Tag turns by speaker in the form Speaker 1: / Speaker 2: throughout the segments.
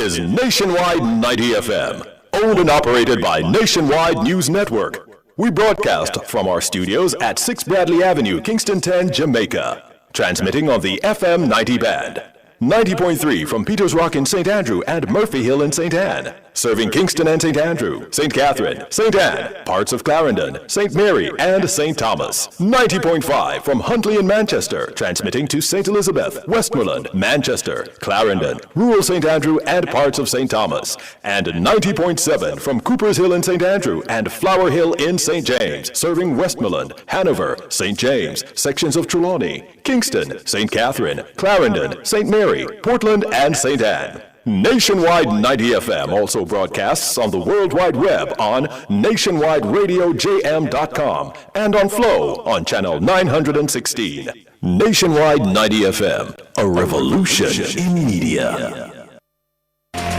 Speaker 1: is Nationwide 90 FM, owned and operated by Nationwide News Network. We broadcast from our studios at 6 Bradley Avenue, Kingston 10, Jamaica. Transmitting on the FM 90 band. 90.3 from Peters Rock in St. Andrew and Murphy Hill in St. Anne. Serving Kingston and St. Andrew, St. Catherine, St. Anne, parts of Clarendon, St. Mary, and St. Thomas. 90.5 from Huntley in Manchester. Transmitting to St. Elizabeth, Westmoreland, Manchester, Clarendon, rural St. Andrew, and parts of St. Thomas. And 90.7 from Coopers Hill in St. Andrew and Flower Hill in St. James. Serving Westmoreland, Hanover, St. James, sections of Trelawney, Kingston, St. Catherine, Clarendon, St. Mary, Portland, and St. Anne. Nationwide 90 FM also broadcasts on the World Wide Web on nationwideradiojm.com and on Flow on channel 916. Nationwide 90 FM, a revolution in media.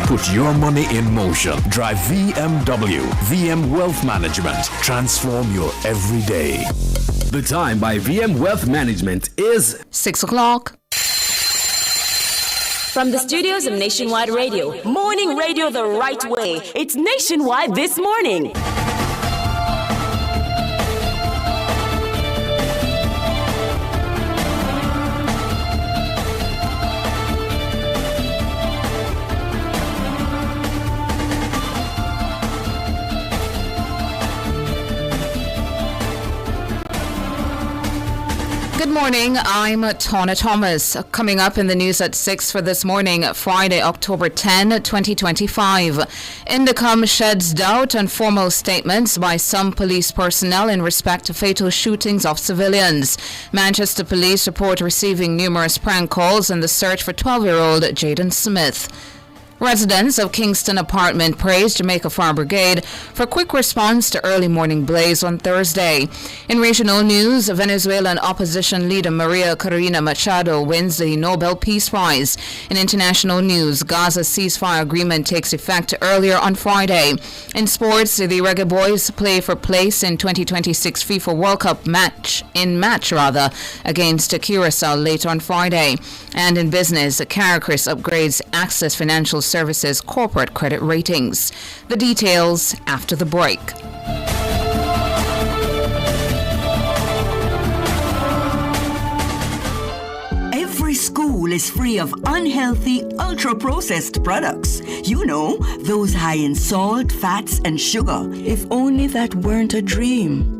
Speaker 2: Put your money in motion. Drive VMW, VM Wealth Management. Transform your everyday.
Speaker 3: The time by VM Wealth Management is
Speaker 4: 6 o'clock.
Speaker 5: From the studios of Nationwide Radio, morning radio the right way. It's Nationwide This Morning.
Speaker 4: Good morning, I'm Tona Thomas. Coming up in the news at 6 for this morning, Friday, October 10, 2025. Indicom sheds doubt on formal statements by some police personnel in respect to fatal shootings of civilians. Manchester police report receiving numerous prank calls in the search for 12-year-old Jaden Smith. Residents of Kingston Apartment praised Jamaica Fire Brigade for quick response to early morning blaze on Thursday. In regional news, Venezuelan opposition leader Maria Corina Machado wins the Nobel Peace Prize. In international news, Gaza ceasefire agreement takes effect earlier on Friday. In sports, the Reggae Boys play for place in 2026 FIFA World Cup match against Curacao late on Friday. And in business, Caracris upgrades Access Financial Services corporate credit ratings. The details after the break.
Speaker 6: Every school is free of unhealthy, ultra-processed products. You know, those high in salt, fats, and sugar. If only that weren't a dream.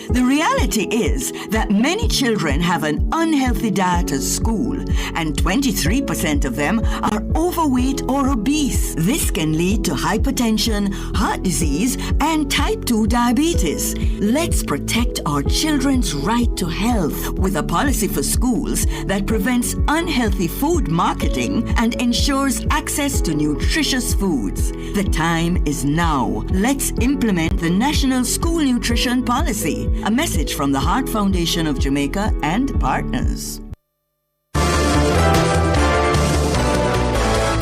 Speaker 6: The reality is that many children have an unhealthy diet at school, and 23% of them are overweight or obese. This can lead to hypertension, heart disease, and type 2 diabetes. Let's protect our children's right to health with a policy for schools that prevents unhealthy food marketing and ensures access to nutritious foods. The time is now. Let's implement the National School Nutrition Policy. A message from the Heart Foundation of Jamaica and partners.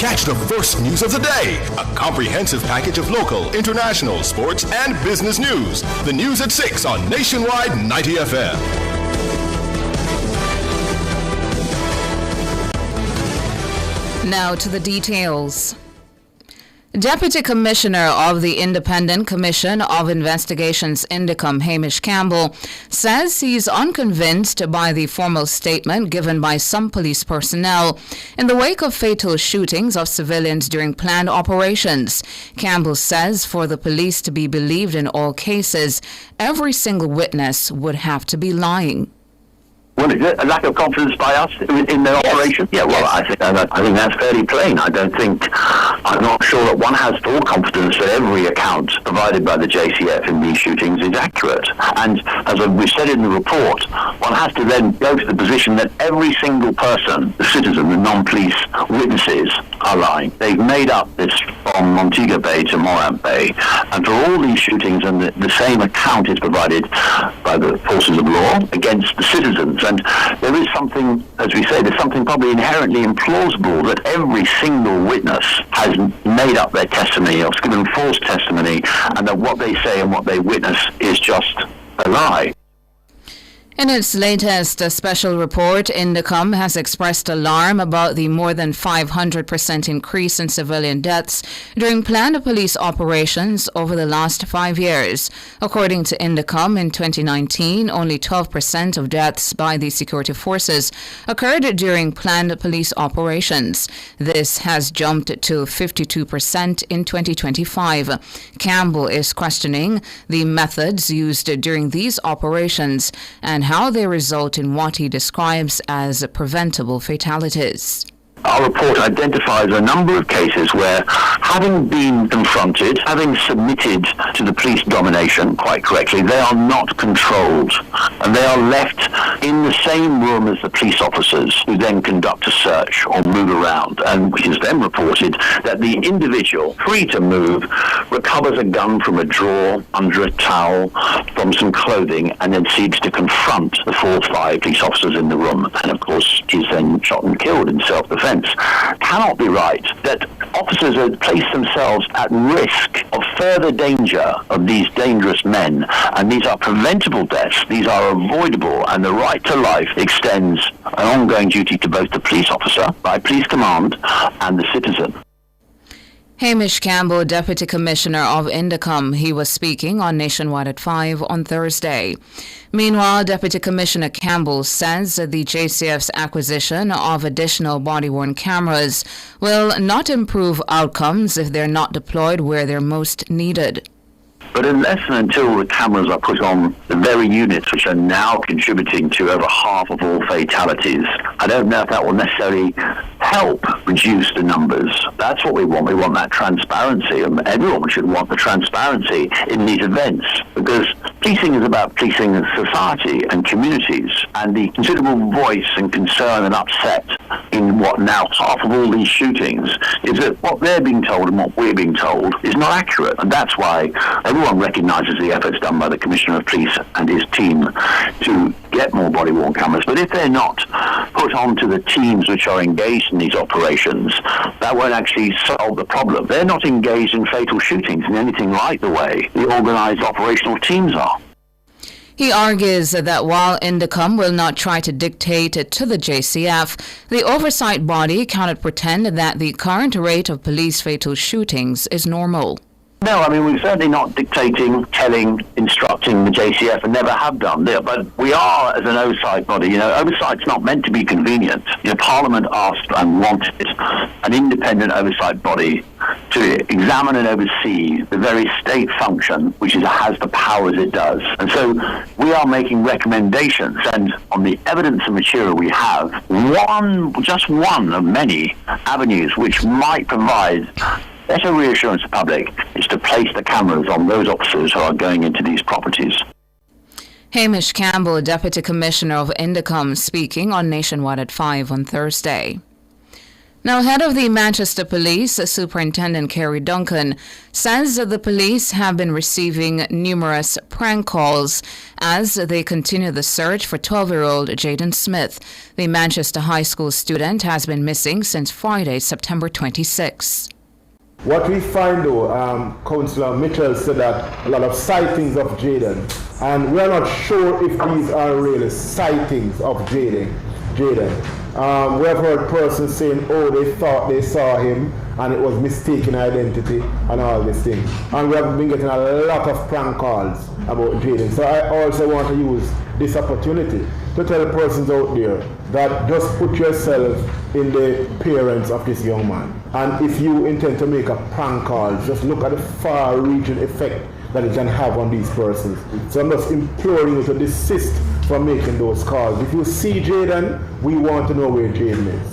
Speaker 1: Catch the first news of the day. A comprehensive package of local, international, sports, and business news. The news at 6 on Nationwide 90 FM.
Speaker 4: Now to the details. Deputy Commissioner of the Independent Commission of Investigations, Indicom, Hamish Campbell, says he's unconvinced by the formal statement given by some police personnel in the wake of fatal shootings of civilians during planned operations. Campbell says for the police to be believed in all cases, every single witness would have to be lying.
Speaker 7: Well, is it a lack of confidence by us in the operation? Yeah, well, I think that's fairly plain. I'm not sure that one has full confidence that every account provided by the JCF in these shootings is accurate. And as we said in the report, one has to then go to the position that every single person, the citizen, the non-police witnesses, are lying. They've made up this from Montego Bay to Morant Bay. And for all these shootings, and the same account is provided by the forces of law against the citizens. And there is something, as we say, there's something probably inherently implausible that every single witness has made up their testimony or given false testimony, and that what they say and what they witness is just a lie.
Speaker 4: In its latest special report, Indicom has expressed alarm about the more than 500% increase in civilian deaths during planned police operations over the last 5 years. According to Indicom, in 2019, only 12% of deaths by the security forces occurred during planned police operations. This has jumped to 52% in 2025. Campbell is questioning the methods used during these operations and how they result in what he describes as preventable fatalities.
Speaker 7: Our report identifies a number of cases where, having been confronted, having submitted to the police domination, quite correctly, they are not controlled. And they are left in the same room as the police officers, who then conduct a search or move around. And it is then reported that the individual, free to move, recovers a gun from a drawer, under a towel, from some clothing, and then seeks to confront the 4 or 5 police officers in the room. And of course, is then shot and killed in self-defense. Cannot be right that officers have placed themselves at risk of further danger of these dangerous men, and these are preventable deaths, these are avoidable, and the right to life extends an ongoing duty to both the police officer by police command and the citizen.
Speaker 4: Hamish Campbell, Deputy Commissioner of Indicom, he was speaking on Nationwide at 5 on Thursday. Meanwhile, Deputy Commissioner Campbell says that the JCF's acquisition of additional body-worn cameras will not improve outcomes if they're not deployed where they're most needed.
Speaker 7: But unless and until the cameras are put on the very units which are now contributing to over half of all fatalities, I don't know if that will necessarily help reduce the numbers. That's what we want. We want that transparency, and everyone should want the transparency in these events, because policing is about policing society and communities, and the considerable voice and concern and upset in what now half of all these shootings is that what they're being told and what we're being told is not accurate. And that's why everyone recognises the efforts done by the Commissioner of Police and his team to get more body-worn cameras. But if they're not put onto the teams which are engaged in these operations, that won't actually solve the problem. They're not engaged in fatal shootings in anything like the way the organised operational teams are.
Speaker 4: He argues that while Indicom will not try to dictate to the JCF, the oversight body cannot pretend that the current rate of police fatal shootings is normal.
Speaker 7: No, I mean, we're certainly not dictating, telling, instructing the JCF, and never have done. But we are, as an oversight body, oversight's not meant to be convenient. Parliament asked and wanted an independent oversight body to examine and oversee the very state function which has the powers it does. And so we are making recommendations, and on the evidence and material we have, just one of many avenues which might provide better reassurance to the public is to place the cameras on those officers who are going into these properties.
Speaker 4: Hamish Campbell, Deputy Commissioner of Indicom, speaking on Nationwide at 5 on Thursday. Now, head of the Manchester Police, Superintendent Kerry Duncan, says that the police have been receiving numerous prank calls as they continue the search for 12-year-old Jaden Smith. The Manchester High School student has been missing since Friday, September 26.
Speaker 8: What we find though, Councillor Mitchell said that a lot of sightings of Jaden, and we are not sure if these are really sightings of Jaden. We have heard persons saying, they thought they saw him and it was mistaken identity and all these things. And we have been getting a lot of prank calls about Jaden. So I also want to use this opportunity to tell persons out there that just put yourself in the parents of this young man. And if you intend to make a prank call, just look at the far-reaching effect that it can have on these persons. So I'm just imploring you to desist from making those calls. If you see Jaden, we want to know where Jaden is.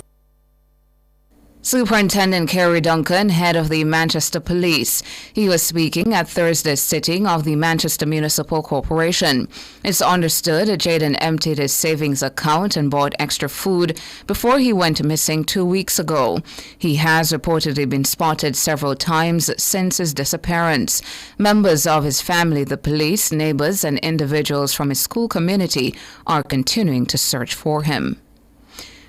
Speaker 4: Superintendent Kerry Duncan, head of the Manchester Police. He was speaking at Thursday's sitting of the Manchester Municipal Corporation. It's understood that Jaden emptied his savings account and bought extra food before he went missing 2 weeks ago. He has reportedly been spotted several times since his disappearance. Members of his family, the police, neighbors, and individuals from his school community are continuing to search for him.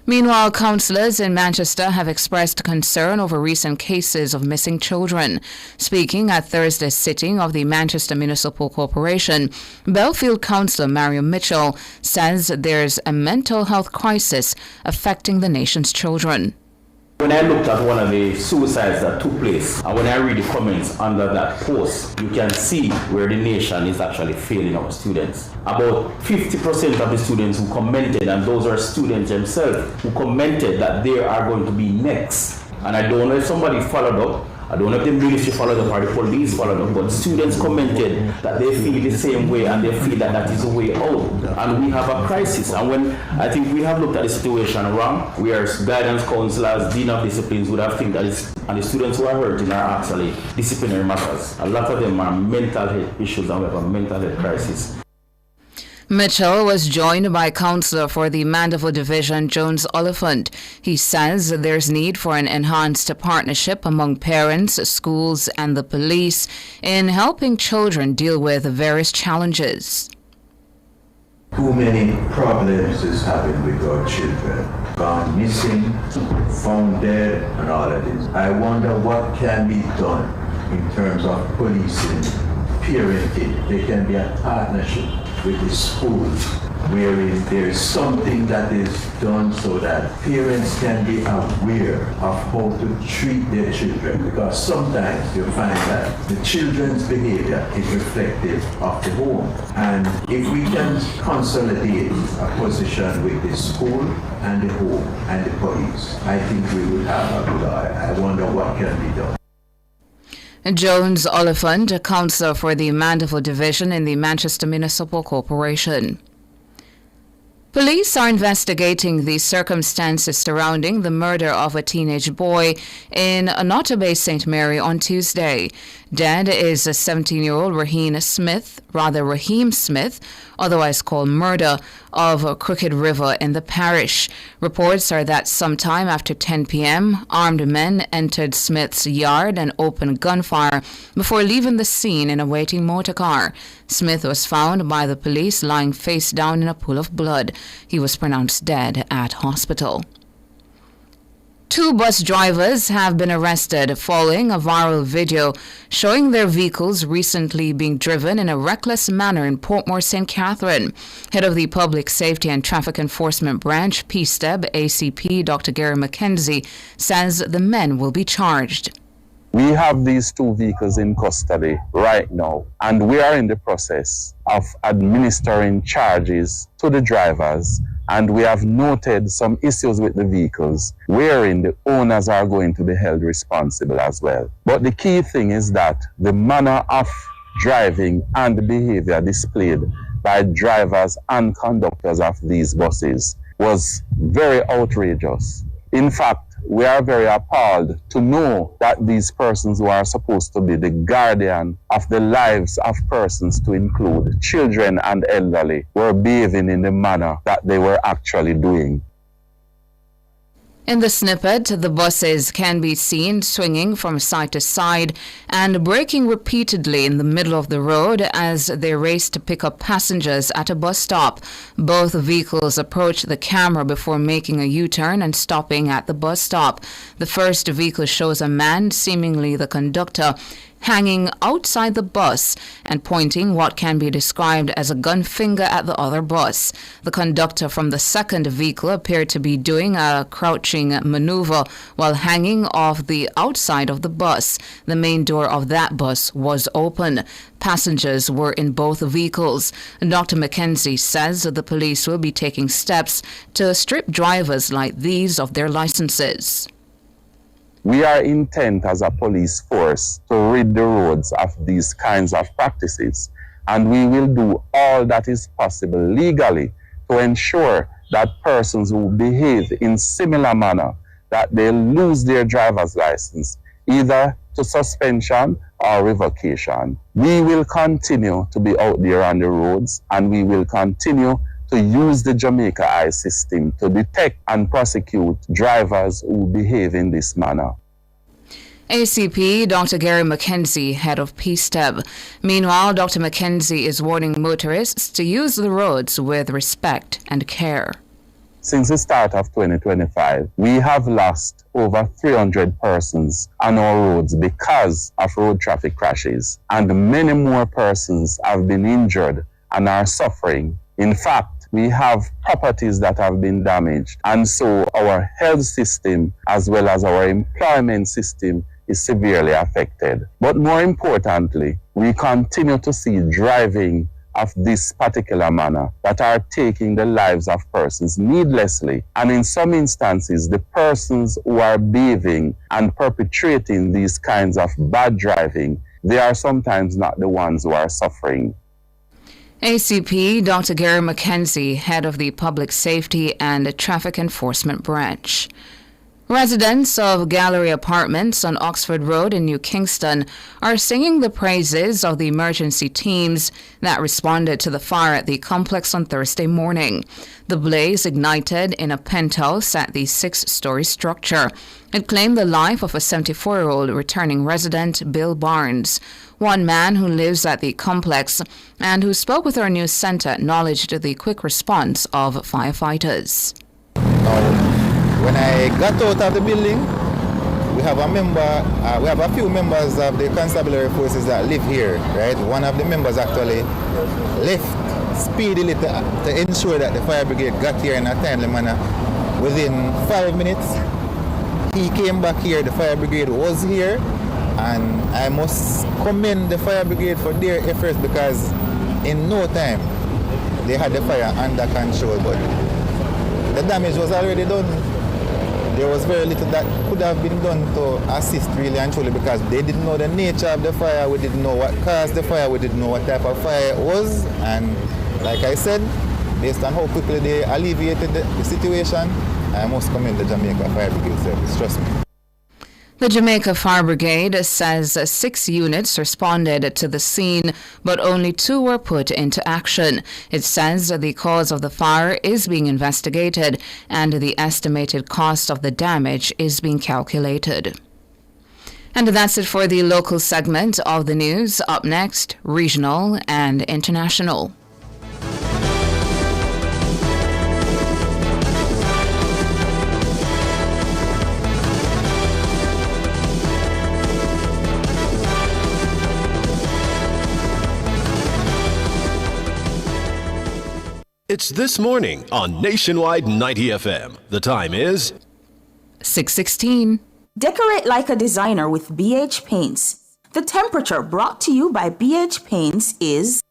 Speaker 4: Meanwhile, councillors in Manchester have expressed concern over recent cases of missing children. Speaking at Thursday's sitting of the Manchester Municipal Corporation, Belfield councillor Mario Mitchell says there's a mental health crisis affecting the nation's children.
Speaker 9: When I looked at one of the suicides that took place, and when I read the comments under that post, you can see where the nation is actually failing our students. About 50% of the students who commented, and those are students themselves, who commented that they are going to be next. And I don't know if somebody followed up, I don't know if the ministry followed up or the police followed up, but students commented that they feel the same way and they feel that that is a way out. And we have a crisis. And when I think we have looked at the situation wrong, we are guidance counselors, dean of disciplines would have think that and the students who are hurting are actually disciplinary matters. A lot of them are mental health issues and we have a mental health crisis.
Speaker 4: Mitchell was joined by councillor for the Mandeville Division, Jones Oliphant. He says there's need for an enhanced partnership among parents, schools and the police in helping children deal with various challenges.
Speaker 10: Too many problems is happening with our children. Gone missing, found dead and all of this. I wonder what can be done in terms of policing, parenting. There can be a partnership with the schools, wherein there is something that is done so that parents can be aware of how to treat their children, because sometimes you find that the children's behavior is reflective of the home. And if we can consolidate a position with the school and the home and the police, I think we would have a good eye. I wonder what can be done.
Speaker 4: Jones Oliphant, a councillor for the Mandeville Division in the Manchester Municipal Corporation. Police are investigating the circumstances surrounding the murder of a teenage boy in Nottoway, St. Mary on Tuesday. Dead is a 17-year-old Raheem Smith, otherwise called Murder, of Crooked River in the parish. Reports are that sometime after 10 p.m., armed men entered Smith's yard and opened gunfire before leaving the scene in a waiting motorcar. Smith was found by the police lying face down in a pool of blood. He was pronounced dead at hospital. 2 bus drivers have been arrested following a viral video showing their vehicles recently being driven in a reckless manner in Portmore, St. Catherine. Head of the Public Safety and Traffic Enforcement Branch, PSTEB, ACP Dr. Gary McKenzie, says the men will be charged.
Speaker 11: We have these 2 vehicles in custody right now, and we are in the process of administering charges to the drivers, and we have noted some issues with the vehicles wherein the owners are going to be held responsible as well. But the key thing is that the manner of driving and the behavior displayed by drivers and conductors of these buses was very outrageous. In fact, we are very appalled to know that these persons who are supposed to be the guardian of the lives of persons, to include children and elderly, were behaving in the manner that they were actually doing.
Speaker 4: In the snippet, the buses can be seen swinging from side to side and braking repeatedly in the middle of the road as they race to pick up passengers at a bus stop. Both vehicles approach the camera before making a U-turn and stopping at the bus stop. The first vehicle shows a man, seemingly the conductor, hanging outside the bus and pointing what can be described as a gun finger at the other bus. The conductor from the second vehicle appeared to be doing a crouching maneuver while hanging off the outside of the bus. The main door of that bus was open. Passengers were in both vehicles. Dr. McKenzie says the police will be taking steps to strip drivers like these of their licenses.
Speaker 11: We are intent as a police force to rid the roads of these kinds of practices, and we will do all that is possible legally to ensure that persons who behave in similar manner, that they lose their driver's license, either to suspension or revocation. We will continue to be out there on the roads, and we will continue to use the Jamaica Eye system to detect and prosecute drivers who behave in this manner.
Speaker 4: ACP Dr. Gary McKenzie, head of PSTEB. Meanwhile, Dr. McKenzie is warning motorists to use the roads with respect and care.
Speaker 11: since the start of 2025, we have lost over 300 persons on our roads because of road traffic crashes, and many more persons have been injured and are suffering. In fact, we have properties that have been damaged, and so our health system as well as our employment system is severely affected. But more importantly, we continue to see driving of this particular manner that are taking the lives of persons needlessly. And in some instances, the persons who are behaving and perpetrating these kinds of bad driving, they are sometimes not the ones who are suffering.
Speaker 4: ACP Dr. Gary McKenzie, head of the Public Safety and Traffic Enforcement Branch. Residents of Gallery Apartments on Oxford Road in New Kingston are singing the praises of the emergency teams that responded to the fire at the complex on Thursday morning. The blaze ignited in a penthouse at the 6-story structure. It claimed the life of a 74-year-old returning resident, Bill Barnes. One man who lives at the complex and who spoke with our news center acknowledged the quick response of firefighters.
Speaker 12: When I got out of the building, we have a few members of the constabulary forces that live here, right? One of the members actually left speedily to ensure that the fire brigade got here in a timely manner. Within 5 minutes, he came back here, the fire brigade was here, and I must commend the fire brigade for their efforts because in no time they had the fire under control, but the damage was already done. There was very little that could have been done to assist really and truly because they didn't know the nature of the fire, we didn't know what caused the fire, we didn't know what type of fire it was, and like I said, based on how quickly they alleviated the situation, I must commend the Jamaica Fire Brigade Service, trust me.
Speaker 4: The Jamaica Fire Brigade says 6 units responded to the scene, but only 2 were put into action. It says the cause of the fire is being investigated and the estimated cost of the damage is being calculated. And that's it for the local segment of the news. Up next, regional and international.
Speaker 1: It's This Morning on Nationwide 90 FM. The time is
Speaker 4: 6:16.
Speaker 13: Decorate like a designer with BH Paints. The temperature brought to you by BH Paints is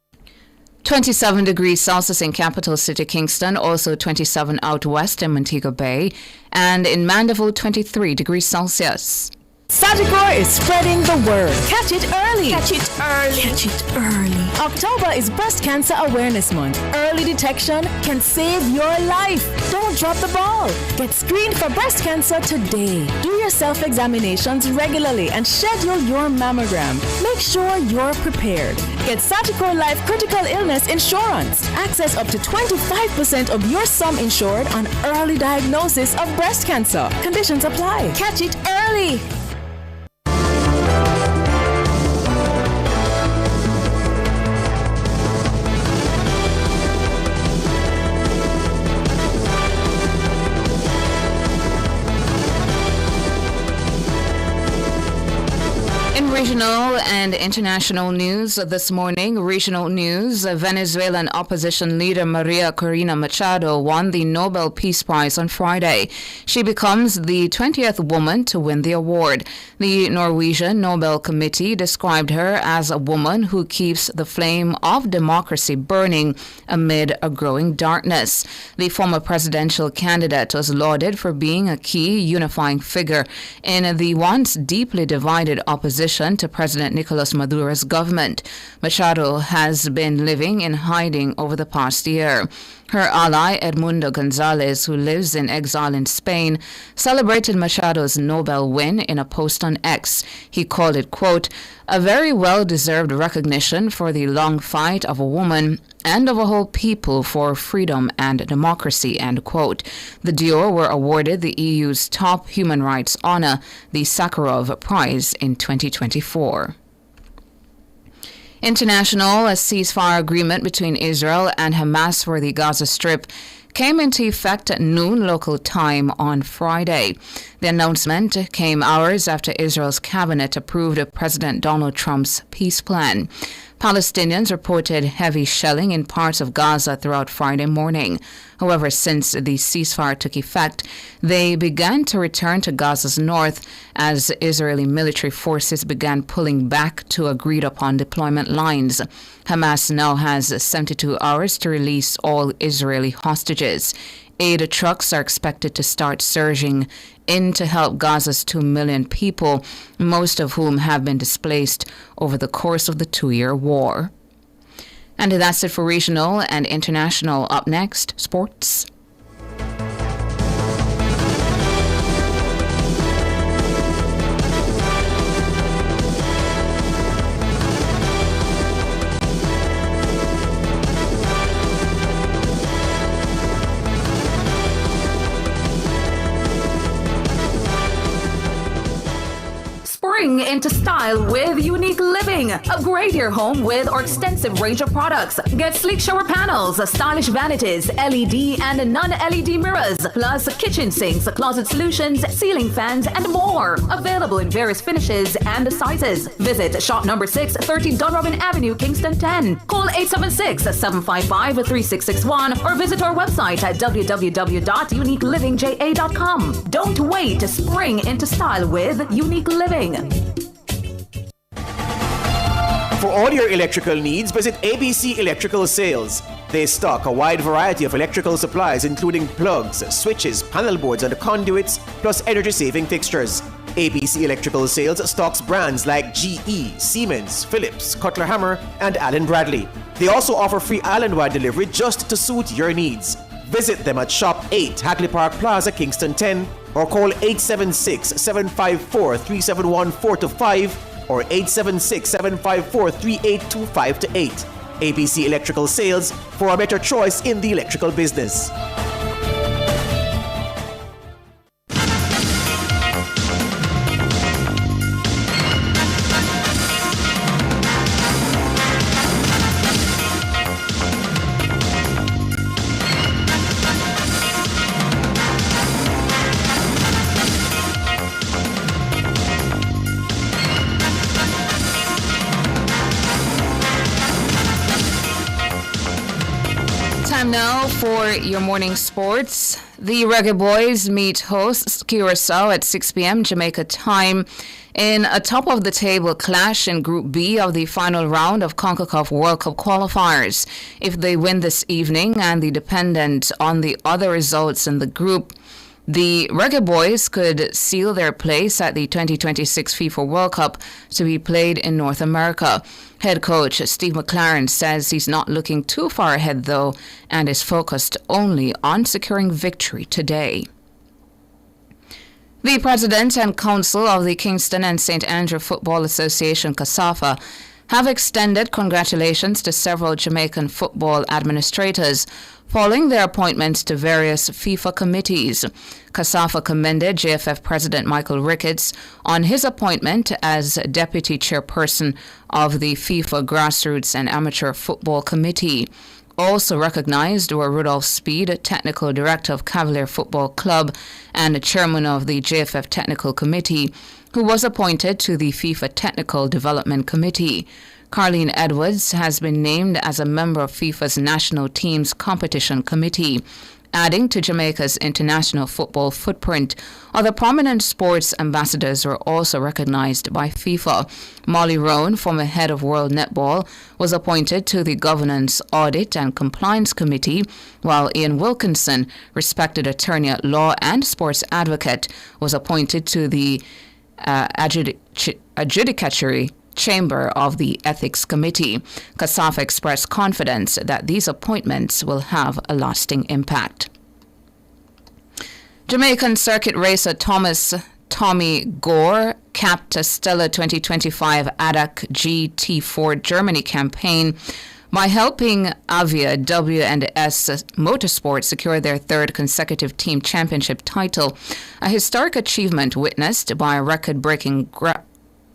Speaker 4: 27 degrees Celsius in capital city Kingston, also 27 out west in Montego Bay, and in Mandeville 23 degrees Celsius.
Speaker 14: Sagicor is spreading the word. Catch it early.
Speaker 5: Catch it early.
Speaker 14: Catch it early. October is Breast Cancer Awareness Month. Early detection can save your life. Don't drop the ball. Get screened for breast cancer today. Do your self-examinations regularly and schedule your mammogram. Make sure you're prepared. Get Sagicor Life Critical Illness Insurance. Access up to 25% of your sum insured on early diagnosis of breast cancer. Conditions apply. Catch it early.
Speaker 4: Regional and international news this morning. Regional news, Venezuelan opposition leader Maria Corina Machado won the Nobel Peace Prize on Friday. She becomes the 20th woman to win the award. The Norwegian Nobel Committee described her as a woman who keeps the flame of democracy burning amid a growing darkness. The former presidential candidate was lauded for being a key unifying figure in the once deeply divided opposition to President Nicolas Maduro's government. Machado has been living in hiding over the past year. Her ally, Edmundo Gonzalez, who lives in exile in Spain, celebrated Machado's Nobel win in a post on X. He called it, quote, a very well-deserved recognition for the long fight of a woman and of a whole people for freedom and democracy, end quote. The duo were awarded the EU's top human rights honor, the Sakharov Prize, in 2024. International, a ceasefire agreement between Israel and Hamas for the Gaza Strip came into effect at noon local time on Friday. The announcement came hours after Israel's cabinet approved of President Donald Trump's peace plan. Palestinians reported heavy shelling in parts of Gaza throughout Friday morning. However, since the ceasefire took effect, they began to return to Gaza's north as Israeli military forces began pulling back to agreed-upon deployment lines. Hamas now has 72 hours to release all Israeli hostages. Aid trucks are expected to start surging in to help Gaza's 2 million people, most of whom have been displaced over the course of the 2-year war. And that's it for regional and international. Up next, sports.
Speaker 13: Spring into style with Unique Living. Upgrade your home with our extensive range of products. Get sleek shower panels, stylish vanities, LED and non-LED mirrors, plus kitchen sinks, closet solutions, ceiling fans, and more. Available in various finishes and sizes. Visit shop number 6, 30 Dunrobin Avenue, Kingston 10. Call 876-755-3661 or visit our website at www.uniquelivingja.com. Don't wait to spring into style with Unique Living.
Speaker 15: For all your electrical needs, visit ABC Electrical Sales. They stock a wide variety of electrical supplies including plugs, switches, panel boards, and conduits, plus energy-saving fixtures. ABC Electrical Sales stocks brands like GE, Siemens, Philips, Cutler Hammer, and Allen Bradley. They also offer free island-wide delivery just to suit your needs. Visit them at Shop 8, Hagley Park Plaza, Kingston 10, or call 876-754-3714-5 or 876-754-3825-8. ABC Electrical Sales, for a better choice in the electrical business.
Speaker 4: Now for your morning sports. The Reggae Boys meet hosts Curacao at 6 p.m. Jamaica time in a top-of-the-table clash in Group B of the final round of CONCACAF World Cup qualifiers. If they win this evening and dependent on the other results in the group, the Reggae Boys could seal their place at the 2026 FIFA World Cup to be played in North America. Head coach Steve McLaren says he's not looking too far ahead, though, and is focused only on securing victory today. The president and council of the Kingston and St. Andrew Football Association, CASAFA, have extended congratulations to several Jamaican football administrators following their appointments to various FIFA committees. CASAFA commended JFF President Michael Ricketts on his appointment as Deputy Chairperson of the FIFA Grassroots and Amateur Football Committee. Also recognized were Rudolph Speed, Technical Director of Cavalier Football Club and Chairman of the JFF Technical Committee, who was appointed to the FIFA Technical Development Committee. Carleen Edwards has been named as a member of FIFA's National Teams Competition Committee. Adding to Jamaica's international football footprint, other prominent sports ambassadors were also recognized by FIFA. Molly Rowan, former head of World Netball, was appointed to the Governance, Audit and Compliance Committee, while Ian Wilkinson, respected attorney at law and sports advocate, was appointed to the Adjudicatory Chamber of the Ethics Committee. CASAFA expressed confidence that these appointments will have a lasting impact. Jamaican circuit racer Tommy Gore capped a stellar 2025 ADAC GT4 Germany campaign by helping Avia W&S Motorsport secure their third consecutive team championship title, a historic achievement witnessed by a record-breaking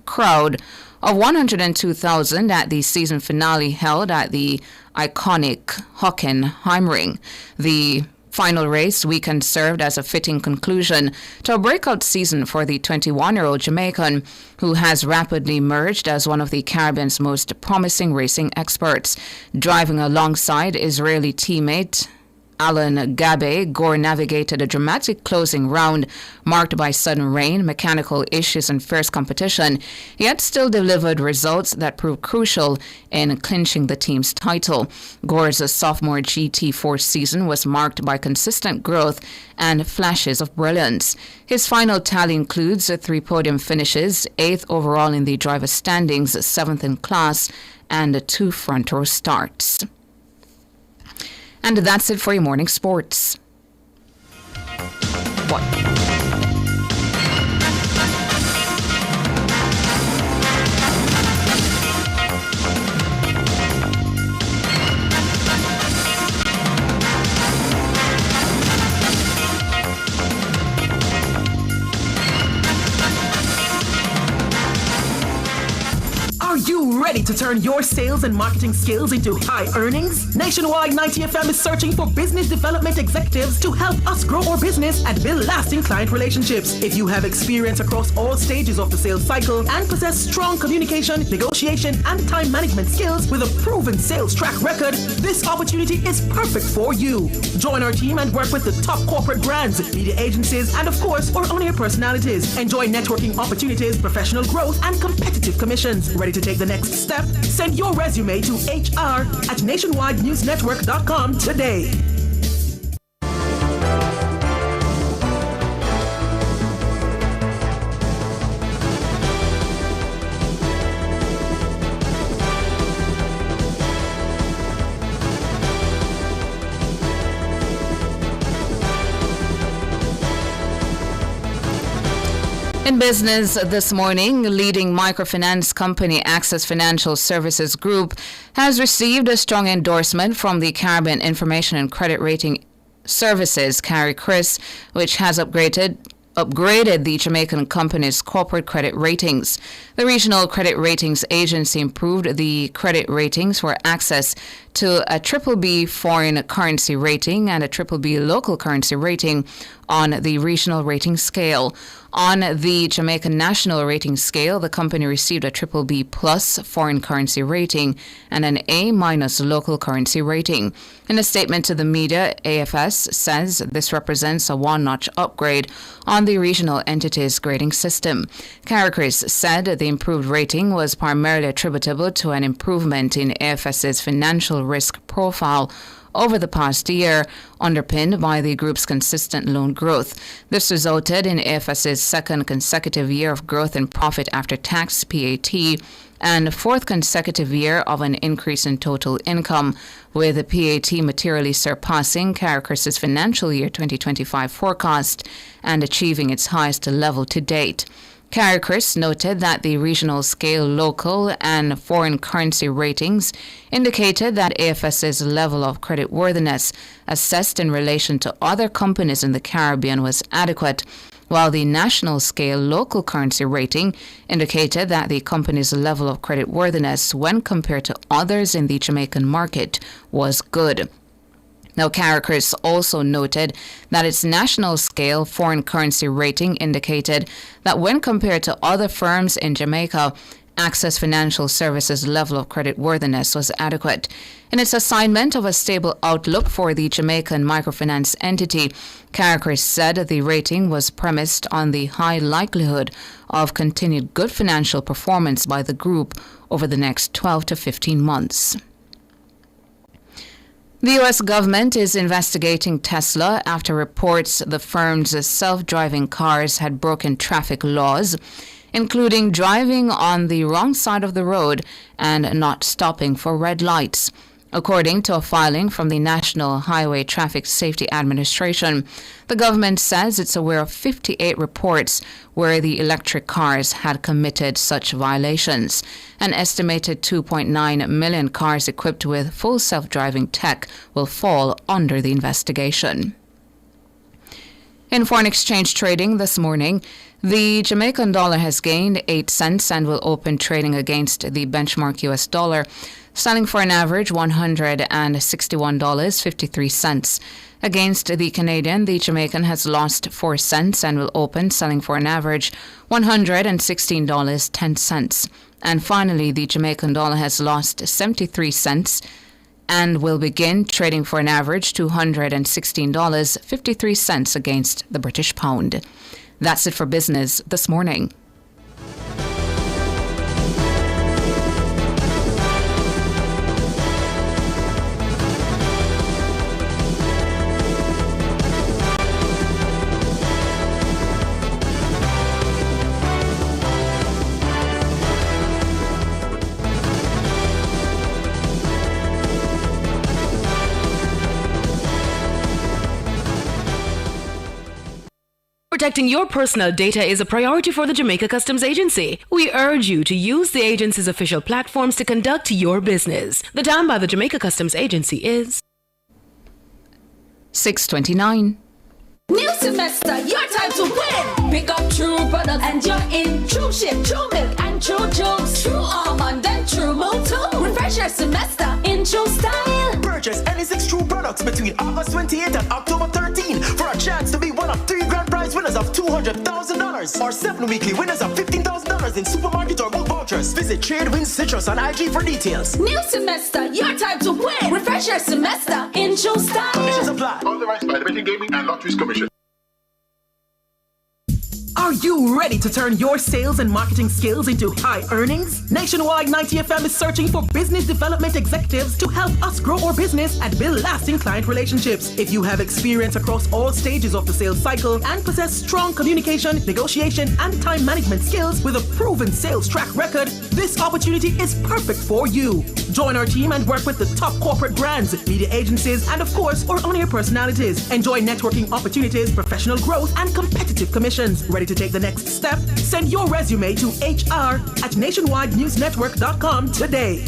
Speaker 4: crowd of 102,000 at the season finale held at the iconic Hockenheimring. The final race weekend served as a fitting conclusion to a breakout season for the 21-year-old Jamaican, who has rapidly emerged as one of the Caribbean's most promising racing experts. Driving alongside Israeli teammate Alan Gabe, Gore navigated a dramatic closing round marked by sudden rain, mechanical issues, and fierce competition, yet still delivered results that proved crucial in clinching the team's title. Gore's sophomore GT4 season was marked by consistent growth and flashes of brilliance. His final tally includes 3 podium finishes, 8th overall in the driver standings, 7th in class, and 2 front row starts. And that's it for your morning sports.
Speaker 16: Are you ready to turn your sales and marketing skills into high earnings? Nationwide 90 FM is searching for business development executives to help us grow our business and build lasting client relationships. If you have experience across all stages of the sales cycle and possess strong communication, negotiation, and time management skills with a proven sales track record, this opportunity is perfect for you. Join our team and work with the top corporate brands, media agencies, and of course, our on-air personalities. Enjoy networking opportunities, professional growth, and competitive commissions. Ready to take the next step? Send your resume to hr@nationwidenewsnetwork.com today.
Speaker 4: In business this morning, leading microfinance company Access Financial Services Group has received a strong endorsement from the Caribbean Information and Credit Rating Services, CARICRIS, which has upgraded the Jamaican company's corporate credit ratings. The Regional Credit Ratings Agency improved the credit ratings for Access to a BBB foreign currency rating and a BBB local currency rating on the regional rating scale. On the Jamaican National Rating Scale, the company received a BBB plus foreign currency rating and an A minus local currency rating. In a statement to the media, AFS says this represents a one-notch upgrade on the regional entity's grading system. CARICRIS said the improved rating was primarily attributable to an improvement in AFS's financial risk profile over the past year, underpinned by the group's consistent loan growth. This resulted in AFS's second consecutive year of growth in profit after tax, PAT, and fourth consecutive year of an increase in total income, with the PAT materially surpassing CARICRIS's financial year 2025 forecast and achieving its highest level to date. CARICRIS noted that the regional scale local and foreign currency ratings indicated that AFS's level of creditworthiness assessed in relation to other companies in the Caribbean was adequate, while the national scale local currency rating indicated that the company's level of creditworthiness when compared to others in the Jamaican market was good. Now, CARICRIS also noted that its national scale foreign currency rating indicated that when compared to other firms in Jamaica, Access Financial Services' level of creditworthiness was adequate. In its assignment of a stable outlook for the Jamaican microfinance entity, CARICRIS said the rating was premised on the high likelihood of continued good financial performance by the group over the next 12 to 15 months. The U.S. government is investigating Tesla after reports the firm's self-driving cars had broken traffic laws, including driving on the wrong side of the road and not stopping for red lights. According to a filing from the National Highway Traffic Safety Administration, the government says it's aware of 58 reports where the electric cars had committed such violations. An estimated 2.9 million cars equipped with full self-driving tech will fall under the investigation. In foreign exchange trading this morning, the Jamaican dollar has gained 8 cents and will open trading against the benchmark US dollar, selling for an average $161.53. Against the Canadian, the Jamaican has lost 4 cents and will open selling for an average $116.10. And finally, the Jamaican dollar has lost 73 cents and will begin trading for an average $216.53 against the British pound. That's it for business this morning.
Speaker 17: Protecting your personal data is a priority for the Jamaica Customs Agency. We urge you to use the agency's official platforms to conduct your business. The time by the Jamaica Customs Agency is
Speaker 4: 6:29.
Speaker 18: New semester, your time to win. Pick up True products and you're in. True Ship, True Milk, and True Juice. True Almond and True Mold too. Refresh your semester in True Style.
Speaker 19: Purchase any 6 True products between August 28 and October 13 for a chance to be one of 3 grand prize winners of $200,000 or 7 weekly winners of $15,000 in supermarket or book vouchers. Visit Tradewinds Citrus on IG for details.
Speaker 18: New semester, your time to win. Refresh your semester in True Style.
Speaker 19: Conditions apply.
Speaker 20: Authorized by the Betting, Gaming and Lotteries Commission.
Speaker 16: Are you ready to turn your sales and marketing skills into high earnings? Nationwide 90 FM is searching for business development executives to help us grow our business and build lasting client relationships. If you have experience across all stages of the sales cycle and possess strong communication, negotiation, and time management skills with a proven sales track record, this opportunity is perfect for you. Join our team and work with the top corporate brands, media agencies, and of course, our on-air personalities. Enjoy networking opportunities, professional growth, and competitive commissions. Ready to take the next step? Send your resume to hr@nationwidenewsnetwork.com today.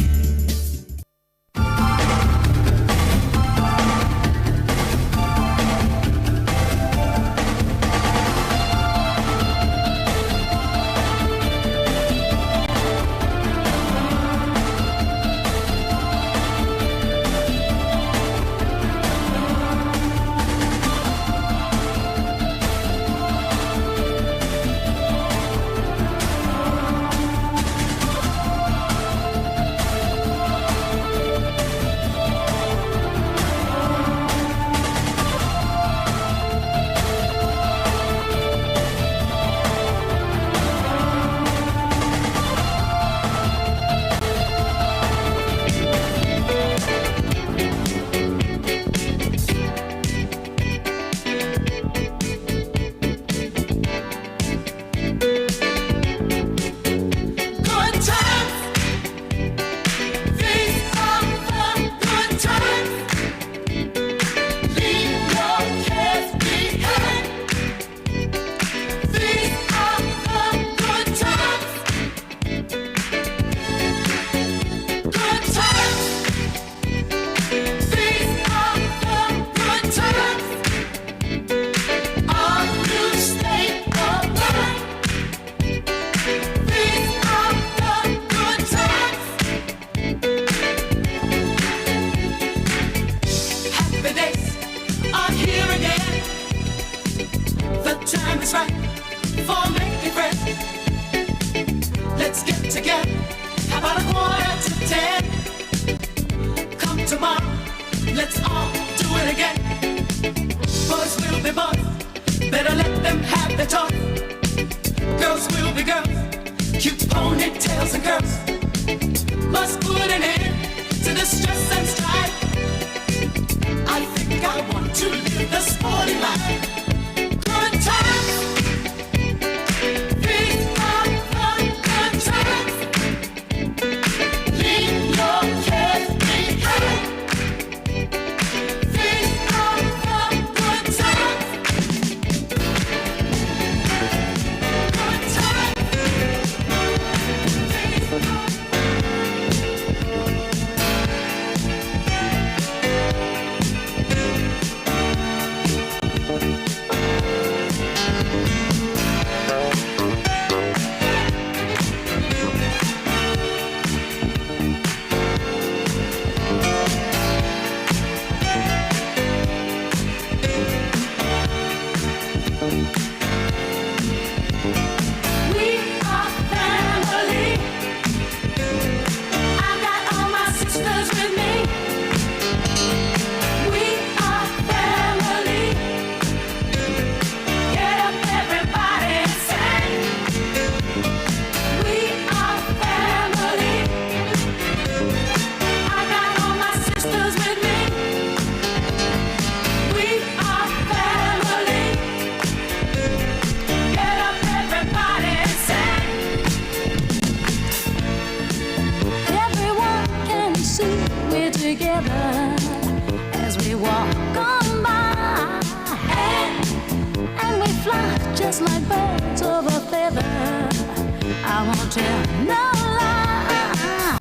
Speaker 18: don't tell no lie.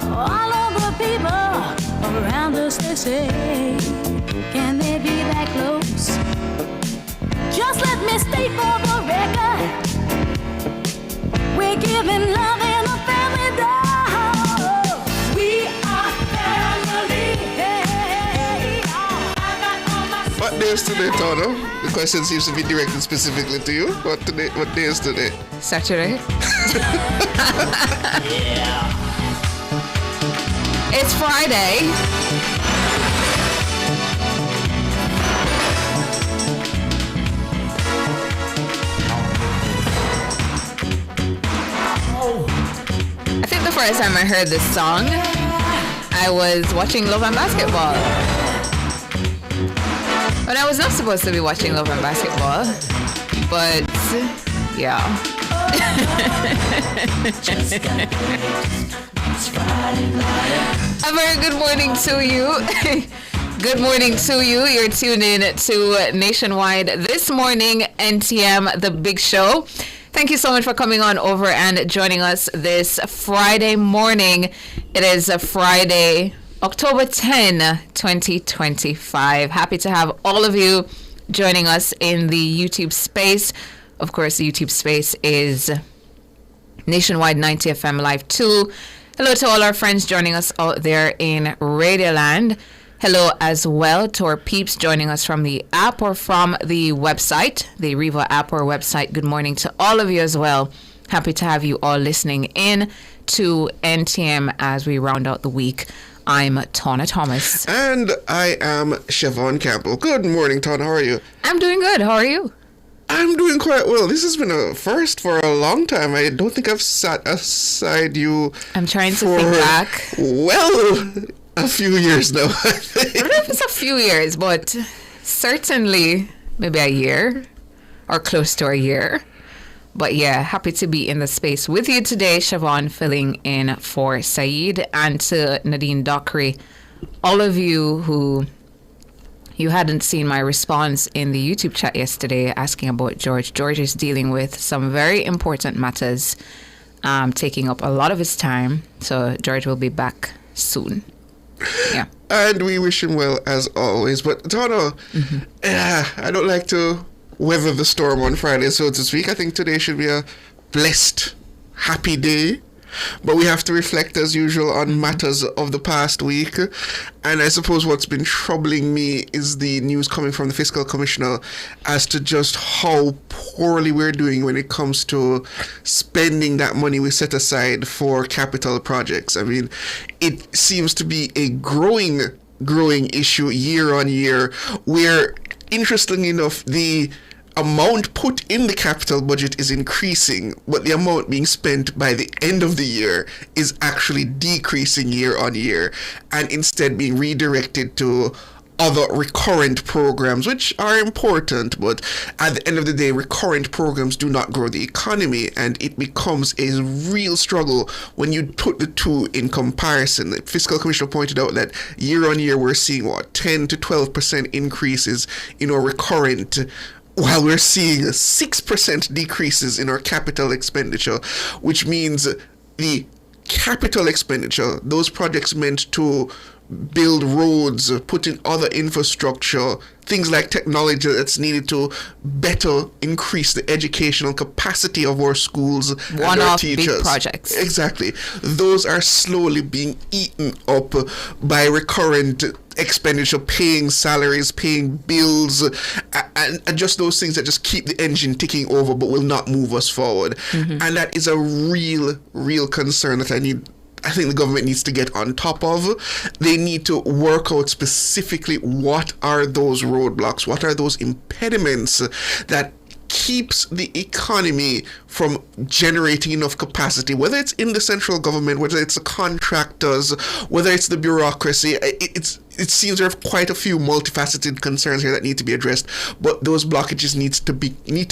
Speaker 18: All of the people around us, they say, can they be that close? Just let me state for the record, we're giving love in a family dog. We are family.
Speaker 21: What day is today, Tono? The question seems to be directed specifically to you. What day is today?
Speaker 4: Saturday. It's Friday. I think the first time I heard this song, I was watching Love and Basketball. But I was not supposed to be watching Love and Basketball. But, yeah. A very good morning to you. Good morning to you. You're tuned in to Nationwide This Morning, NTM, The Big Show. Thank you so much for coming on over and joining us this Friday morning. It is a Friday, October 10, 2025. Happy to have all of you joining us in the YouTube space. Of course, the YouTube space is Nationwide 90 FM Live 2. Hello to all our friends joining us out there in Radioland. Hello as well to our peeps joining us from the app or from the website, the Revo app or website. Good morning to all of you as well. Happy to have you all listening in to NTM as we round out the week. I'm Tawna Thomas.
Speaker 21: And I am Siobhan Campbell. Good morning, Tawna. How are you?
Speaker 4: I'm doing good. How are you?
Speaker 21: I'm doing quite well. This has been a first for a long time. I don't think I've sat aside you.
Speaker 4: I'm trying to think back.
Speaker 21: Well, a few years now.
Speaker 4: I don't know if it's a few years, but certainly maybe a year or close to a year. But yeah, happy to be in the space with you today. Siobhan filling in for Saeed, and to Nadine Dockery. All of you who you hadn't seen my response in the YouTube chat yesterday asking about George. George is dealing with some very important matters, taking up a lot of his time. So George will be back soon. Yeah.
Speaker 21: And we wish him well as always. But Tawna, I don't like to weather the storm on Friday, so to speak. I think today should be a blessed, happy day. But we have to reflect as usual on matters of the past week. And I suppose what's been troubling me is the news coming from the Fiscal Commissioner as to just how poorly we're doing when it comes to spending that money we set aside for capital projects. I mean, it seems to be a growing issue year on year, where, interestingly enough, the amount put in the capital budget is increasing, but the amount being spent by the end of the year is actually decreasing year on year, and instead being redirected to other recurrent programs, which are important, but at the end of the day, recurrent programs do not grow the economy, and it becomes a real struggle when you put the two in comparison. The Fiscal Commissioner pointed out that year on year we're seeing 10 to 12% increases in our recurrent, while we're seeing 6% decreases in our capital expenditure, which means the capital expenditure, those projects meant to build roads, put in other infrastructure, things like technology that's needed to better increase the educational capacity of our schools and our teachers.
Speaker 4: One-off big projects.
Speaker 21: Exactly. Those are slowly being eaten up by recurrent expenditure, paying salaries, paying bills, and just those things that just keep the engine ticking over but will not move us forward. Mm-hmm. And that is a real concern that I think the government needs to get on top of. They need to work out specifically what are those roadblocks, what are those impediments that keeps the economy from generating enough capacity, whether it's in the central government, whether it's the contractors, whether it's the bureaucracy. It seems there are quite a few multifaceted concerns here that need to be addressed, but those blockages need to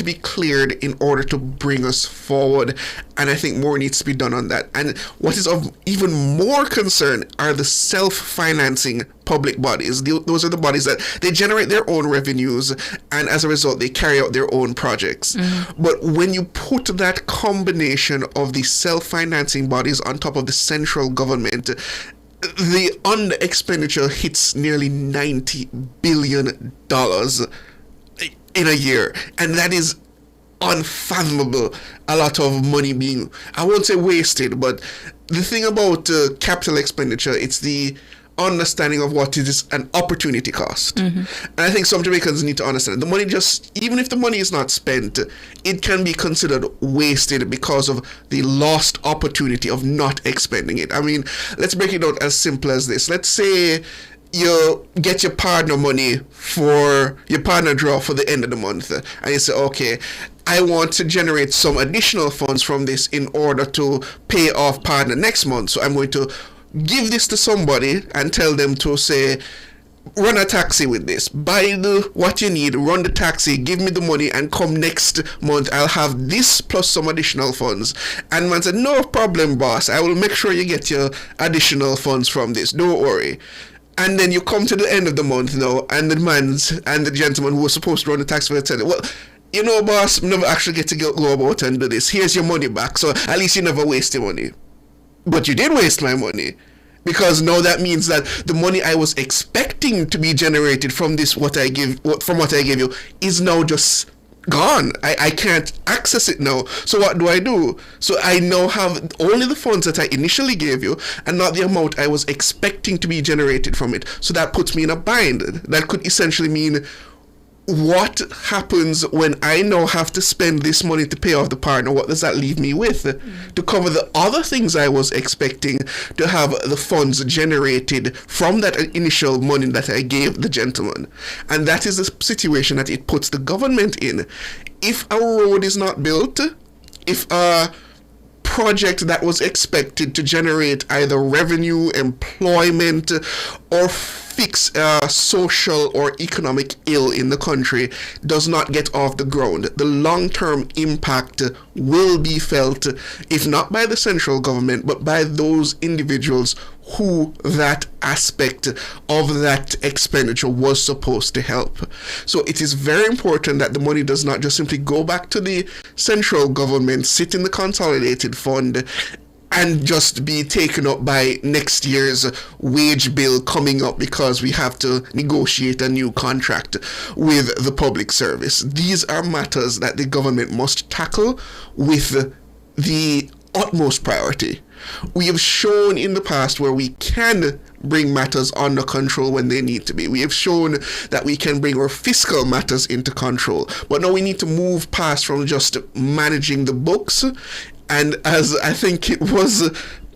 Speaker 21: be cleared in order to bring us forward, and I think more needs to be done on that. And what is of even more concern are the self-financing public bodies. Those are the bodies that they generate their own revenues, and as a result they carry out their own projects. Mm-hmm. But when you put with that combination of the self-financing bodies on top of the central government, the under expenditure hits nearly $90 billion in a year, and that is unfathomable. A lot of money being, I won't say wasted, but the thing about capital expenditure, it's the understanding of what is an opportunity cost. And I think some Jamaicans need to understand the money, just even if the money is not spent, it can be considered wasted because of the lost opportunity of not expending it. I mean, let's break it out as simple as this. Let's say you get your partner money for your partner draw for the end of the month, and you say, okay, I want to generate some additional funds from this in order to pay off partner next month, so I'm going to give this to somebody and tell them to say, run a taxi with this, buy what you need, run the taxi, give me the money, and come next month I'll have this plus some additional funds. And man said, no problem, boss, I will make sure you get your additional funds from this, don't worry. And then you come to the end of the month now, and the gentleman who was supposed to run the taxi will tell you, well, you know, boss, I never actually get to go about and do this, here's your money back, so at least you never waste your money. But you did waste my money, because now that means that the money I was expecting to be generated from this, what I gave you, is now just gone. I can't access it now. So what do? So I now have only the funds that I initially gave you, and not the amount I was expecting to be generated from it. So that puts me in a bind. That could essentially mean, what happens when I now have to spend this money to pay off the partner? What does that leave me with to cover the other things I was expecting to have the funds generated from that initial money that I gave the gentleman? And that is the situation that it puts the government in. If a road is not built, if a project that was expected to generate either revenue, employment, or fix a social or economic ill in the country does not get off the ground, the long-term impact will be felt, if not by the central government, but by those individuals who that aspect of that expenditure was supposed to help. So it is very important that the money does not just simply go back to the central government, sit in the consolidated fund, and just be taken up by next year's wage bill coming up because we have to negotiate a new contract with the public service. These are matters that the government must tackle with the utmost priority. We have shown in the past where we can bring matters under control when they need to be. We have shown that we can bring our fiscal matters into control. But now we need to move past from just managing the books. And as I think it was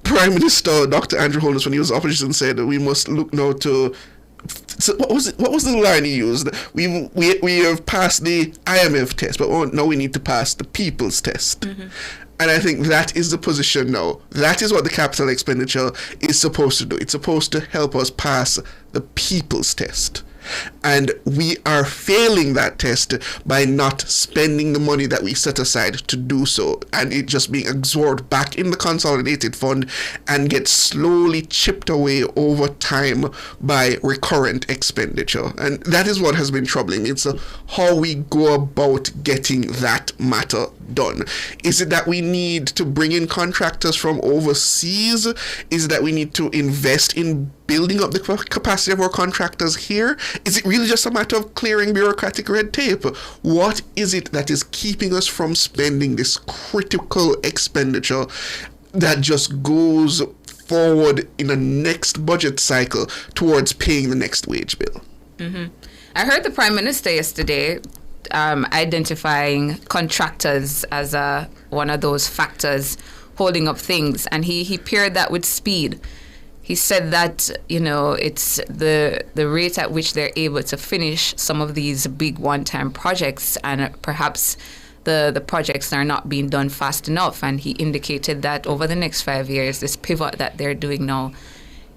Speaker 21: Prime Minister Dr. Andrew Holness, when he was opposition, said that we must look now to, so what was the line he used? We have passed the IMF test, but now we need to pass the people's test. And I think that is the position now. That is what the capital expenditure is supposed to do. It's supposed to help us pass the people's test. And we are failing that test by not spending the money that we set aside to do so, and it just being absorbed back in the consolidated fund and gets slowly chipped away over time by recurrent expenditure. And that is what has been troubling me. It's how we go about getting that matter done. Is it that we need to bring in contractors from overseas? Is it that we need to invest in building up the capacity of our contractors here? Is it really just a matter of clearing bureaucratic red tape? What is it that is keeping us from spending this critical expenditure that just goes forward in the next budget cycle towards paying the next wage bill?
Speaker 4: I heard the Prime Minister yesterday identifying contractors as one of those factors holding up things, and he paired that with speed. He said that, it's the rate at which they're able to finish some of these big one-time projects, and perhaps the projects are not being done fast enough. And he indicated that over the next 5 years, this pivot that they're doing now,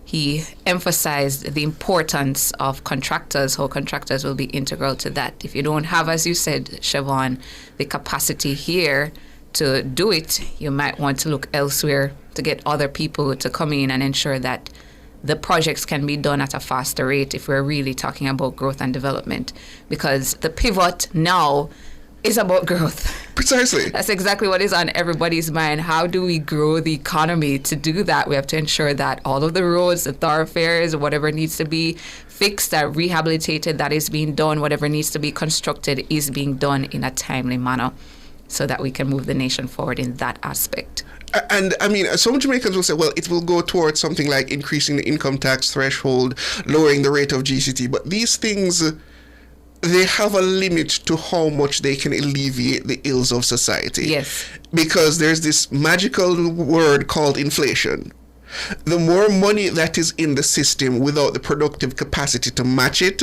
Speaker 4: he emphasized the importance of contractors, how contractors will be integral to that. If you don't have, as you said, Siobhan, the capacity here to do it, you might want to look elsewhere to get other people to come in and ensure that the projects can be done at a faster rate if we're really talking about growth and development. Because the pivot now is about growth.
Speaker 21: Precisely.
Speaker 4: That's exactly what is on everybody's mind. How do we grow the economy? To do that, we have to ensure that all of the roads, the thoroughfares, whatever needs to be fixed, that rehabilitated, that is being done, whatever needs to be constructed is being done in a timely manner so that we can move the nation forward in that aspect.
Speaker 21: And I mean, some Jamaicans will say, well, it will go towards something like increasing the income tax threshold, lowering the rate of GCT. But these things, they have a limit to how much they can alleviate the ills of society.
Speaker 4: Yes.
Speaker 21: Because there's this magical word called inflation. The more money that is in the system without the productive capacity to match it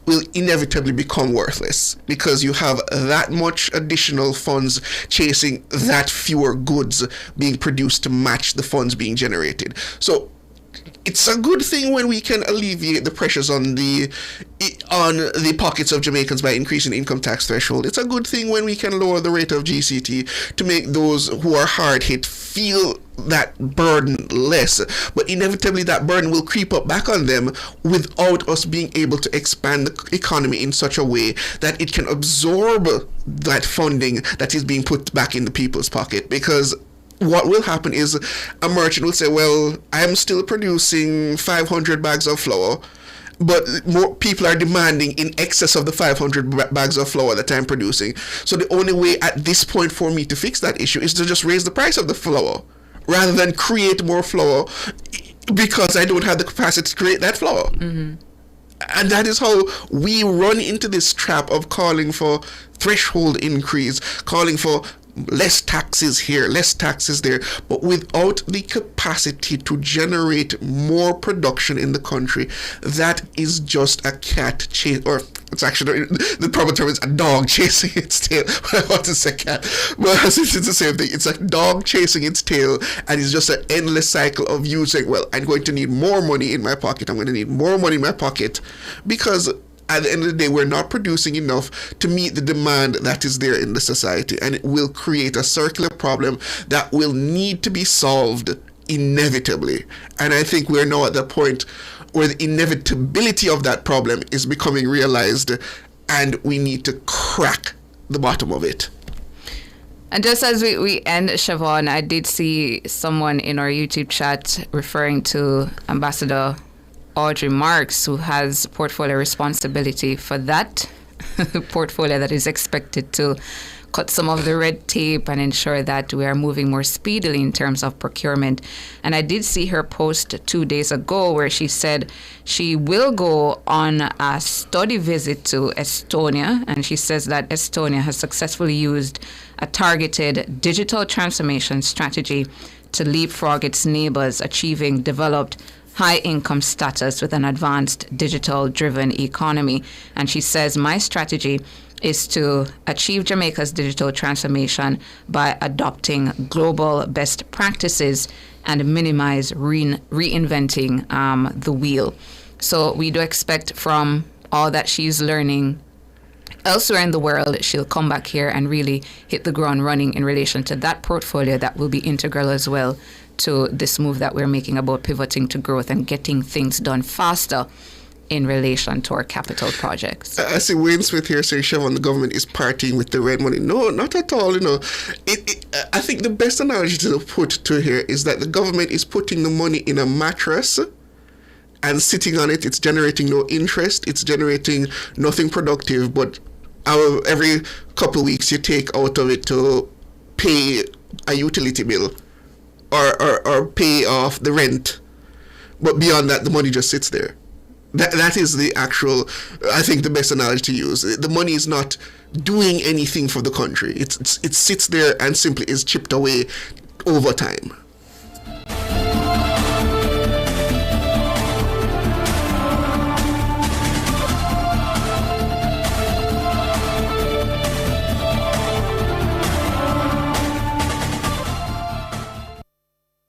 Speaker 21: will inevitably become worthless, because you have that much additional funds chasing that fewer goods being produced to match the funds being generated. So it's a good thing when we can alleviate the pressures on the pockets of Jamaicans by increasing the income tax threshold. It's a good thing when we can lower the rate of GCT to make those who are hard hit feel that burden less. But inevitably that burden will creep up back on them without us being able to expand the economy in such a way that it can absorb that funding that is being put back in the people's pocket. Because what will happen is a merchant will say, well, I'm still producing 500 bags of flour, but more people are demanding in excess of the 500 bags of flour that I'm producing. So the only way at this point for me to fix that issue is to just raise the price of the flour rather than create more flour, because I don't have the capacity to create that flour.
Speaker 4: Mm-hmm.
Speaker 21: And that is how we run into this trap of calling for threshold increase, calling for less taxes here, less taxes there, but without the capacity to generate more production in the country. That is just a cat chase, or it's actually, the proper term is a dog chasing its tail. I want to say cat, but it's the same thing. It's a dog chasing its tail, and it's just an endless cycle of you saying, well, I'm going to need more money in my pocket, I'm going to need more money in my pocket, because at the end of the day, we're not producing enough to meet the demand that is there in the society, and it will create a circular problem that will need to be solved inevitably. And I think we're now at the point where the inevitability of that problem is becoming realized, and we need to crack the bottom of it.
Speaker 4: And just as we end, Siobhan, I did see someone in our YouTube chat referring to Ambassador Audrey Marks, who has portfolio responsibility for that portfolio that is expected to cut some of the red tape and ensure that we are moving more speedily in terms of procurement. And I did see her post 2 days ago where she said she will go on a study visit to Estonia, and she says that Estonia has successfully used a targeted digital transformation strategy to leapfrog its neighbors, achieving developed high-income status with an advanced digital-driven economy. And she says, my strategy is to achieve Jamaica's digital transformation by adopting global best practices and minimize reinventing the wheel. So we do expect from all that she's learning elsewhere in the world, she'll come back here and really hit the ground running in relation to that portfolio that will be integral as well to this move that we're making about pivoting to growth and getting things done faster in relation to our capital projects.
Speaker 21: I see Wayne Smith here saying, Siobhan, the government is partying with the red money. No, not at all. I think the best analogy to put to here is that the government is putting the money in a mattress and sitting on it. It's generating no interest. It's generating nothing productive. But every couple of weeks you take out of it to pay a utility bill or pay off the rent. But beyond that, the money just sits there. That is the actual, I think, the best analogy to use. The money is not doing anything for the country. It sits there and simply is chipped away over time.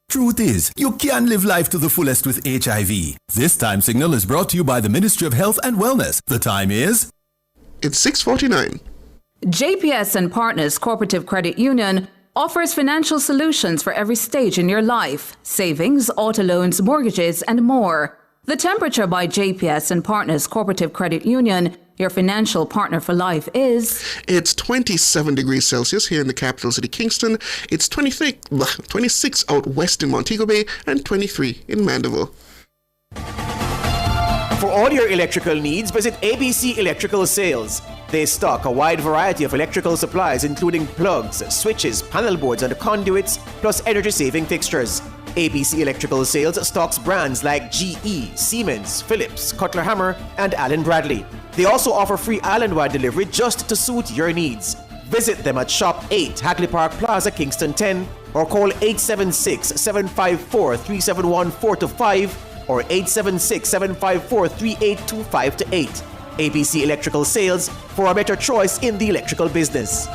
Speaker 2: Truth is, you can live life to the fullest with HIV. This time signal is brought to you by the Ministry of Health and Wellness. The time is...
Speaker 21: It's 6:49.
Speaker 13: JPS and Partners Cooperative Credit Union offers financial solutions for every stage in your life. Savings, auto loans, mortgages, and more. The Temperature by JPS and Partners Cooperative Credit Union Your financial partner for life is...
Speaker 21: It's 27 degrees Celsius here in the capital city, Kingston. It's 26 out west in Montego Bay and 23 in Mandeville.
Speaker 15: For all your electrical needs, visit ABC Electrical Sales. They stock a wide variety of electrical supplies, including plugs, switches, panel boards, and conduits, plus energy-saving fixtures. ABC Electrical Sales stocks brands like GE, Siemens, Philips, Cutler Hammer, and Allen Bradley. They also offer free island-wide delivery just to suit your needs. Visit them at Shop 8, Hagley Park Plaza, Kingston 10, or call 876-754-3714-5 or 876-754-3825-8. ABC Electrical Sales, for a better choice in the electrical business.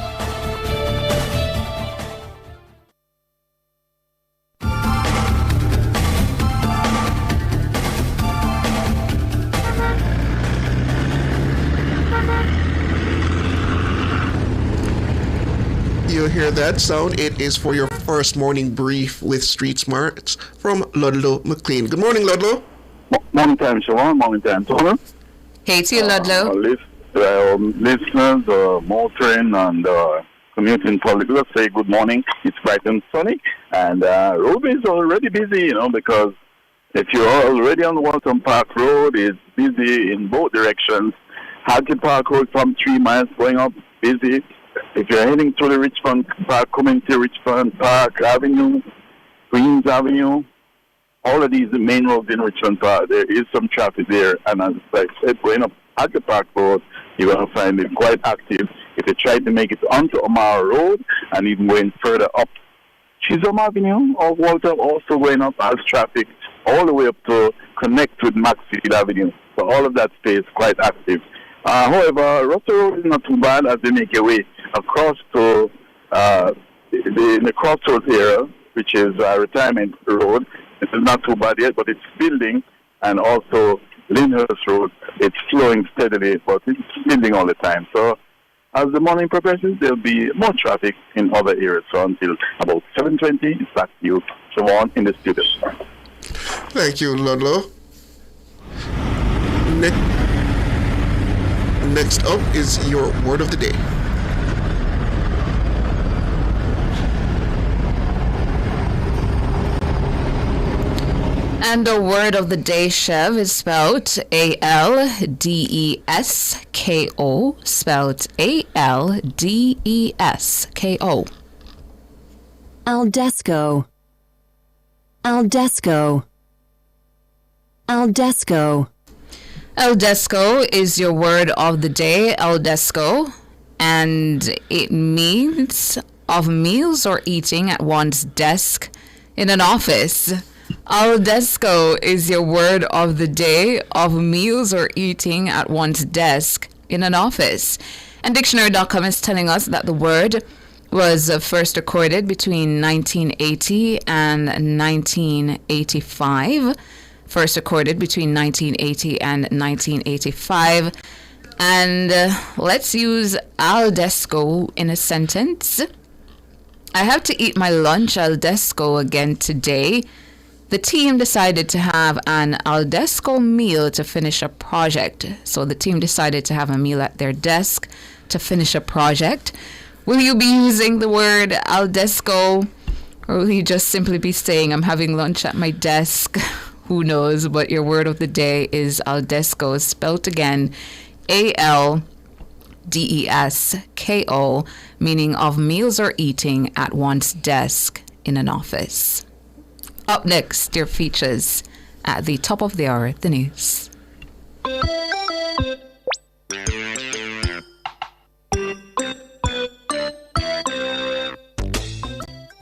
Speaker 21: You hear that sound? It is for your first morning brief with Street Smarts from Ludlow McLean. Good morning, Ludlow.
Speaker 3: Morning time, Siobhan. Morning time, Tona.
Speaker 4: Hey to you, Ludlow.
Speaker 3: Listeners, motoring and commuting public, let's say good morning. It's bright and sunny. And road is already busy, because if you're already on Walton Park Road, it's busy in both directions. Hagley Park Road from 3 miles going up, busy. If you're heading to the Richmond Park, coming to Richmond Park Avenue, Queens Avenue, all of these main roads in Richmond Park, there is some traffic there. And as I said, going up at the Park Road, you're going to find it quite active. If you try to make it onto Omar Road and even going further up Chisholm Avenue or Waltham, also going up as traffic all the way up to connect with Maxfield Avenue. So all of that stays quite active. However, Russell Road is not too bad as they make your way across to the Crossroads area, which is Retirement Road. It's not too bad yet, but it's building, and also Lyndhurst Road, it's flowing steadily, but it's building all the time. So as the morning progresses, there'll be more traffic in other areas. So until about 7:20, it's back to you, Siobhan, in the studio.
Speaker 21: Thank you, Ludlow. Next up is your word of the day.
Speaker 4: And the word of the day, Chev, is spelled ALDESKO, spelled ALDESKO.
Speaker 22: Aldesco. Aldesco. Aldesco.
Speaker 4: Aldesco is your word of the day, Aldesco, and it means of meals or eating at one's desk in an office. Aldesco is your word of the day, of meals or eating at one's desk in an office. And dictionary.com is telling us that the word was first recorded between 1980 and 1985. First recorded between 1980 and 1985. And let's use Aldesco in a sentence. I have to eat my lunch Aldesco again today. The team decided to have an Aldesco meal to finish a project. So the team decided to have a meal at their desk to finish a project. Will you be using the word Aldesco, or will you just simply be saying, I'm having lunch at my desk? Who knows? But your word of the day is Aldesco, spelt again, ALDESKO, meaning of meals or eating at one's desk in an office. Up next, your features at the top of the hour, the news.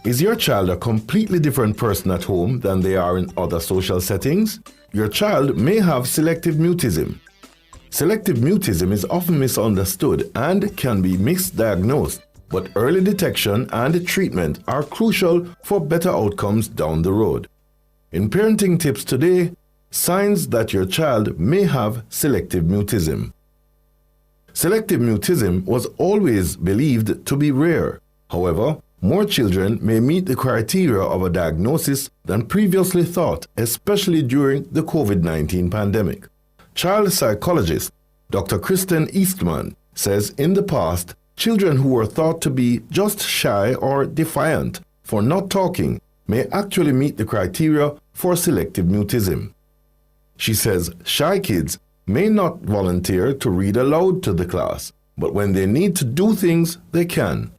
Speaker 23: Is your child a completely different person at home than they are in other social settings? Your child may have selective mutism. Selective mutism is often misunderstood and can be misdiagnosed, but early detection and treatment are crucial for better outcomes down the road. In parenting tips today, signs that your child may have selective mutism. Selective mutism was always believed to be rare. However, more children may meet the criteria of a diagnosis than previously thought, especially during the COVID-19 pandemic. Child psychologist Dr. Kristen Eastman says in the past, children who were thought to be just shy or defiant for not talking may actually meet the criteria for selective mutism. She says shy kids may not volunteer to read aloud to the class, but when they need to do things, they can.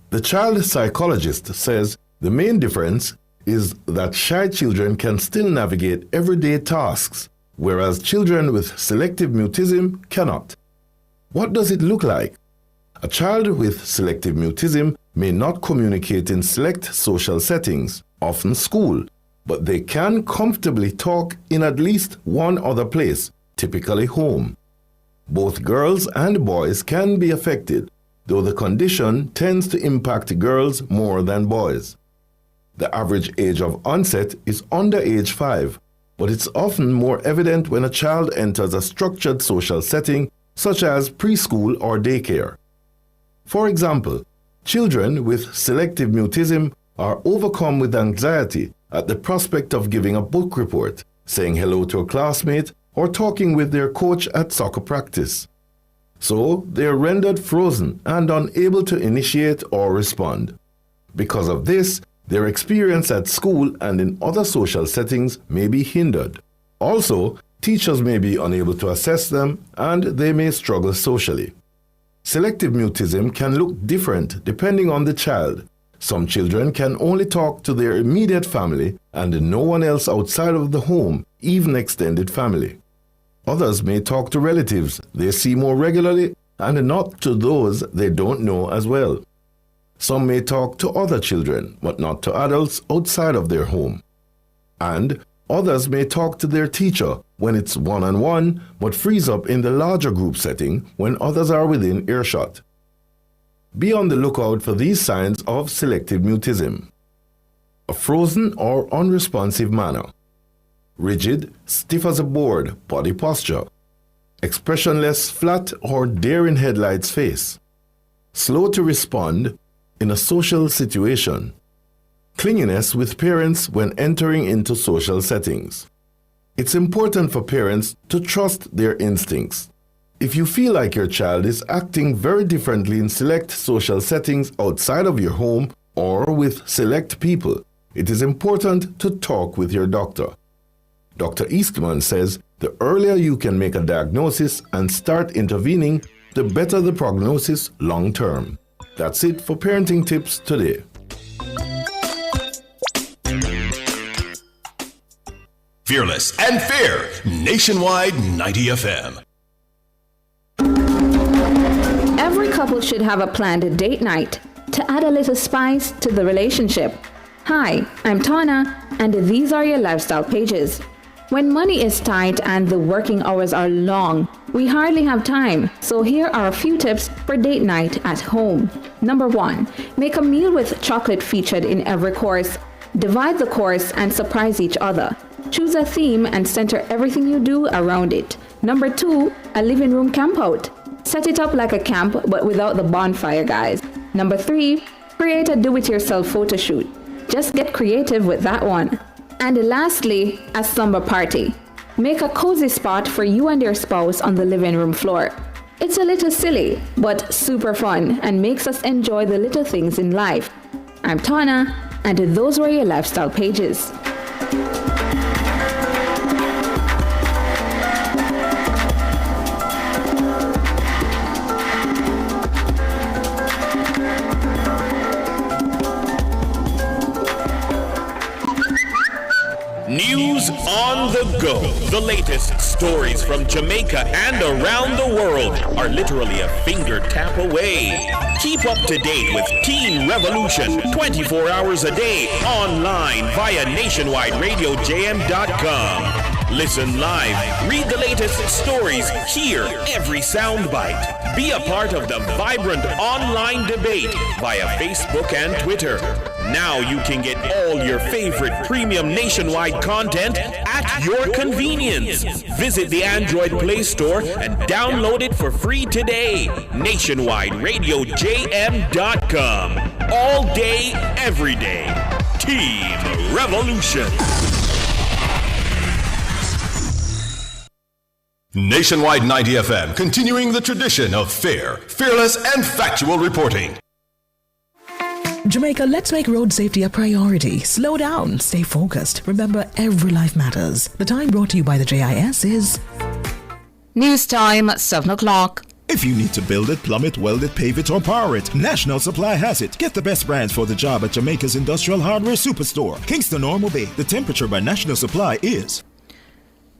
Speaker 23: The child psychologist says the main difference is that shy children can still navigate everyday tasks, whereas children with selective mutism cannot. What does it look like? A child with selective mutism may not communicate in select social settings, often school, but they can comfortably talk in at least one other place, typically home. Both girls and boys can be affected, though the condition tends to impact girls more than boys. The average age of onset is under age 5, but it's often more evident when a child enters a structured social setting such as preschool or daycare. For example, children with selective mutism are overcome with anxiety at the prospect of giving a book report, saying hello to a classmate, or talking with their coach at soccer practice. So they are rendered frozen and unable to initiate or respond. Because of this, their experience at school and in other social settings may be hindered. Also, teachers may be unable to assess them and they may struggle socially. Selective mutism can look different depending on the child. Some children can only talk to their immediate family and no one else outside of the home, even extended family. Others may talk to relatives they see more regularly and not to those they don't know as well. Some may talk to other children, but not to adults outside of their home. And others may talk to their teacher when it's one-on-one, but freeze up in the larger group setting when others are within earshot. Be on the lookout for these signs of selective mutism. A frozen or unresponsive manner. Rigid, stiff as a board, body posture. Expressionless, flat or deer in headlights face. Slow to respond in a social situation. Clinginess with parents when entering into social settings. It's important for parents to trust their instincts. If you feel like your child is acting very differently in select social settings outside of your home or with select people, it is important to talk with your doctor. Dr. Eastman says the earlier you can make a diagnosis and start intervening, the better the prognosis long term. That's it for Parenting Tips today.
Speaker 1: Fearless and fair, Nationwide 90 FM.
Speaker 13: Every couple should have a planned date night to add a little spice to the relationship. Hi, I'm Tana, and these are your lifestyle pages. When money is tight and the working hours are long, we hardly have time, so here are a few tips for date night at home. Number 1, make a meal with chocolate featured in every course. Divide the course and surprise each other. Choose a theme and center everything you do around it. Number 2, a living room campout. Set it up like a camp but without the bonfire, guys. Number 3, create a do-it-yourself photo shoot. Just get creative with that one. And lastly, a slumber party. Make a cozy spot for you and your spouse on the living room floor. It's a little silly, but super fun and makes us enjoy the little things in life. I'm Tana, and those were your lifestyle pages.
Speaker 6: News on the go. The latest stories from Jamaica and around the world are literally a finger tap away. Keep up to date with Teen Revolution 24 hours a day online via nationwideradiojm.com. Listen live, read the latest stories, hear every soundbite. Be a part of the vibrant online debate via Facebook and Twitter. Now you can get all your favorite premium nationwide content at your convenience. Visit the Android Play Store and download it for free today. NationwideRadioJM.com. All day, every day. Team Revolution.
Speaker 1: Nationwide 90 FM, continuing the tradition of fair, fearless, and factual reporting.
Speaker 16: Jamaica, let's make road safety a priority. Slow down, stay focused. Remember, every life matters. The time brought to you by the JIS is...
Speaker 4: News time, 7 o'clock.
Speaker 7: If you need to build it, plumb it, weld it, pave it, or power it, National Supply has it. Get the best brands for the job at Jamaica's Industrial Hardware Superstore, Kingston Normal Bay. The temperature by National Supply is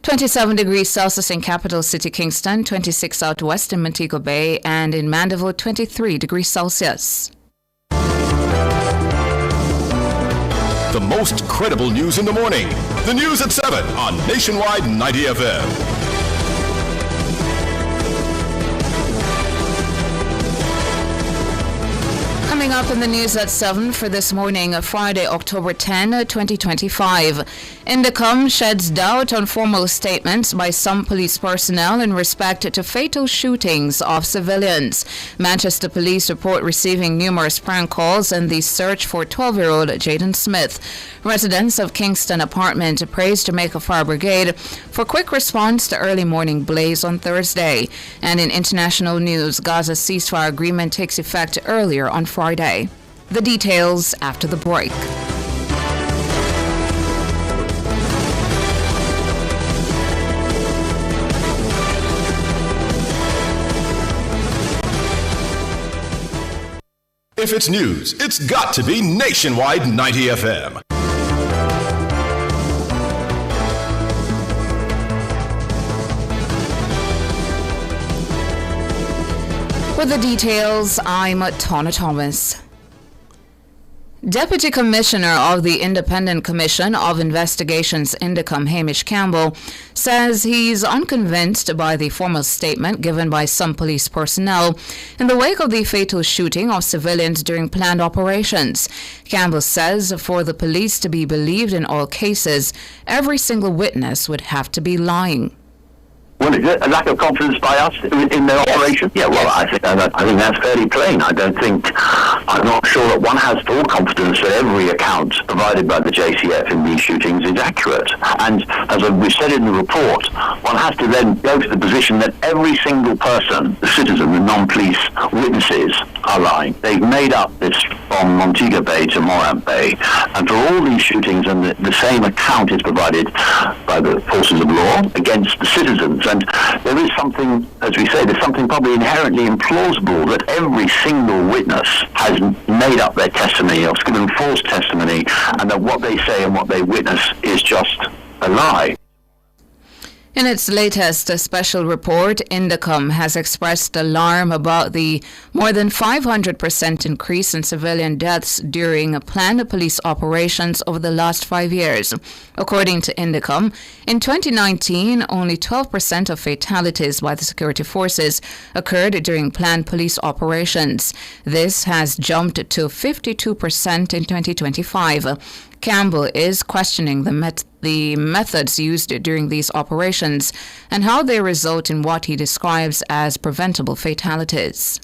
Speaker 4: 27 degrees Celsius in capital city Kingston, 26 out west in Montego Bay, and in Mandeville, 23 degrees Celsius.
Speaker 1: The most credible news in the morning. The news at 7 on Nationwide 90 FM.
Speaker 4: Coming up in the news at 7 for this morning, Friday, October 10, 2025. Indicom sheds doubt on formal statements by some police personnel in respect to fatal shootings of civilians. Manchester Police report receiving numerous prank calls in the search for 12-year-old Jaden Smith. Residents of Kingston Apartment praised Jamaica Fire Brigade for quick response to early morning blaze on Thursday. And in international news, Gaza's ceasefire agreement takes effect earlier on Friday. The details after the break.
Speaker 1: If it's news, it's got to be Nationwide 90 FM.
Speaker 4: With the details, I'm Tana Thomas. Deputy Commissioner of the Independent Commission of Investigations, Indicom, Hamish Campbell, says he's unconvinced by the formal statement given by some police personnel in the wake of the fatal shooting of civilians during planned operations. Campbell says for the police to be believed in all cases, every single witness would have to be lying.
Speaker 8: Well, is it a lack of confidence by us in their operation? Yeah, well, I think that's fairly plain. I'm not sure that one has full confidence that every account provided by the JCF in these shootings is accurate. And as we said in the report, one has to then go to the position that every single person, the citizen, the non-police witnesses, are lying. They've made up this from Montego Bay to Morant Bay. And for all these shootings, and the same account is provided by the forces of law against the citizens. And there is something, as we say, there's something probably inherently implausible that every single witness has made up their testimony or given false testimony, and that what they say and what they witness is just a lie.
Speaker 4: In its latest special report, Indicom has expressed alarm about the more than 500% increase in civilian deaths during planned police operations over the last 5 years. According to Indicom, in 2019, only 12% of fatalities by the security forces occurred during planned police operations. This has jumped to 52% in 2025. Campbell is questioning the methods used during these operations and how they result in what he describes as preventable fatalities.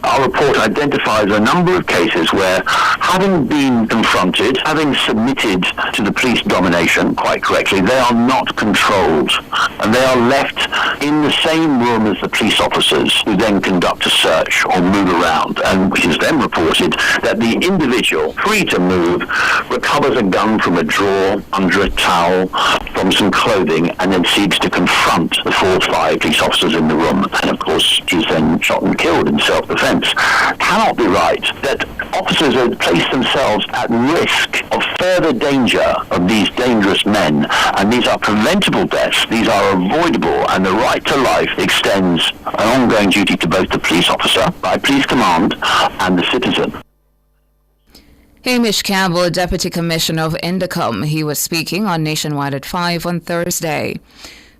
Speaker 8: Our report identifies a number of cases where, having been confronted, having submitted to the police domination quite correctly, they are not controlled, and they are left in the same room as the police officers, who then conduct a search or move around, and it is then reported that the individual, free to move, recovers a gun from a drawer, under a towel, from some clothing, and then seeks to confront the 4 or 5 police officers in the room, and of course is then shot and killed in self-defense. Cannot be right that officers have placed themselves at risk of further danger of these dangerous men, and these are preventable deaths, these are avoidable, and the right to life extends an ongoing duty to both the police officer, by police command, and the citizen.
Speaker 4: Hamish Campbell, Deputy Commissioner of Indicom, he was speaking on Nationwide at 5 on Thursday.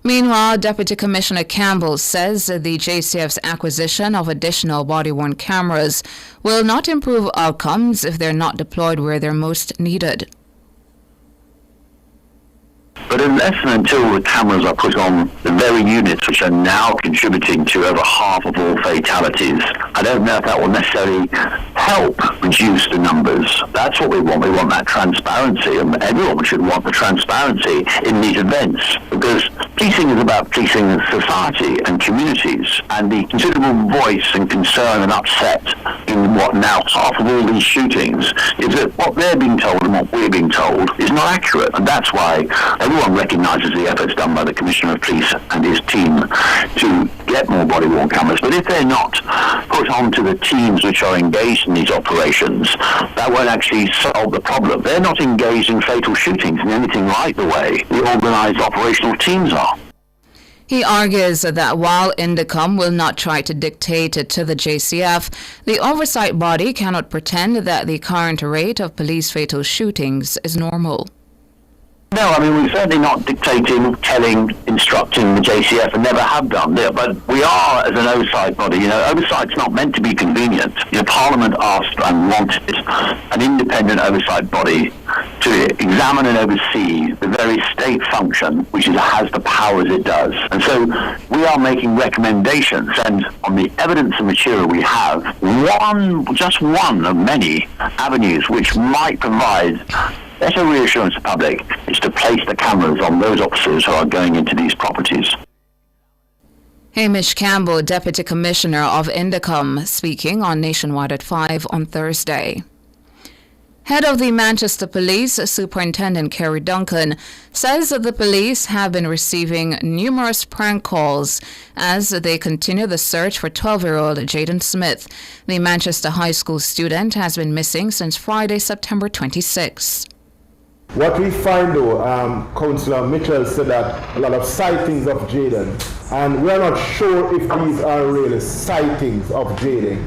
Speaker 4: Meanwhile, Deputy Commissioner Campbell says the JCF's acquisition of additional body-worn cameras will not improve outcomes if they're not deployed where they're most needed.
Speaker 8: But unless and until the cameras are put on the very units which are now contributing to over half of all fatalities, I don't know if that will necessarily help reduce the numbers. That's what we want. We want that transparency, and everyone should want the transparency in these events, because policing is about policing society and communities, and the considerable voice and concern and upset in what now half of all these shootings is that what they're being told and what we're being told is not accurate, and that's why everyone recognises the efforts done by the Commissioner of Police and his team to get more body-worn cameras. But if they're not put onto the teams which are engaged in these operations, that won't actually solve the problem. They're not engaged in fatal shootings in anything like the way the organised operational teams are.
Speaker 4: He argues that while Indicom will not try to dictate it to the JCF, the oversight body cannot pretend that the current rate of police fatal shootings is normal.
Speaker 8: No, I mean, we're certainly not dictating, telling, instructing the JCF, and never have done there. But we are, as an oversight body, oversight's not meant to be convenient. Parliament asked and wanted an independent oversight body to examine and oversee the very state function, which has the powers it does. And so we are making recommendations, and on the evidence and material we have, just one of many avenues which might provide better reassurance to the public is to place the cameras on those officers who are going into these properties.
Speaker 4: Hamish Campbell, Deputy Commissioner of Indicom, speaking on Nationwide at 5 on Thursday. Head of the Manchester Police, Superintendent Kerry Duncan, says that the police have been receiving numerous prank calls as they continue the search for 12-year-old Jaden Smith. The Manchester High School student has been missing since Friday, September 26.
Speaker 9: What we find though, Councillor Mitchell said that a lot of sightings of Jaden, and we are not sure if these are really sightings of Jaden.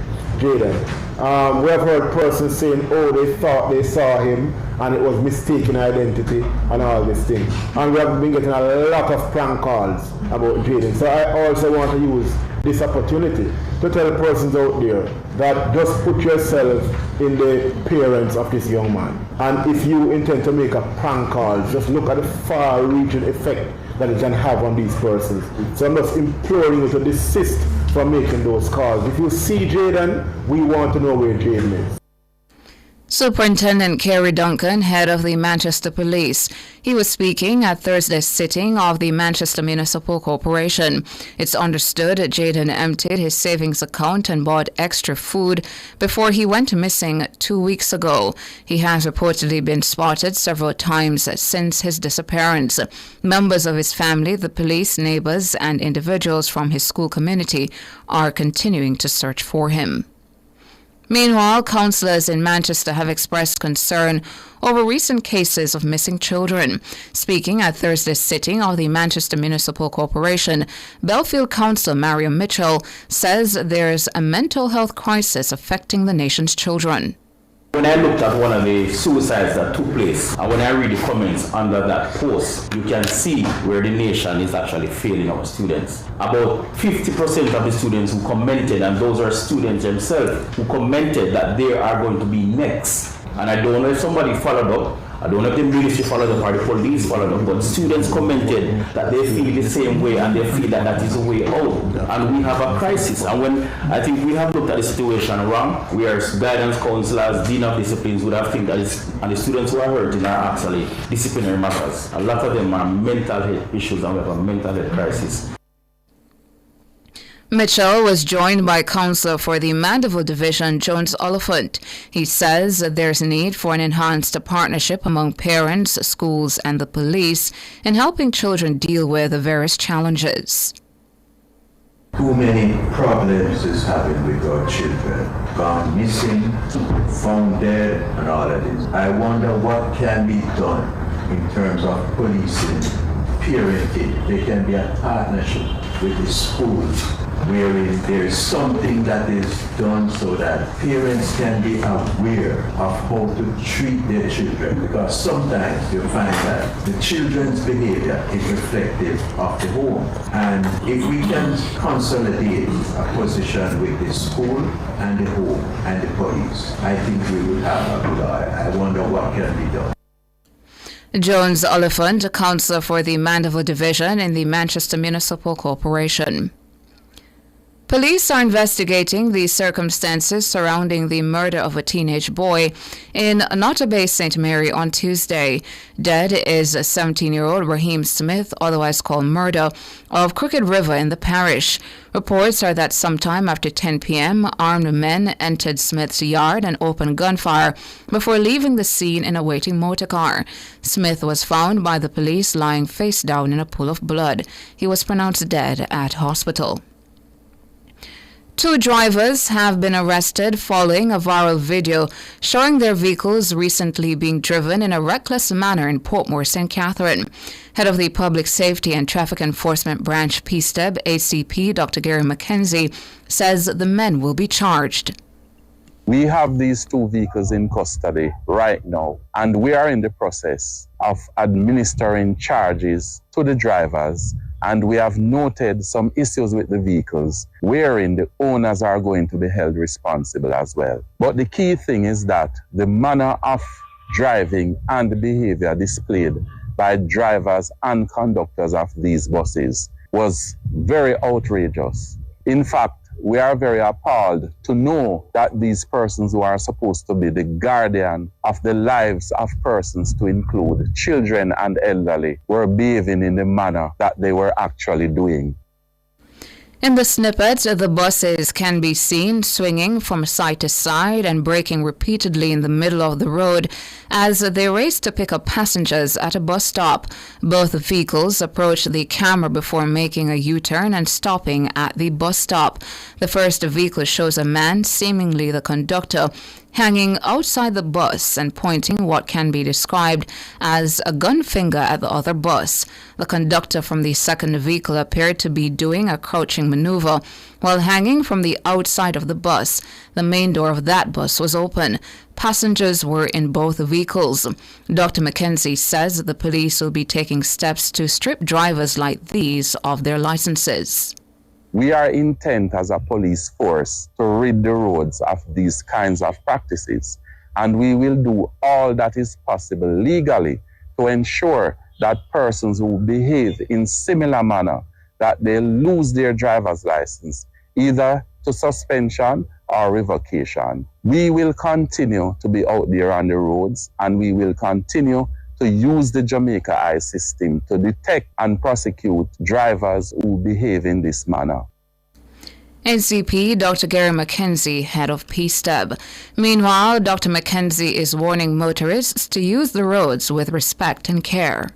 Speaker 9: We have heard persons saying, oh, they thought they saw him and it was mistaken identity and all this thing. And we have been getting a lot of prank calls about Jaden. So I also want to use this opportunity to tell persons out there that just put yourself in the parents of this young man. And if you intend to make a prank call, just look at the far-reaching effect that it can have on these persons. So I'm just imploring you to desist from making those calls. If you see Jaden, we want to know where Jaden is.
Speaker 4: Superintendent Kerry Duncan, head of the Manchester Police. He was speaking at Thursday's sitting of the Manchester Municipal Corporation. It's understood Jaden emptied his savings account and bought extra food before he went missing 2 weeks ago. He has reportedly been spotted several times since his disappearance. Members of his family, the police, neighbors, and individuals from his school community are continuing to search for him. Meanwhile, councillors in Manchester have expressed concern over recent cases of missing children. Speaking at Thursday's sitting of the Manchester Municipal Corporation, Belfield Councillor Mariam Mitchell says there's a mental health crisis affecting the nation's children.
Speaker 10: When I looked at one of the suicides that took place, and when I read the comments under that post, you can see where the nation is actually failing our students. About 50% of the students who commented, and those are students themselves, who commented that they are going to be next. And I don't know if somebody followed up, I don't know if the military followed up or the police followed up, but students commented that they feel the same way and they feel that that is a way out. And we have a crisis. And when I think we have looked at the situation wrong, we are guidance counselors, dean of disciplines would have think that and the students who are hurting are actually disciplinary matters. A lot of them are mental health issues and we have a mental health crisis.
Speaker 4: Mitchell was joined by Councillor for the Mandeville Division, Jones Oliphant. He says there's a need for an enhanced partnership among parents, schools, and the police in helping children deal with the various challenges.
Speaker 22: Too many problems is happening with our children. Gone missing, found dead, and all of this. I wonder what can be done in terms of policing, parenting. There can be a partnership with the schools, wherein there's something that is done so that parents can be aware of how to treat their children, because sometimes you find that the children's behavior is reflective of the home. And if we can consolidate a position with the school and the home and the police, I think we will have a good eye. I wonder what can be done.
Speaker 4: Jones Oliphant, Councillor for the Mandeville Division in the Manchester Municipal Corporation. Police are investigating the circumstances surrounding the murder of a teenage boy in Notta Bay, St. Mary on Tuesday. Dead is 17-year-old Raheem Smith, otherwise called Murder, of Crooked River in the parish. Reports are that sometime after 10 p.m., armed men entered Smith's yard and opened gunfire before leaving the scene in a waiting motorcar. Smith was found by the police lying face down in a pool of blood. He was pronounced dead at hospital. 2 drivers have been arrested following a viral video showing their vehicles recently being driven in a reckless manner in Portmore, St. Catherine. Head of the Public Safety and Traffic Enforcement Branch, PSTEB, ACP, Dr. Gary McKenzie, says the men will be charged.
Speaker 5: We have these 2 vehicles in custody right now, and we are in the process of administering charges to the drivers. And we have noted some issues with the vehicles wherein the owners are going to be held responsible as well. But the key thing is that the manner of driving and the behavior displayed by drivers and conductors of these buses was very outrageous. In fact, we are very appalled to know that these persons who are supposed to be the guardian of the lives of persons, to include children and elderly, were behaving in the manner that they were actually doing.
Speaker 4: In the snippet, the buses can be seen swinging from side to side and braking repeatedly in the middle of the road as they race to pick up passengers at a bus stop. Both vehicles approach the camera before making a U-turn and stopping at the bus stop. The first vehicle shows a man, seemingly the conductor, hanging outside the bus and pointing what can be described as a gun finger at the other bus. The conductor from the second vehicle appeared to be doing a crouching maneuver while hanging from the outside of the bus. The main door of that bus was open. Passengers were in both vehicles. Dr. McKenzie says the police will be taking steps to strip drivers like these of their licenses.
Speaker 5: We are intent as a police force to rid the roads of these kinds of practices, and we will do all that is possible legally to ensure that persons who behave in similar manner, that they lose their driver's license, either to suspension or revocation. We will continue to be out there on the roads, and we will continue to use the Jamaica Eye system to detect and prosecute drivers who behave in this manner.
Speaker 4: NCP Dr. Gary McKenzie, head of PSTEB. Meanwhile, Dr. McKenzie is warning motorists to use the roads with respect and care.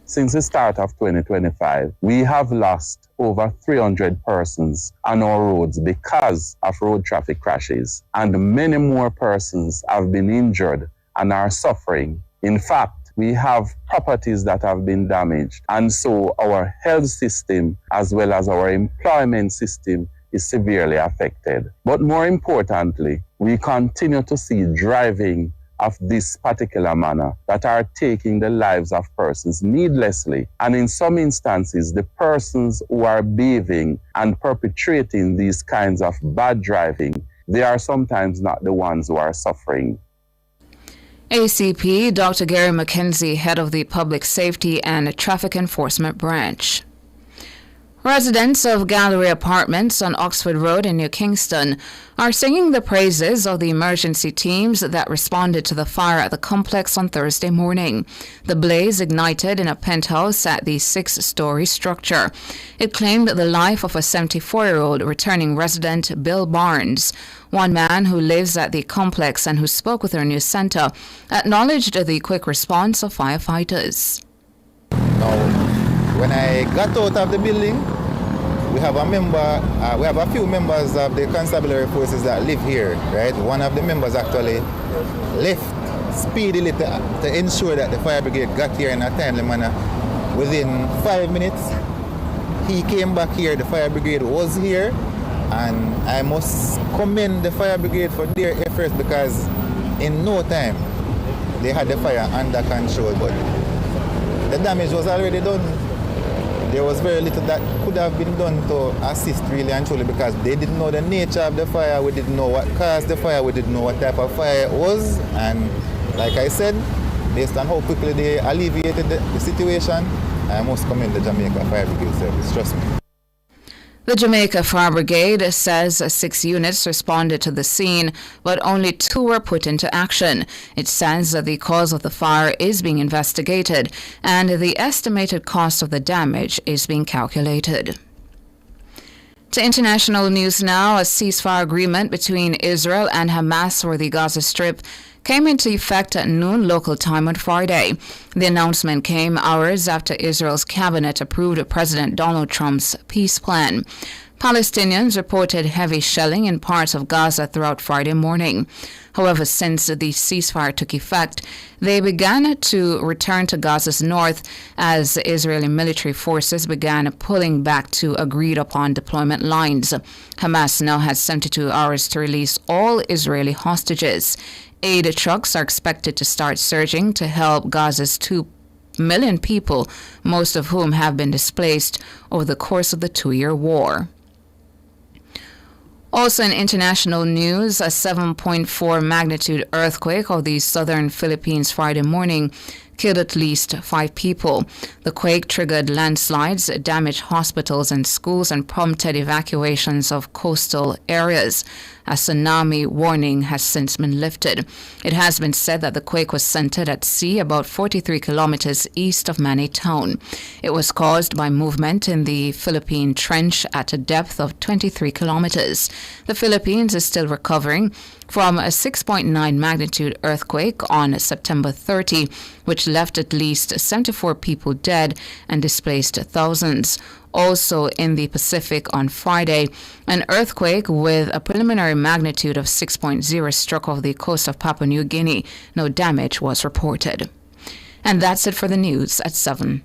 Speaker 5: Since the start of 2025, we have lost over 300 persons on our roads because of road traffic crashes, and many more persons have been injured and are suffering. In fact, we have properties that have been damaged, and so our health system as well as our employment system is severely affected. But more importantly, we continue to see driving of this particular manner that are taking the lives of persons needlessly. And in some instances, the persons who are behaving and perpetrating these kinds of bad driving, they are sometimes not the ones who are suffering.
Speaker 4: ACP Dr. Gary McKenzie, head of the Public Safety and Traffic Enforcement Branch. Residents of Gallery Apartments on Oxford Road in New Kingston are singing the praises of the emergency teams that responded to the fire at the complex on Thursday morning. The blaze ignited in a penthouse at the 6-story structure. It claimed the life of a 74-year-old returning resident, Bill Barnes. One man who lives at the complex and who spoke with our news centre acknowledged the quick response of firefighters.
Speaker 11: When I got out of the building, we have a few members of the constabulary forces that live here, right? One of the members actually left speedily to ensure that the fire brigade got here in a timely manner. Within 5 minutes, he came back here, the fire brigade was here, and I must commend the fire brigade for their efforts because in no time they had the fire under control, but the damage was already done. There was very little that could have been done to assist really and truly because they didn't know the nature of the fire, we didn't know what caused the fire, we didn't know what type of fire it was, and like I said, based on how quickly they alleviated the situation, I must commend the Jamaica Fire Brigade Service, trust me.
Speaker 4: The Jamaica Fire Brigade says 6 units responded to the scene, but only 2 were put into action. It says that the cause of the fire is being investigated and the estimated cost of the damage is being calculated. To international news now, a ceasefire agreement between Israel and Hamas for the Gaza Strip came into effect at noon local time on Friday. The announcement came hours after Israel's cabinet approved President Donald Trump's peace plan. Palestinians reported heavy shelling in parts of Gaza throughout Friday morning. However, since the ceasefire took effect, they began to return to Gaza's north as Israeli military forces began pulling back to agreed-upon deployment lines. Hamas now has 72 hours to release all Israeli hostages. Aid trucks are expected to start surging to help Gaza's 2 million people, most of whom have been displaced over the course of the 2-year war. Also in international news, a 7.4 magnitude earthquake of the southern Philippines Friday morning killed at least 5 people. The quake triggered landslides, damaged hospitals and schools, and prompted evacuations of coastal areas. A tsunami warning has since been lifted. It has been said that the quake was centered at sea about 43 kilometers east of Manny Town. It was caused by movement in the Philippine Trench at a depth of 23 kilometers. The Philippines is still recovering from a 6.9 magnitude earthquake on September 30, which left at least 74 people dead and displaced thousands. Also in the Pacific on Friday, an earthquake with a preliminary magnitude of 6.0 struck off the coast of Papua New Guinea. No damage was reported. And that's it for the news at 7.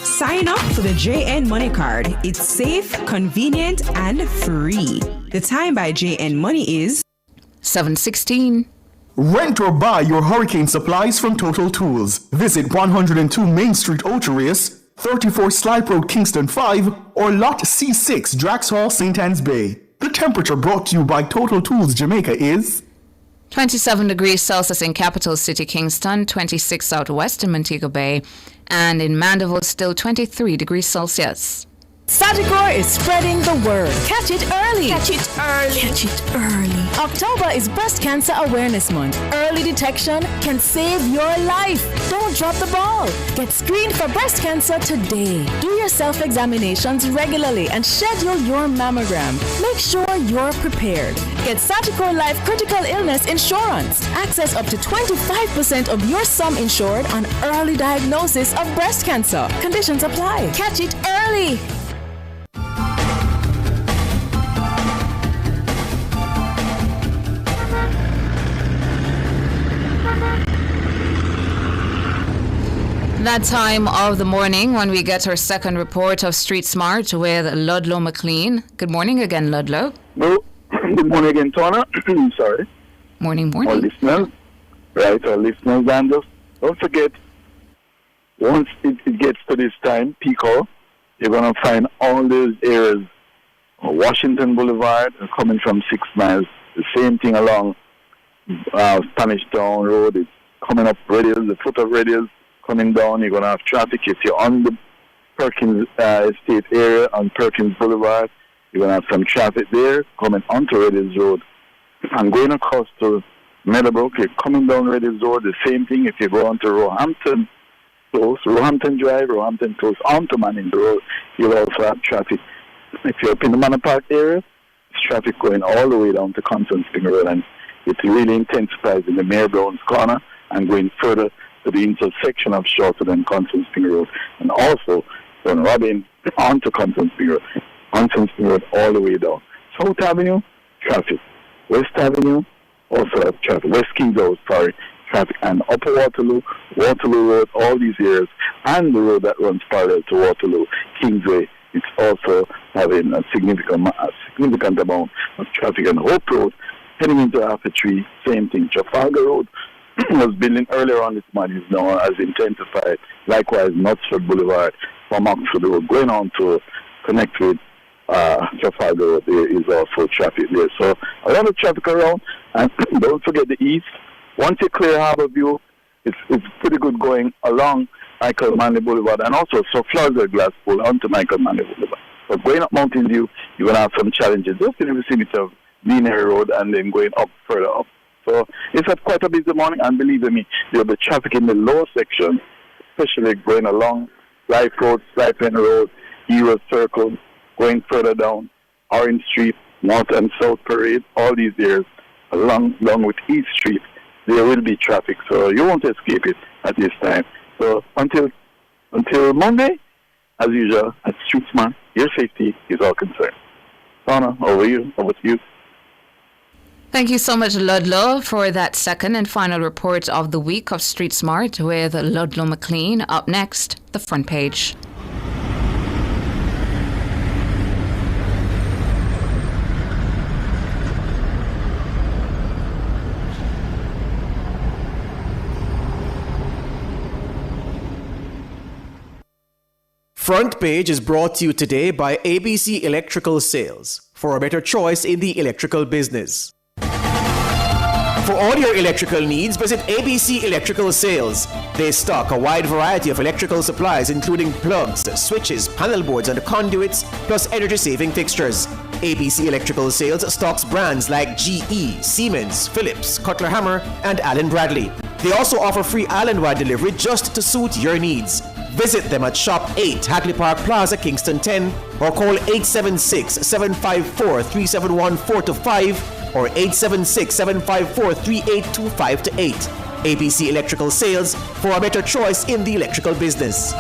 Speaker 12: Sign up for the JN Money Card. It's safe, convenient, and free. The time by JN Money is
Speaker 4: 7:16.
Speaker 14: Rent or buy your hurricane supplies from Total Tools. Visit 102 Main Street, Ocharis, 34 Slipe Road, Kingston 5, or Lot C6, Drax Hall, St. Anne's Bay. The temperature brought to you by Total Tools Jamaica is
Speaker 4: 27 degrees Celsius in capital city Kingston, 26 Southwest in Montego Bay, and in Mandeville still 23 degrees Celsius.
Speaker 17: Sagicor is spreading the word. Catch it early. Catch it early. Catch it early. October is Breast Cancer Awareness Month. Early detection can save your life. Don't drop the ball. Get screened for breast cancer today. Do your self-examinations regularly and schedule your mammogram. Make sure you're prepared. Get Sagicor Life Critical Illness Insurance. Access up to 25% of your sum insured on early diagnosis of breast cancer. Conditions apply. Catch it early.
Speaker 4: That time of the morning when we get our second report of Street Smart with Ludlow McLean. Good morning again, Ludlow.
Speaker 3: Well, good morning again, Tona. Sorry.
Speaker 4: Morning.
Speaker 3: Our listeners. Right, our listeners. And just don't forget, once it gets to this time, peak hour, you're going to find all those areas. Washington Boulevard, coming from 6 miles. The same thing along Spanish Town Road. It's coming up radius, the foot of radius. Coming down, you're going to have traffic. If you're on the Perkins Estate area on Perkins Boulevard, you're going to have some traffic there coming onto Reddy's Road. And going across to Meadowbrook, you're coming down Reddy's Road, the same thing. If you go onto Roehampton Close, Roehampton Drive, Roehampton Close, onto Manning Road, you'll also have traffic. If you're up in the Manor Park area, there's traffic going all the way down to Constance Spring Road, and it really intensifies in the Mayor Brown's Corner and going further to the intersection of Shorter and Constance Spring Road, and also from Robin onto Constance Spring Road. Constance Spring Road all the way down. South Avenue, traffic. West Avenue, also have traffic. West Kings Road, traffic. And Upper Waterloo, Waterloo Road, all these areas, and the road that runs parallel to Waterloo, Kingsway, it's also having a significant amount of traffic. And Hope Road, heading into After Tree, same thing. Trafalgar Road was building earlier on this month, is now as intensified. Likewise, Knutsford Boulevard from Oxford Road, going on to connect with Trafalgar Road, there is also traffic there. So a lot of traffic around, and don't forget the east. Once you clear Harborview, it's pretty good going along Michael Manley Boulevard, and also so Florida Glass Pool onto Michael Manley Boulevard. But going up Mountain View, you're going to have some challenges just in the vicinity of Linear Road and then going up further up. So it's quite a busy morning, and believe me, there'll be traffic in the lower section, especially going along Life Road, Slipen Road, Hero Circle, going further down Orange Street, North and South Parade, all these areas, along with East Street, there will be traffic, so you won't escape it at this time. So until Monday, as usual, at Streetsmart, your safety is our concern. Donna, over to you.
Speaker 4: Thank you so much, Ludlow, for that second and final report of the week of Street Smart with Ludlow McLean. Up next, the front page.
Speaker 15: Front Page is brought to you today by ABC Electrical Sales, for a better choice in the electrical business. For all your electrical needs, visit ABC Electrical Sales. They stock a wide variety of electrical supplies, including plugs, switches, panel boards, and conduits, plus energy-saving fixtures. ABC Electrical Sales stocks brands like GE, Siemens, Philips, Cutler Hammer, and Allen Bradley. They also offer free island-wide delivery just to suit your needs. Visit them at Shop 8, Hagley Park Plaza, Kingston 10, or call 876-754-3714-5 or 876-754-3825-8. ABC Electrical Sales, for a better choice in the electrical business.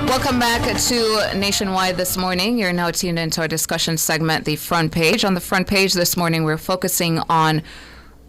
Speaker 4: Welcome back to Nationwide this morning. You're now tuned into our discussion segment, The Front Page. On the front page this morning, we're focusing on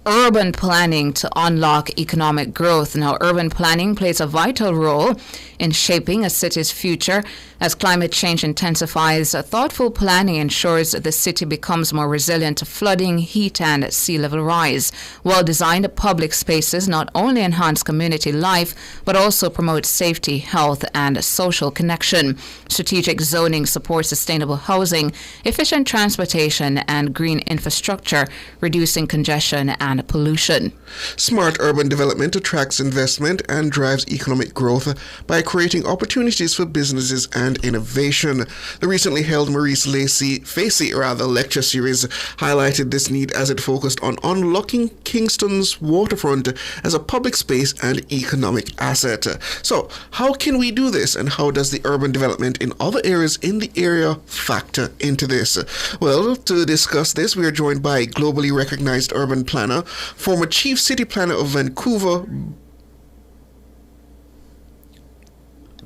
Speaker 4: urban planning to unlock economic growth. Now, urban planning plays a vital role in shaping a city's future. As climate change intensifies, thoughtful planning ensures the city becomes more resilient to flooding, heat, and sea level rise. Well-designed public spaces not only enhance community life, but also promote safety, health, and social connection. Strategic zoning supports sustainable housing, efficient transportation, and green infrastructure, reducing congestion and pollution.
Speaker 21: Smart urban development attracts investment and drives economic growth by creating opportunities for businesses and innovation. The recently held Maurice Facey lecture series highlighted this need as it focused on unlocking Kingston's waterfront as a public space and economic asset. So, how can we do this, and how does the urban development in other areas in the area factor into this? Well, to discuss this, we are joined by globally recognized urban planner, former chief city planner of Vancouver,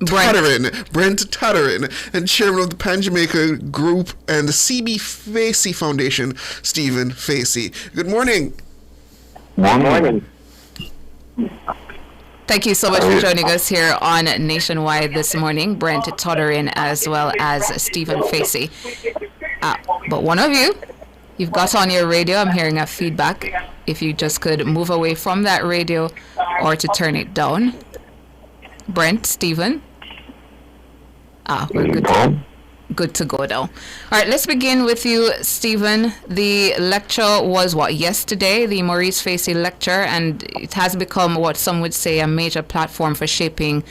Speaker 21: Brent Tatarin, and chairman of the Pan Jamaica Group and the CB Facey Foundation, Stephen Facey. Good morning.
Speaker 3: Good morning.
Speaker 4: Thank you so much for joining us here on Nationwide this morning, Brent Tatarin as well as Stephen Facey. But one of you've got on your radio. I'm hearing a feedback. If you just could move away from that radio or to turn it down. Brent, Stephen. We're good to go now. All right, let's begin with you, Stephen. The lecture was yesterday, the Maurice Facey lecture, and it has become what some would say a major platform for shaping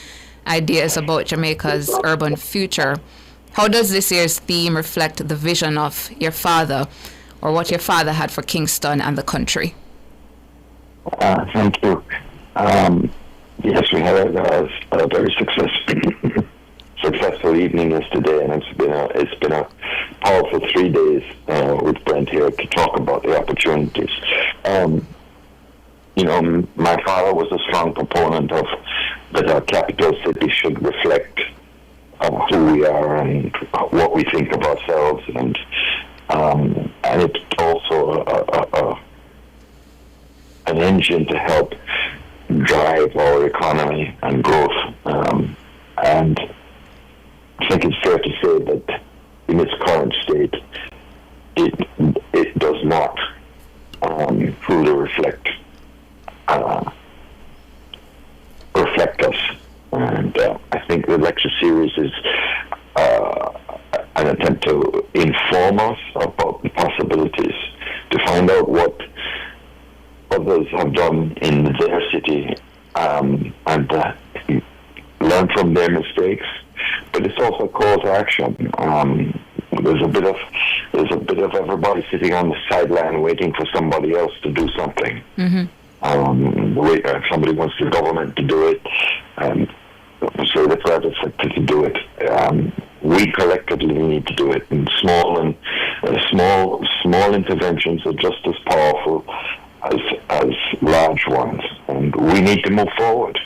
Speaker 4: ideas about Jamaica's urban future. How does this year's theme reflect the vision of your father, or what your father had for Kingston and the country?
Speaker 8: Thank you. Yes, we had a very successful
Speaker 18: successful evening yesterday, and it's been a powerful 3 days with Brent here to talk about the opportunities. My father was a strong proponent of that our capital city should reflect who we are and what we think of ourselves, and it's also an engine to help drive our economy and growth. And I think it's fair to say that in its current state, it does not truly reflect us. And I think the lecture series is an attempt to inform us about the possibilities, to find out what others have done in their city, and learn from their mistakes. But it's also a call to action. There's a bit of everybody sitting on the sideline waiting for somebody else to do something.
Speaker 4: Mm-hmm.
Speaker 18: Somebody wants the government to do it, so the private sector to do it. We collectively need to do it, and small interventions are just as powerful as large ones, and we need to move forward.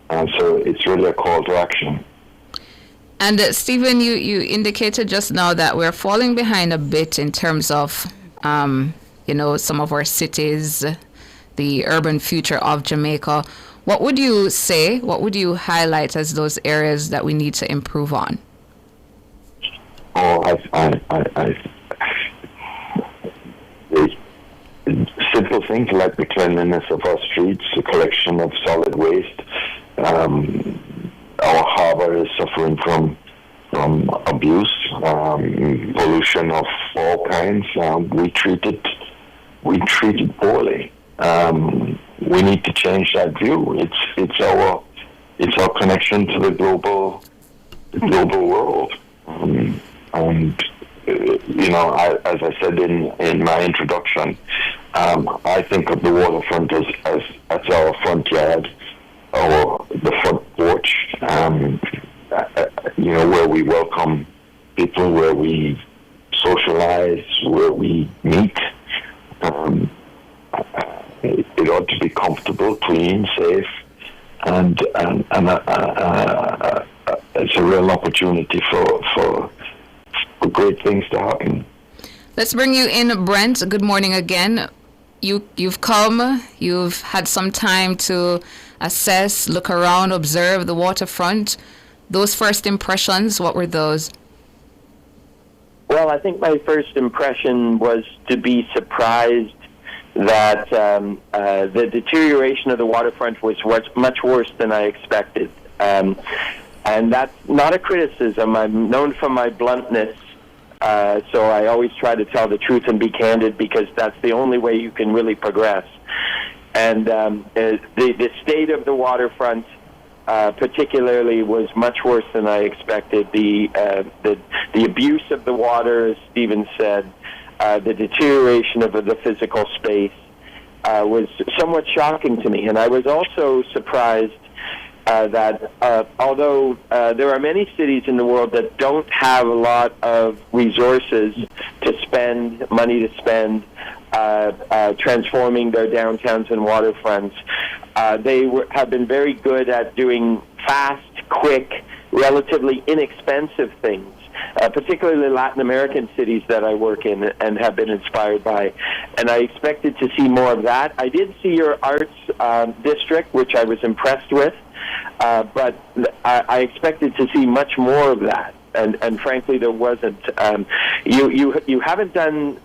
Speaker 18: And so it's really a call to action.
Speaker 4: And Stephen, you indicated just now that we're falling behind a bit in terms of, some of our cities, the urban future of Jamaica. What would you say? What would you highlight as those areas that we need to improve on?
Speaker 18: Simple things like the cleanliness of our streets, the collection of solid waste. Our harbor is suffering from abuse, pollution of all kinds. We treat it poorly. We need to change that view. It's our connection to the global world. As I said in my introduction, I think of the waterfront as our front yard, or the front porch, where we welcome people, where we socialize, where we meet. It ought to be comfortable, clean, safe, and it's a real opportunity for great things to happen.
Speaker 4: Let's bring you in, Brent. Good morning again. You've come, you've had some time to assess, look around, observe the waterfront. Those first impressions, what were those?
Speaker 19: Well, I think my first impression was to be surprised that the deterioration of the waterfront was much worse than I expected. And that's not a criticism. I'm known for my bluntness. So I always try to tell the truth and be candid, because that's the only way you can really progress. And the state of the waterfront, particularly, was much worse than I expected. The abuse of the water, as Stephen said, the deterioration of the physical space was somewhat shocking to me. And I was also surprised that although there are many cities in the world that don't have a lot of resources to spend, money to spend, transforming their downtowns and waterfronts, they have been very good at doing fast, quick, relatively inexpensive things. Particularly Latin American cities that I work in and have been inspired by. And I expected to see more of that. I did see your arts district, which I was impressed with, but I expected to see much more of that. And frankly, there wasn't. You haven't done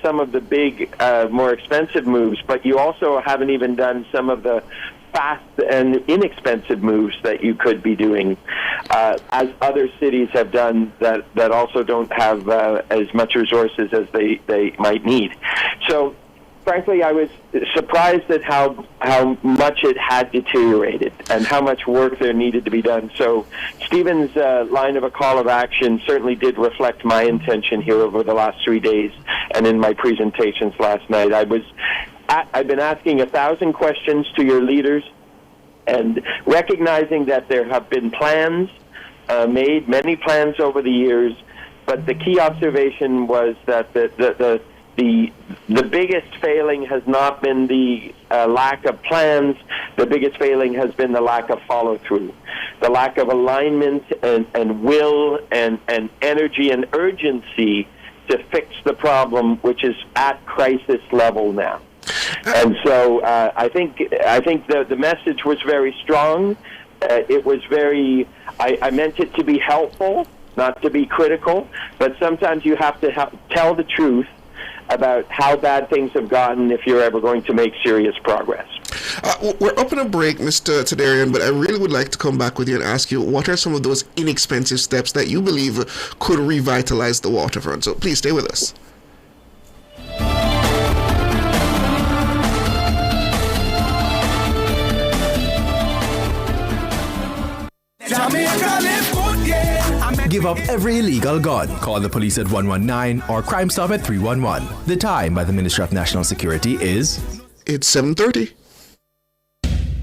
Speaker 19: some of the big, more expensive moves, but you also haven't even done some of the fast and inexpensive moves that you could be doing, as other cities have done that also don't have as much resources as they might need. So, frankly, I was surprised at how much it had deteriorated and how much work there needed to be done. So Stephen's line of a call of action certainly did reflect my intention here over the last 3 days and in my presentations last night. I've been asking 1,000 questions to your leaders and recognizing that there have been plans made many plans over the years, but the key observation was that the biggest failing has not been the lack of plans. The biggest failing has been the lack of follow-through, the lack of alignment and will and energy and urgency to fix the problem, which is at crisis level now. And so I think the message was very strong. It was very, I meant it to be helpful, not to be critical, but sometimes you have to tell the truth about how bad things have gotten if you're ever going to make serious progress.
Speaker 21: We're up on a break, Mr. Tadarian, but I really would like to come back with you and ask you, what are some of those inexpensive steps that you believe could revitalize the waterfront? So please stay with us.
Speaker 2: Give up every illegal gun. Call the police at 119 or Crime Stop at 311. The time by the Ministry of National Security is...
Speaker 21: It's 7:30.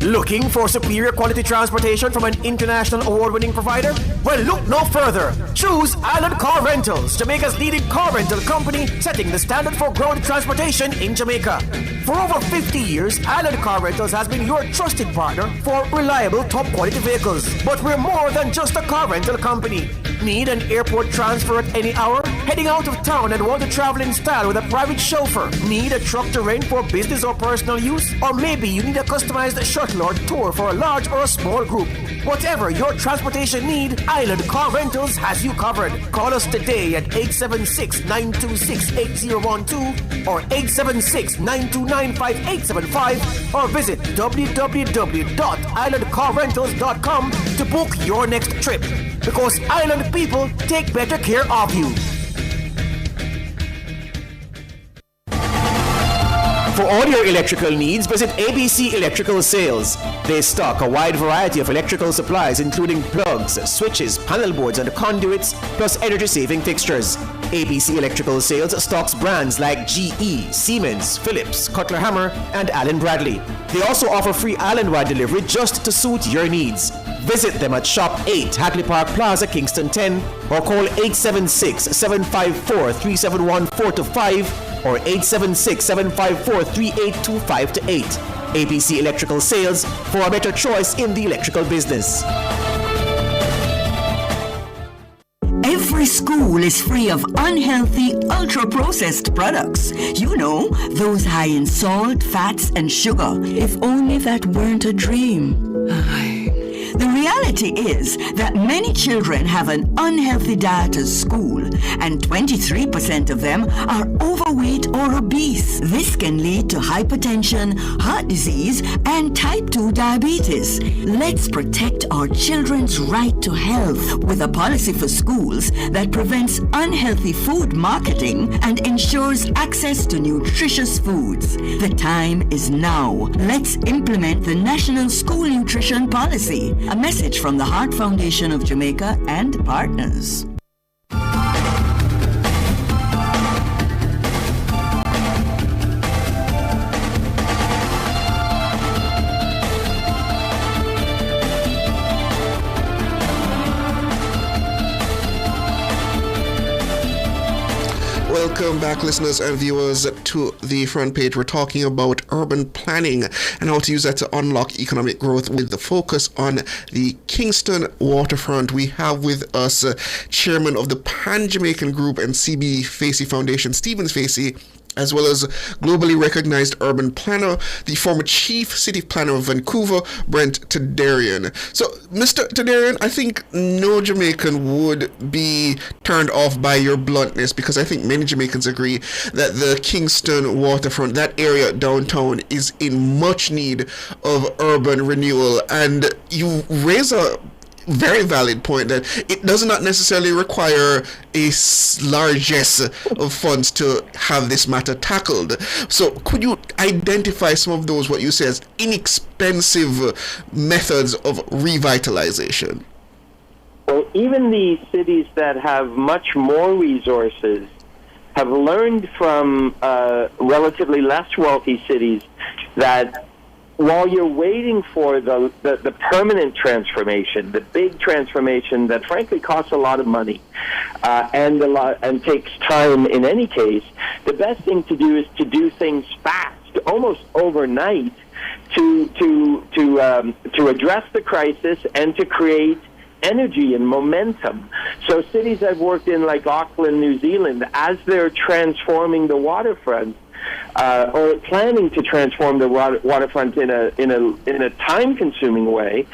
Speaker 15: Looking for superior quality transportation from an international award-winning provider? Well, look no further. Choose Island Car Rentals, Jamaica's leading car rental company, setting the standard for road transportation in Jamaica. For over 50 years, Island Car Rentals has been your trusted partner for reliable, top-quality vehicles. But we're more than just a car rental company. Need an airport transfer at any hour? Heading out of town and want to travel in style with a private chauffeur? Need a truck to rent for business or personal use? Or maybe you need a customized shuttle or tour for a large or a small group. Whatever your transportation need, Island Car Rentals has you covered. Call us today at 876-926-8012 or 876-929-5875 or visit www.islandcarrentals.com to book your next trip. Because Island people take better care of you. For all your electrical needs, visit ABC Electrical Sales. They stock a wide variety of electrical supplies, including plugs, switches, panel boards, and conduits, plus energy-saving fixtures. ABC Electrical Sales stocks brands like GE, Siemens, Philips, Cutler Hammer, and Allen Bradley. They also offer free island-wide delivery just to suit your needs. Visit them at Shop 8, Hatley Park Plaza, Kingston 10, or call 876-754-371-425 or 876-754-3825-8. ABC Electrical Sales, for a better choice in the electrical business.
Speaker 20: Every school is free of unhealthy, ultra-processed products. You know, those high in salt, fats, and sugar. If only that weren't a dream. The reality is that many children have an unhealthy diet at school, and 23% of them are overweight or obese. This can lead to hypertension, heart disease, and type 2 diabetes. Let's protect our children's right to health with a policy for schools that prevents unhealthy food marketing and ensures access to nutritious foods. The time is now. Let's implement the National School Nutrition Policy. A message from the Heart Foundation of Jamaica and partners.
Speaker 21: Welcome back, listeners and viewers, to the front page. We're talking about urban planning and how to use that to unlock economic growth with the focus on the Kingston waterfront. We have with us Chairman of the Pan-Jamaican Group and CB Facey Foundation, Stephen Facey, as well as globally recognized urban planner, the former chief city planner of Vancouver, Brent Tadarian. So, Mr. Tadarian, I think no Jamaican would be turned off by your bluntness, because I think many Jamaicans agree that the Kingston waterfront, that area downtown, is in much need of urban renewal. And you raise a very valid point that it does not necessarily require a largesse of funds to have this matter tackled. So could you identify some of those, what you say, as inexpensive methods of revitalization?
Speaker 19: Well, even the cities that have much more resources have learned from relatively less wealthy cities that while you're waiting for the permanent transformation, the big transformation that frankly costs a lot of money and takes time in any case, the best thing to do is to do things fast, almost overnight, to address the crisis and to create energy and momentum. So cities I've worked in, like Auckland, New Zealand, as they're transforming the waterfront, or planning to transform the waterfront in a time-consuming way,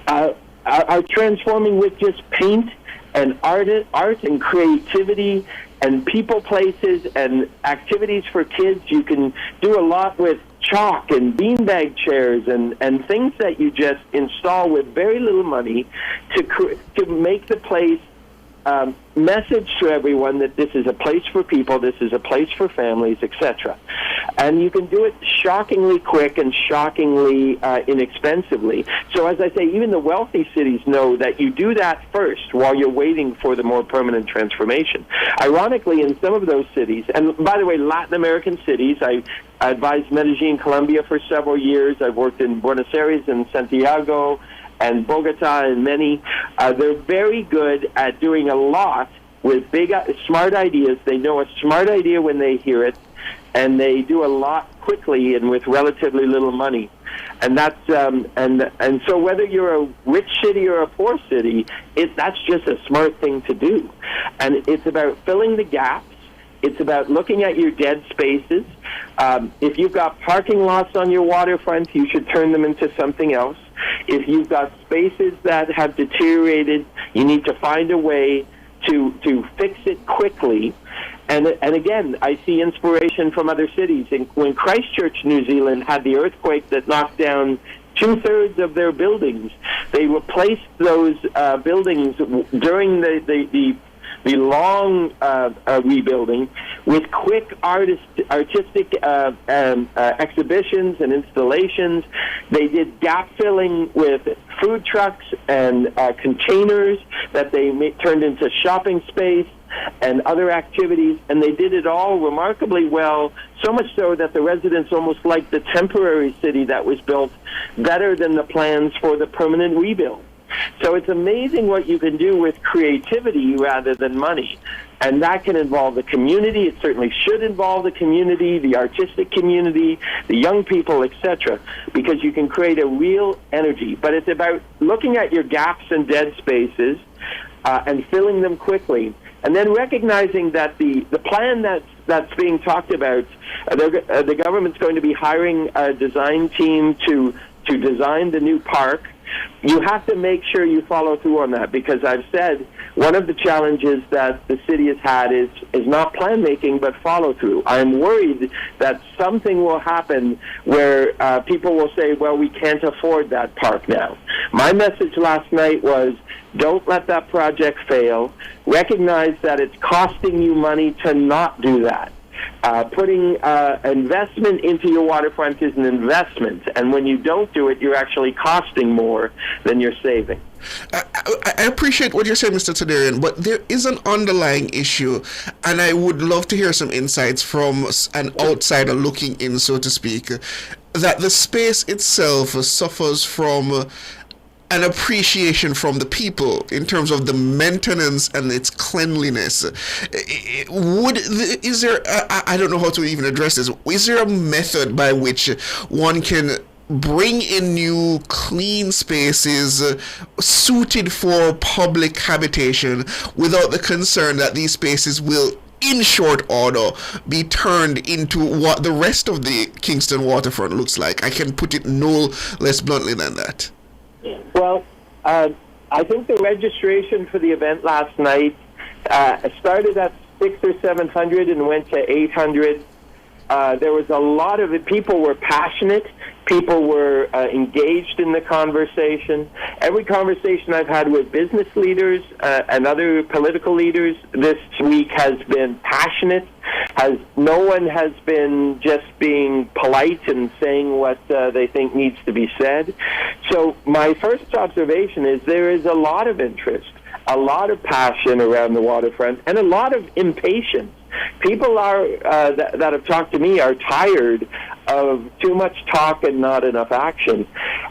Speaker 19: are transforming with just paint and art and creativity and people, places, and activities for kids. You can do a lot with chalk and beanbag chairs and things that you just install with very little money to make the place message to everyone that this is a place for people, this is a place for families, etc. And you can do it shockingly quick and shockingly inexpensively. So as I say, even the wealthy cities know that you do that first while you're waiting for the more permanent transformation. Ironically, in some of those cities, and by the way, Latin American cities, I advised Medellin, Colombia for several years. I've worked in Buenos Aires and Santiago and Bogota and many. They're very good at doing a lot with big, smart ideas. They know a smart idea when they hear it, and they do a lot quickly and with relatively little money. And that's and so whether you're a rich city or a poor city, that's just a smart thing to do. And it's about filling the gaps. It's about looking at your dead spaces. If you've got parking lots on your waterfront, you should turn them into something else. If you've got spaces that have deteriorated, you need to find a way to fix it quickly. And again, I see inspiration from other cities. When Christchurch, New Zealand, had the earthquake that knocked down 2/3 of their buildings, they replaced those buildings during the long rebuilding with quick artistic exhibitions and installations. They did gap filling with food trucks and containers that they turned into shopping space and other activities, and they did it all remarkably well, so much so that the residents almost liked the temporary city that was built better than the plans for the permanent rebuild. So it's amazing what you can do with creativity rather than money. And that can involve the community. It certainly should involve the community, the artistic community, the young people, etc., because you can create a real energy. But it's about looking at your gaps and dead spaces and filling them quickly. And then recognizing that the plan that's being talked about, the government's going to be hiring a design team to design the new park. You have to make sure you follow through on that, because I've said one of the challenges that the city has had is not plan making but follow through. I'm worried that something will happen where people will say, well, we can't afford that park now. My message last night was, don't let that project fail. Recognize that it's costing you money to not do that. Putting investment into your waterfront is an investment, and when you don't do it, you're actually costing more than you're saving.
Speaker 21: I appreciate what you're saying, Mr. Tadarian, but there is an underlying issue, and I would love to hear some insights from an outsider looking in, so to speak, that the space itself suffers from an appreciation from the people in terms of the maintenance and its cleanliness. Is there, I don't know how to even address this, is there a method by which one can bring in new clean spaces suited for public habitation without the concern that these spaces will in short order be turned into what the rest of the Kingston waterfront looks like? I can put it no less bluntly than that.
Speaker 19: Well, I think the registration for the event last night started at 600 or 700 and went to 800. There was a lot of it. People were passionate. People were engaged in the conversation. Every conversation I've had with business leaders and other political leaders this week has been passionate. No one has been just being polite and saying what they think needs to be said. So my first observation is there is a lot of interest, a lot of passion around the waterfront, and a lot of impatience. People are that have talked to me are tired of too much talk and not enough action.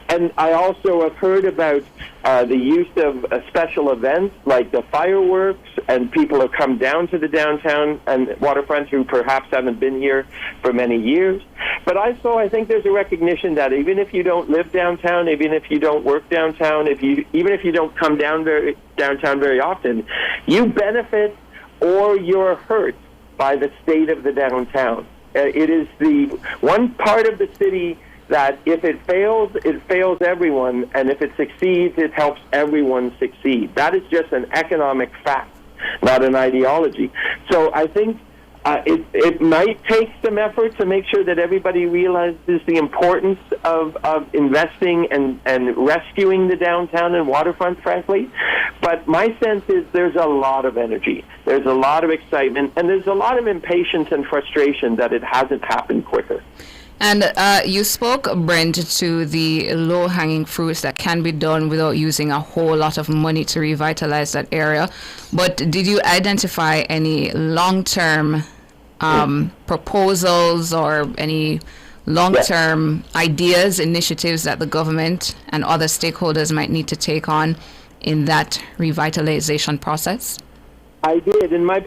Speaker 19: And I also have heard about the use of special events like the fireworks, and people have come down to the downtown and waterfront who perhaps haven't been here for many years. But also, I think there's a recognition that even if you don't live downtown, even if you don't work downtown, even if you don't come downtown very often, you benefit or you're hurt by the state of the downtown. It is the one part of the city that if it fails everyone, and if it succeeds, it helps everyone succeed. That is just an economic fact, not an ideology. So I think it might take some effort to make sure that everybody realizes the importance of investing and rescuing the downtown and waterfront, frankly. But my sense is there's a lot of energy, there's a lot of excitement, and there's a lot of impatience and frustration that it hasn't happened quicker.
Speaker 4: And you spoke, Brent, to the low-hanging fruits that can be done without using a whole lot of money to revitalize that area. But did you identify any long-term proposals or any long-term ideas, initiatives that the government and other stakeholders might need to take on in that revitalization process?
Speaker 19: I did, and my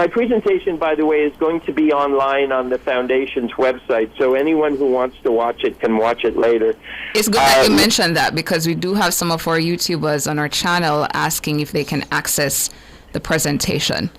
Speaker 19: presentation, by the way, is going to be online on the Foundation's website, so anyone who wants to watch it can watch it later.
Speaker 4: It's good that you mentioned that, because we do have some of our YouTubers on our channel asking if they can access the presentation.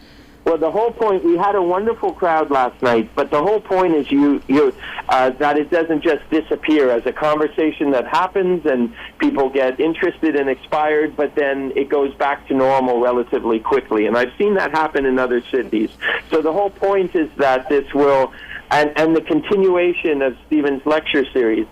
Speaker 19: Well, the whole point, we had a wonderful crowd last night, but the whole point is that it doesn't just disappear as a conversation that happens and people get interested and inspired, but then it goes back to normal relatively quickly. And I've seen that happen in other cities. So the whole point is that this will, and the continuation of Stephen's lecture series,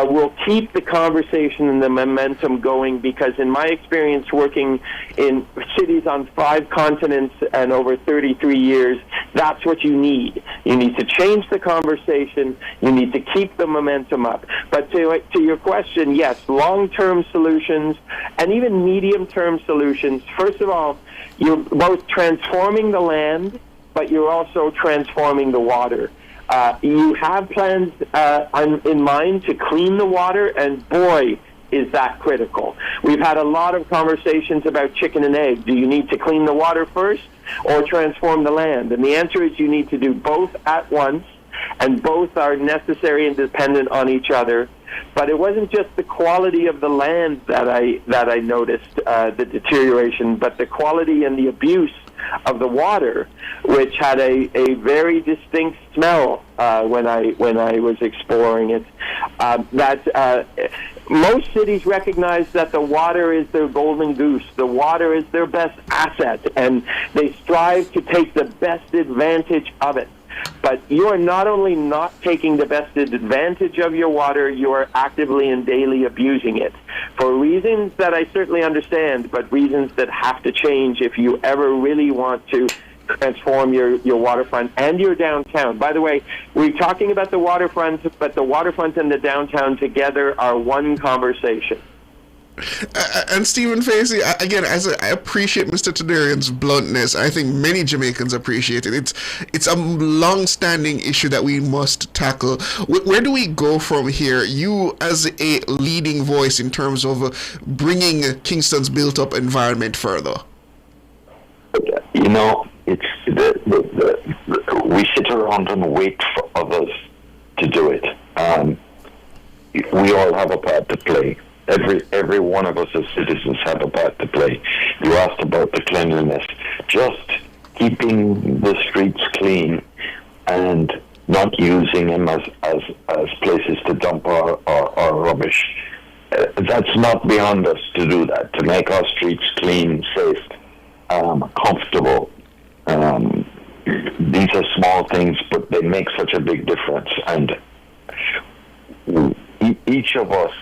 Speaker 19: will keep the conversation and the momentum going, because in my experience working in cities on 5 continents and over 33 years, that's what you need. You need to change the conversation. You need to keep the momentum up. But to your question, yes, long-term solutions and even medium-term solutions. First of all, you're both transforming the land, but you're also transforming the water. You have plans in mind to clean the water, and boy, is that critical. We've had a lot of conversations about chicken and egg. Do you need to clean the water first or transform the land? And the answer is you need to do both at once, and both are necessary and dependent on each other. But it wasn't just the quality of the land that I noticed, the deterioration, but the quality and the abuse of the water, which had a very distinct smell when I was exploring it. Most cities recognize that the water is their golden goose. The water is their best asset, and they strive to take the best advantage of it. But you are not only not taking the best advantage of your water, you are actively and daily abusing it for reasons that I certainly understand, but reasons that have to change if you ever really want to transform your waterfront and your downtown. By the way, we're talking about the waterfront, but the waterfront and the downtown together are one conversation.
Speaker 21: And Stephen Facey, again, I appreciate Mr. Tadarian's bluntness. I think many Jamaicans appreciate it. It's a long-standing issue that we must tackle. Where do we go from here? You, as a leading voice in terms of bringing Kingston's built-up environment further.
Speaker 18: You know, it's we sit around and wait for others to do it. We all have a part to play. Every one of us as citizens have a part to play. You asked about the cleanliness. Just keeping the streets clean and not using them as places to dump our rubbish. That's not beyond us to do that, to make our streets clean, safe, comfortable. These are small things, but they make such a big difference. And each of us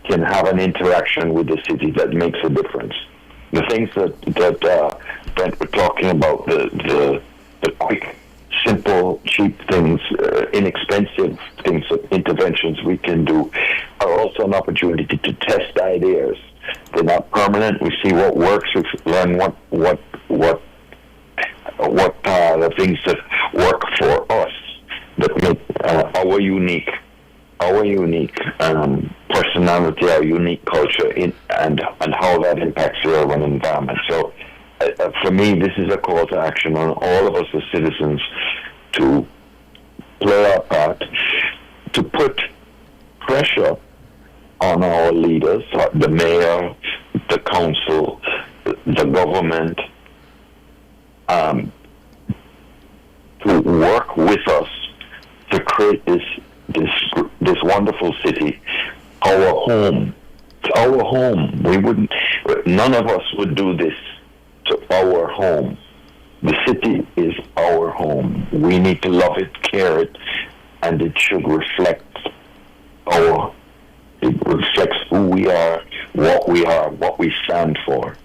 Speaker 18: can have an interaction with the city that makes a difference. The things that Brent were talking about, the quick, simple, cheap things, inexpensive things, interventions we can do, are also an opportunity to test ideas. They're not permanent. We see what works. We learn what what are the things that work for us, that make our unique personality, our unique culture, and how that impacts the urban environment. So, for me, this is a call to action on all of us as citizens to play our part, to put pressure on our leaders, the mayor, the council, the government, to work with us to create this wonderful city, our home. It's our home. None of us would do this to our home. The city is our home. We need to love it, care it, and it should reflect it reflects who we are, what we stand for.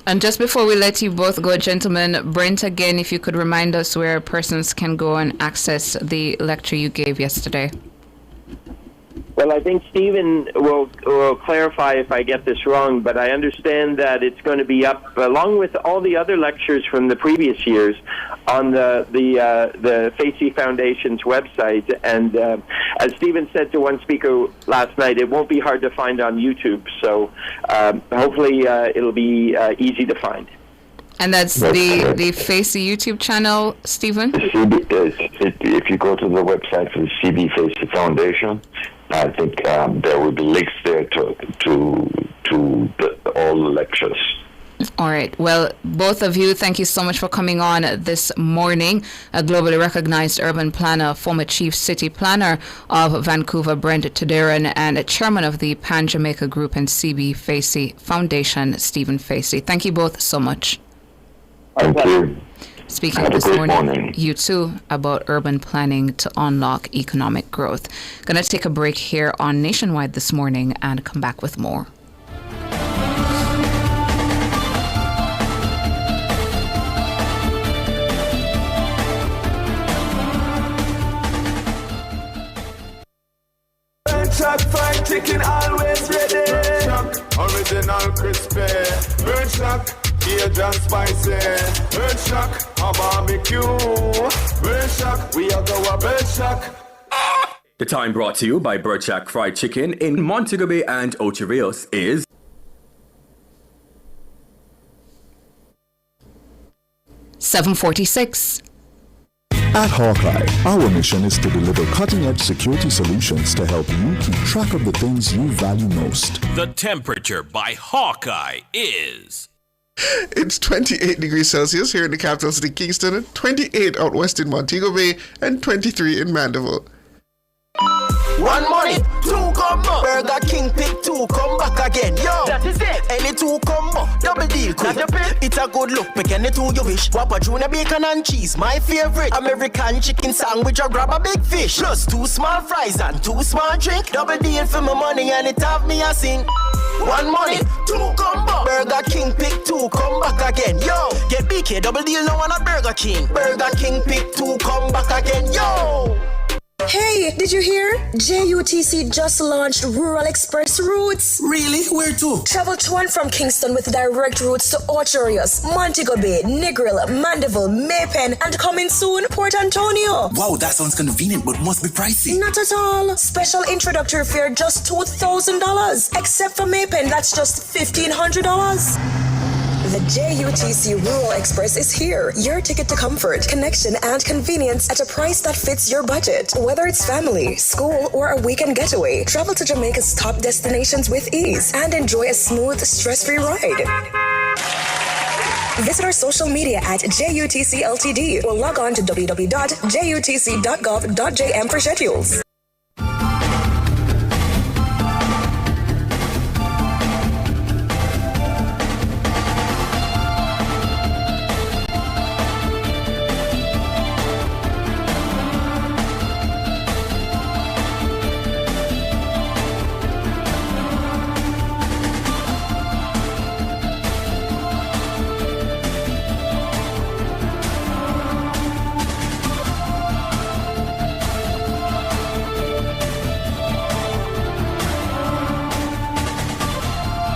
Speaker 4: And just before we let you both go, gentlemen, Brent, again, if you could remind us where persons can go and access the lecture you gave yesterday.
Speaker 19: Well, I think Stephen will clarify if I get this wrong, but I understand that it's going to be up, along with all the other lectures from the previous years, on the Facey Foundation's website. And as Stephen said to one speaker last night, it won't be hard to find on YouTube. So hopefully it'll be easy to find.
Speaker 4: And that's the Facey YouTube channel, Stephen?
Speaker 18: If you go to the website for the CB Facey Foundation, I think there will be links there to all the lectures.
Speaker 4: All right. Well, both of you, thank you so much for coming on this morning. A globally recognized urban planner, former chief city planner of Vancouver, Brent Tadeuron, and chairman of the Pan Jamaica Group and CB Facey Foundation, Stephen Facey. Thank you both so much.
Speaker 18: Thank you.
Speaker 4: Speaking this morning, you too, about urban planning to unlock economic growth. Gonna take a break here on Nationwide this morning and come back with more.
Speaker 6: Birdshot fried chicken always ready. Birdshot, original crispy. Birdshot, Cajun spicy. Birdshot, a barbecue. Birdshot, we are going Birdshot.
Speaker 13: The time brought to you by Birdshot Fried Chicken in Montego Bay and Ocho Rios is
Speaker 4: 7:46.
Speaker 23: At Hawkeye, our mission is to deliver cutting-edge security solutions to help you keep track of the things you value most.
Speaker 24: The temperature by Hawkeye is...
Speaker 21: It's 28 degrees Celsius here in the capital city, Kingston, 28 out west in Montego Bay, and 23 in Mandeville.
Speaker 25: One money, two combo. Burger King pick two, come back again. Yo, that is it. Any two combo, double deal quick. It's a good look, pick any two you wish. Whopper Junior bacon and cheese, my favorite. American chicken sandwich or grab a big fish. Plus 2 small fries and 2 small drink. Double deal for my money and it have me a sing. One money, two combo. Burger King pick two, come back again. Yo, get BK double deal now on a Burger King. Burger King pick two, come back again. Yo.
Speaker 26: Hey, did you hear? JUTC just launched Rural Express routes.
Speaker 27: Really? Where to?
Speaker 26: Travel to and from Kingston with direct routes to Ocho Rios, Montego Bay, Negril, Mandeville, Maypen, and coming soon, Port Antonio.
Speaker 27: Wow, that sounds convenient, but must be pricey.
Speaker 26: Not at all. Special introductory fare just $2,000. Except for Maypen, that's just $1,500. The JUTC Rural Express is here. Your ticket to comfort, connection, and convenience at a price that fits your budget. Whether it's family, school, or a weekend getaway, travel to Jamaica's top destinations with ease and enjoy a smooth, stress-free ride. Visit our social media at JUTC Ltd or log on to www.jutc.gov.jm for schedules.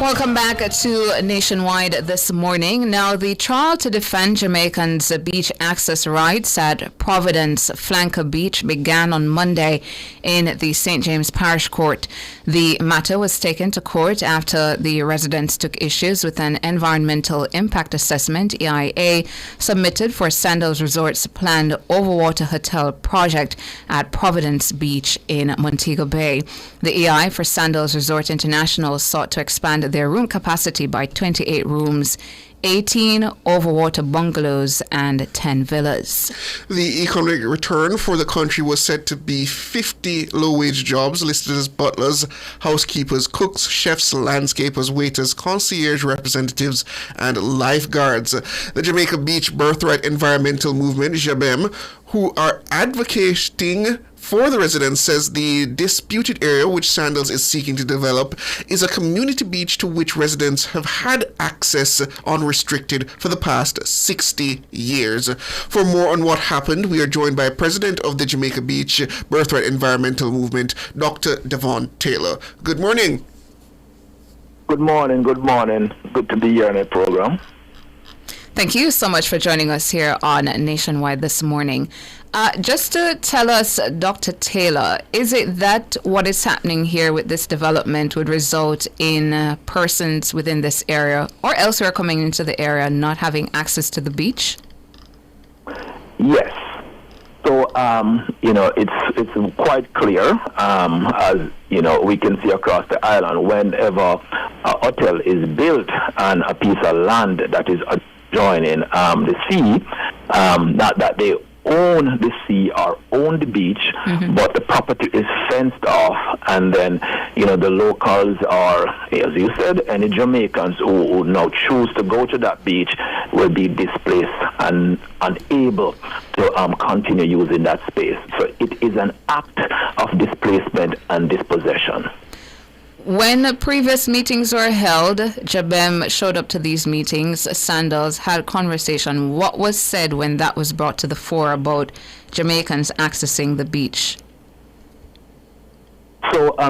Speaker 4: Welcome back to Nationwide this morning. Now, the trial to defend Jamaicans' beach access rights at Providence Flanker Beach began on Monday in the St. James Parish Court. The matter was taken to court after the residents took issues with an environmental impact assessment, EIA, submitted for Sandals Resort's planned overwater hotel project at Providence Beach in Montego Bay. The EI for Sandals Resort International sought to expand their room capacity by 28 rooms, 18 overwater bungalows and 10 villas.
Speaker 21: The economic return for the country was said to be 50 low-wage jobs listed as butlers, housekeepers, cooks, chefs, landscapers, waiters, concierge representatives, and lifeguards. The Jamaica Beach Birthright Environmental Movement, JABEM, who are advocating for the residents, says the disputed area which Sandals is seeking to develop is a community beach to which residents have had access unrestricted for the past 60 years. For more on what happened, we are joined by President of the Jamaica Beach Birthright Environmental Movement, Dr. Devon Taylor. Good morning.
Speaker 1: Good morning. Good to be here on the program.
Speaker 4: Thank you so much for joining us here on Nationwide this morning. Just to tell us, Dr. Taylor, is it that what is happening here with this development would result in persons within this area or elsewhere coming into the area not having access to the beach?
Speaker 1: Yes. So, it's quite clear, as, we can see across the island, whenever a hotel is built on a piece of land that is adjoining the sea, not that they own the sea or own the beach, but the property is fenced off, and then the locals are, as you said, any Jamaicans who now choose to go to that beach will be displaced and unable to continue using that space. So it is an act of displacement and dispossession.
Speaker 4: When previous meetings were held, JABEM showed up to these meetings, Sandals had conversation. What was said when that was brought to the fore about Jamaicans accessing the beach?
Speaker 1: So, as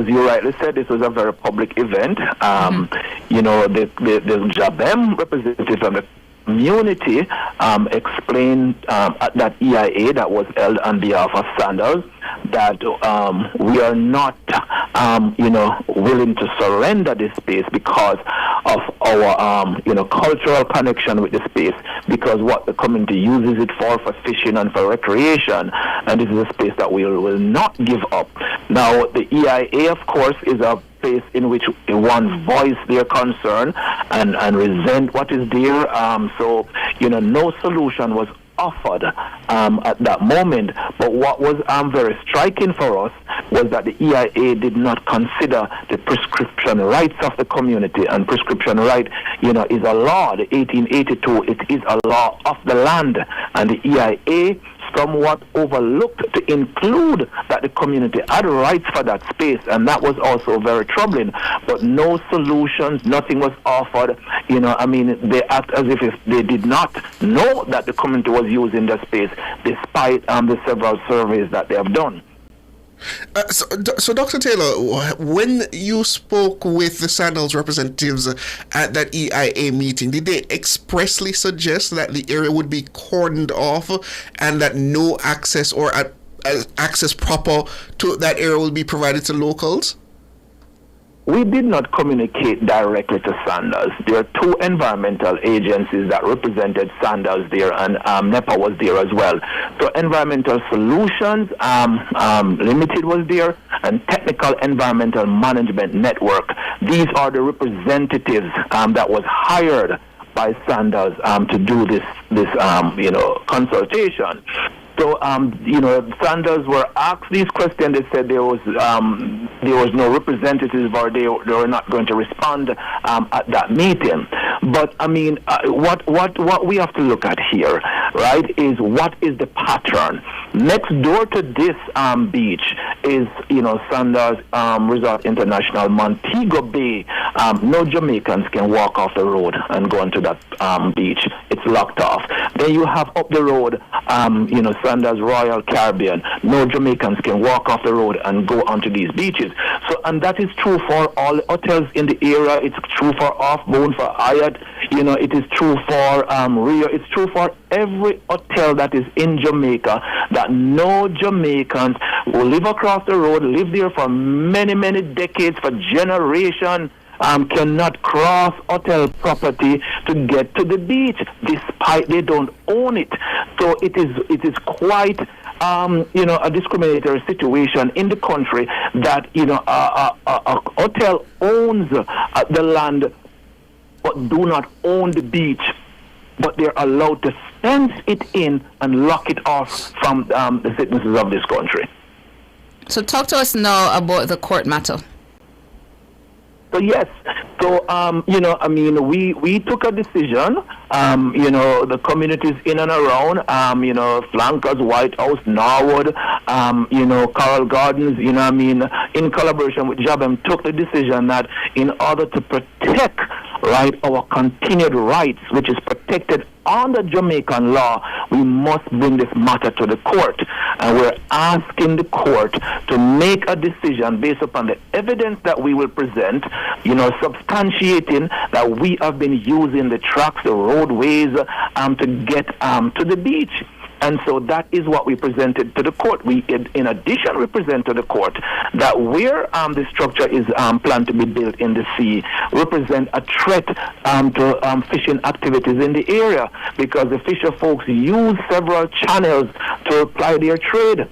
Speaker 1: you rightly said, this was a very public event. The JABEM representative of the community explained at that EIA that was held on behalf of Sandals that we are not, willing to surrender this space because of our, cultural connection with the space, because what the community uses it for fishing and for recreation, and this is a space that we will not give up. Now, the EIA, of course, is a place in which one voice their concern and resent what is there. No solution was offered at that moment. But what was very striking for us was that the EIA did not consider the prescription rights of the community. And prescription right, is a law. The 1882, it is a law of the land. And the EIA somewhat overlooked to include that the community had rights for that space, and that was also very troubling. But no solutions, nothing was offered. They act as if they did not know that the community was using the space, despite the several surveys that they have done.
Speaker 21: So, Dr. Taylor, when you spoke with the Sandals representatives at that EIA meeting, did they expressly suggest that the area would be cordoned off and that no access or access proper to that area will be provided to locals?
Speaker 1: We did not communicate directly to Sandals. There are two environmental agencies that represented Sandals there, and NEPA was there as well. So Environmental Solutions Limited was there, and Technical Environmental Management Network. These are the representatives that was hired by Sandals to do this consultation. So, Sandals were asked these questions. They said there was no representative, or they were not going to respond at that meeting. But what we have to look at here, right, is what is the pattern? Next door to this beach is, Sanders Resort International, Montego Bay. No Jamaicans can walk off the road and go into that beach. It's locked off. Then you have up the road, Sanders Royal Caribbean. No Jamaicans can walk off the road and go onto these beaches. So, and that is true for all hotels in the area. It's true for Offbone, for Hyatt. It is true for Rio. It's true for every hotel that is in Jamaica, that no Jamaicans who live across the road, live there for many, many decades, for generations, cannot cross hotel property to get to the beach, despite they don't own it. So it is quite a discriminatory situation in the country that a hotel owns the land but do not own the beach, but they're allowed to fence it in and lock it off from the citizens of this country.
Speaker 4: So talk to us now about the court matter.
Speaker 1: So yes, we took a decision, the communities in and around, Flankers, White House, Norwood, Coral Gardens, in collaboration with JABEM, took the decision that in order to protect, our continued rights, which is protected under Jamaican law, we must bring this matter to the court. And we're asking the court to make a decision based upon the evidence that we will present, substantiating that we have been using the tracks, the roadways, to get to the beach. And so that is what we presented to the court. In addition, we present to the court that where the structure is planned to be built in the sea represent a threat to fishing activities in the area, because the fisher folks use several channels to ply their trade,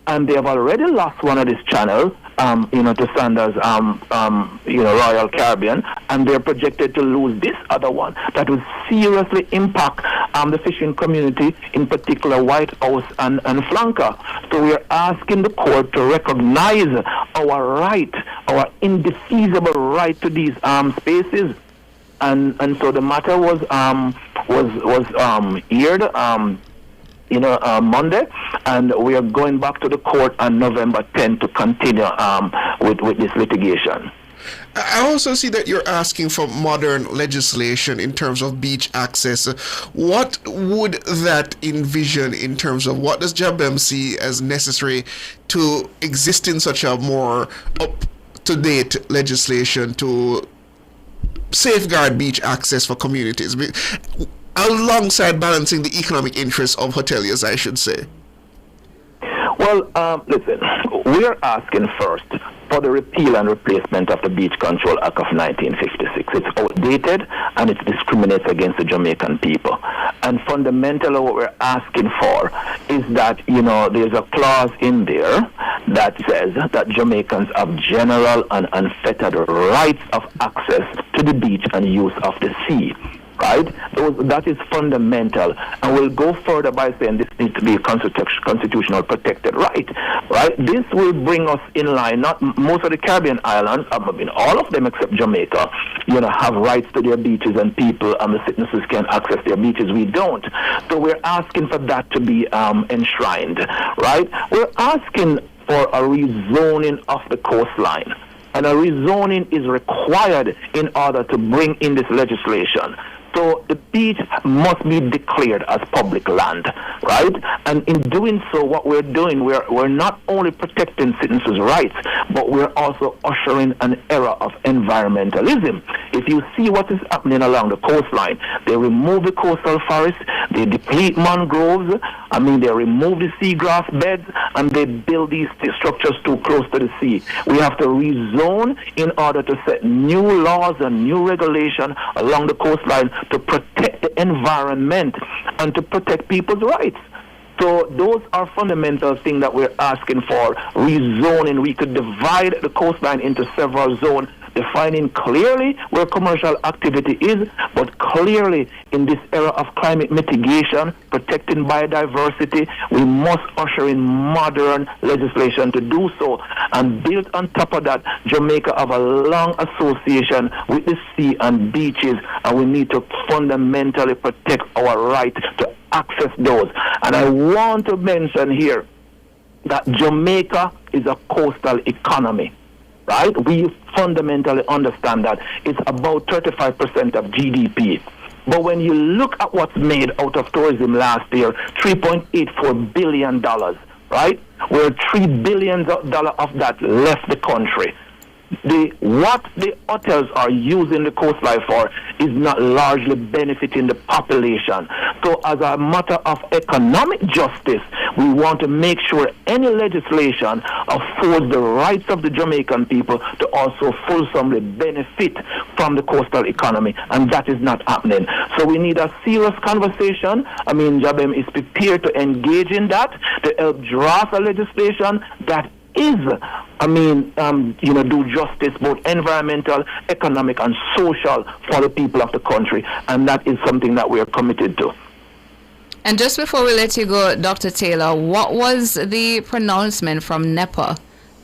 Speaker 1: and they have already lost one of these channels, to Sanders, Royal Caribbean, and they're projected to lose this other one that will seriously impact the fishing community, in particular White House and Flanker. So we are asking the court to recognize our right, our indefeasible right to these spaces, and so the matter was aired. Monday, and we are going back to the court on November 10th to continue with this litigation.
Speaker 21: I also see that you're asking for modern legislation in terms of beach access. What would that envision in terms of what does JABEM see as necessary to exist in such a more up-to-date legislation to safeguard beach access for communities, alongside balancing the economic interests of hoteliers, I should say?
Speaker 1: Well, listen, we're asking first for the repeal and replacement of the Beach Control Act of 1956. It's outdated and it discriminates against the Jamaican people. And fundamentally what we're asking for is that, there's a clause in there that says that Jamaicans have general and unfettered rights of access to the beach and use of the sea. Right? That is fundamental. And we'll go further by saying this needs to be a constitutional protected right. Right? This will bring us in line. Not most of the Caribbean islands, all of them except Jamaica, have rights to their beaches, and people and the citizens can access their beaches. We don't. So we're asking for that to be enshrined. Right? We're asking for a rezoning of the coastline. And a rezoning is required in order to bring in this legislation. So the beach must be declared as public land, right? And in doing so, what we're doing, we're not only protecting citizens' rights, but we're also ushering an era of environmentalism. If you see what is happening along the coastline, they remove the coastal forest, they deplete mangroves, they remove the seagrass beds, and they build these structures too close to the sea. We have to rezone in order to set new laws and new regulation along the coastline to protect the environment and to protect people's rights. So those are fundamental things that we're asking for. Rezoning, we could divide the coastline into several zones defining clearly where commercial activity is, but clearly in this era of climate mitigation, protecting biodiversity, we must usher in modern legislation to do so. And built on top of that, Jamaica have a long association with the sea and beaches, and we need to fundamentally protect our right to access those. And I want to mention here that Jamaica is a coastal economy, right? We fundamentally understand that it's about 35% of GDP. But when you look at what's made out of tourism last year, $3.84 billion, right? Where $3 billion of that left the country. What the hotels are using the coastline for is not largely benefiting the population. So as a matter of economic justice, we want to make sure any legislation affords the rights of the Jamaican people to also fulsomely benefit from the coastal economy, and that is not happening. So we need a serious conversation. I mean, Jabem is prepared to engage in that, to help draft a legislation that is, do justice, both environmental, economic, and social for the people of the country. And that is something that we are committed to.
Speaker 4: And just before we let you go, Dr. Taylor, what was the pronouncement from NEPA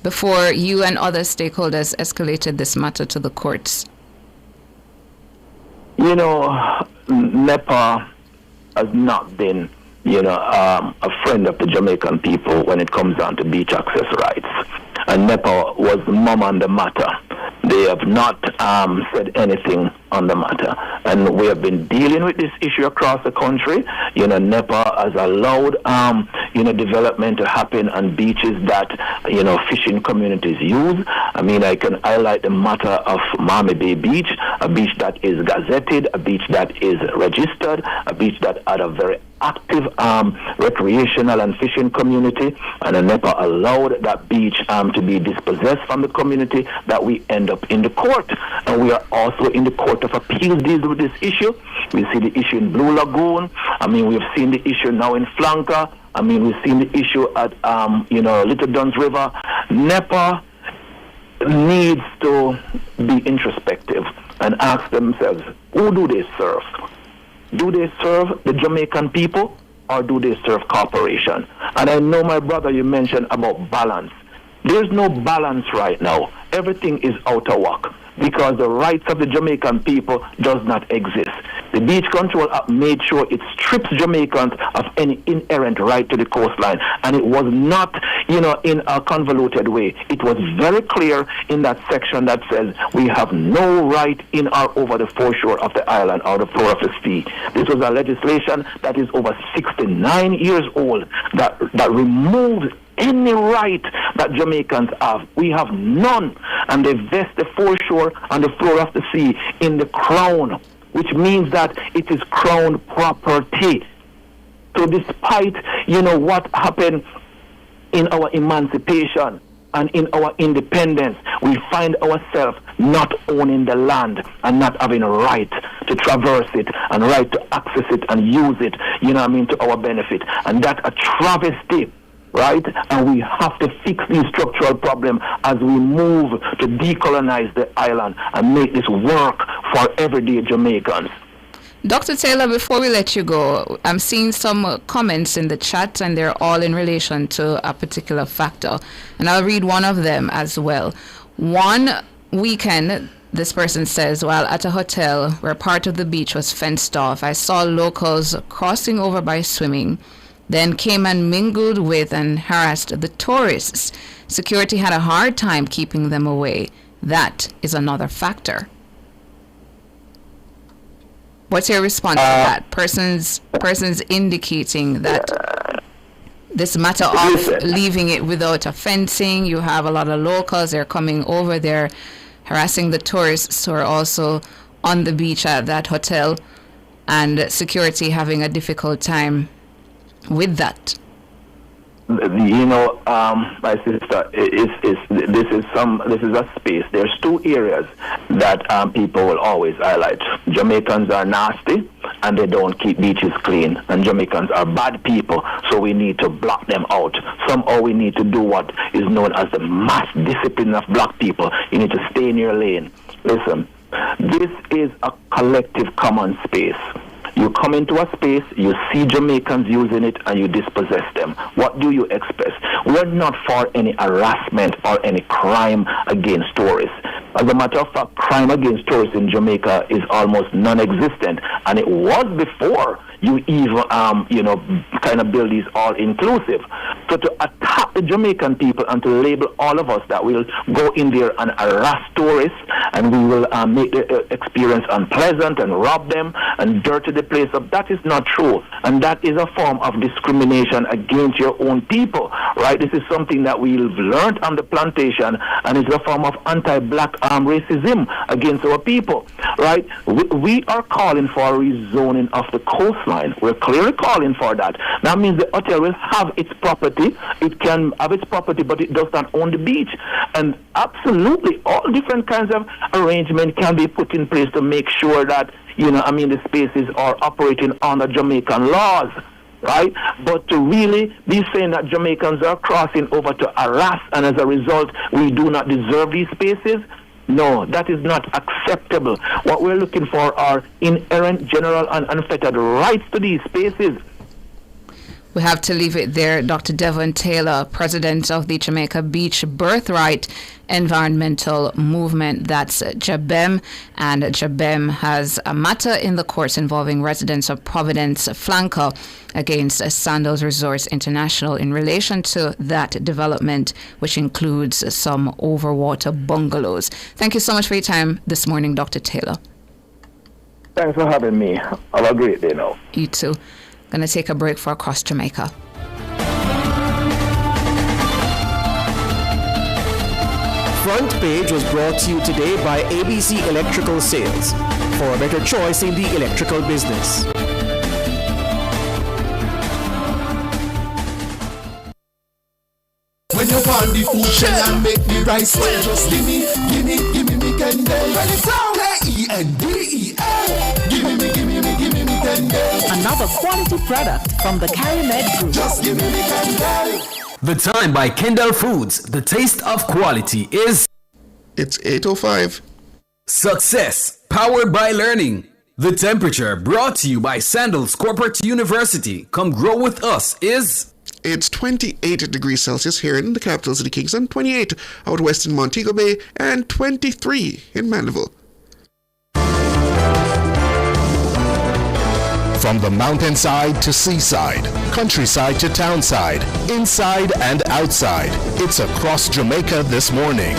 Speaker 4: before you and other stakeholders escalated this matter to the courts?
Speaker 1: You know, NEPA has not been a friend of the Jamaican people when it comes down to beach access rights. And NEPA was mum on the matter. They have not said anything on the matter. And we have been dealing with this issue across the country. NEPA has allowed, development to happen on beaches that, fishing communities use. I mean, I can highlight the matter of Miami Bay Beach, a beach that is gazetted, a beach that is registered, a beach that had a very active recreational and fishing community, and NEPA allowed that beach to be dispossessed from the community, that we end up in the court. And we are also in the Court of Appeals dealing with this issue. We see the issue in Blue Lagoon. I mean, we've seen the issue now in Flanker. I mean, we've seen the issue at, Little Duns River. NEPA needs to be introspective and ask themselves, who do they serve? Do they serve the Jamaican people, or do they serve corporation? And I know, my brother, you mentioned about balance. There's no balance right now. Everything is out of whack because the rights of the Jamaican people does not exist. The Beach Control Act made sure it strips Jamaicans of any inherent right to the coastline, and it was not, in a convoluted way. It was very clear in that section that says we have no right in or over the foreshore of the island or the floor of the sea. This was a legislation that is over 69 years old that removed any right that Jamaicans have. We have none, and they vest the foreshore and the floor of the sea in the crown, which means that it is crown property. So despite, what happened in our emancipation and in our independence, we find ourselves not owning the land and not having a right to traverse it and right to access it and use it, to our benefit. And that's a travesty, right? And we have to fix these structural problems as we move to decolonize the island and make this work for everyday Jamaicans.
Speaker 4: Dr. Taylor, before we let you go, I'm seeing some comments in the chat, and they're all in relation to a particular factor. And I'll read one of them as well. One weekend, this person says, while at a hotel where part of the beach was fenced off, I saw locals crossing over by swimming, then came and mingled with and harassed the tourists. Security had a hard time keeping them away. That is another factor. What's your response to that? Persons indicating that this matter of leaving it without a fencing, you have a lot of locals, they're coming over there, harassing the tourists who are also on the beach at that hotel, and security having a difficult time with that. My sister, this is a space. There's two areas that people will always highlight. Jamaicans are nasty and they don't keep beaches clean, and Jamaicans are bad people, so we need to block them out. Somehow we need to do what is known as the mass discipline of black people. You need to stay in your lane.
Speaker 1: Listen, this is a collective common space. You come into a space, you see Jamaicans using it, and you dispossess them. What do you expect? We're not for any harassment or any crime against tourists. As a matter of fact, crime against tourists in Jamaica is almost non-existent, and it was before you even, kind of build these all-inclusive. So to attack the Jamaican people and to label all of us that will go in there and harass tourists, and we will make the experience unpleasant and rob them and dirty the place up, that is not true. And that is a form of discrimination against your own people, right? This is something that we've learned on the plantation, and it's a form of anti-black racism against our people, right? We are calling for rezoning of the coastline. We're clearly calling for that. That means the hotel will have its property. It can have its property, but it does not own the beach. And absolutely, all different kinds of arrangement can be put in place to make sure that, the spaces are operating under Jamaican laws, right? But to really be saying that Jamaicans are crossing over to harass, and as a result, we do not deserve these spaces, no, that is not acceptable. What we're looking for are inherent, general, and unfettered rights to these spaces.
Speaker 4: We have to leave it there. Dr. Devon Taylor, president of the Jamaica Beach Birthright Environmental Movement, that's JABEM, and JABEM has a matter in the courts involving residents of Providence Flanker against Sandals Resorts International in relation to that development, which includes some overwater bungalows. Thank you so much for your time this morning, Dr. Taylor.
Speaker 1: Thanks for having me. Have a great day now.
Speaker 4: You too. Going to take a break for Across Jamaica.
Speaker 15: Front Page was brought to you today by ABC Electrical Sales. For a better choice in the electrical business.
Speaker 6: When you want the food shell and make the rice well, just give me me Kendall. When it sound like E-N-D-E-L, give me Kendall.
Speaker 17: Another quality product from the Carimed Group.
Speaker 6: Just give me Kendall.
Speaker 2: The time by Kendall Foods. The taste of quality is...
Speaker 21: It's 8:05.
Speaker 2: Success, powered by learning. The temperature, brought to you by Sandals Corporate University. Come grow with us, is...
Speaker 21: It's 28 degrees Celsius here in the capital city, Kingston, 28 out west in Montego Bay, and 23 in Mandeville.
Speaker 5: From the mountainside to seaside, countryside to townside, inside and outside, it's Across Jamaica this morning.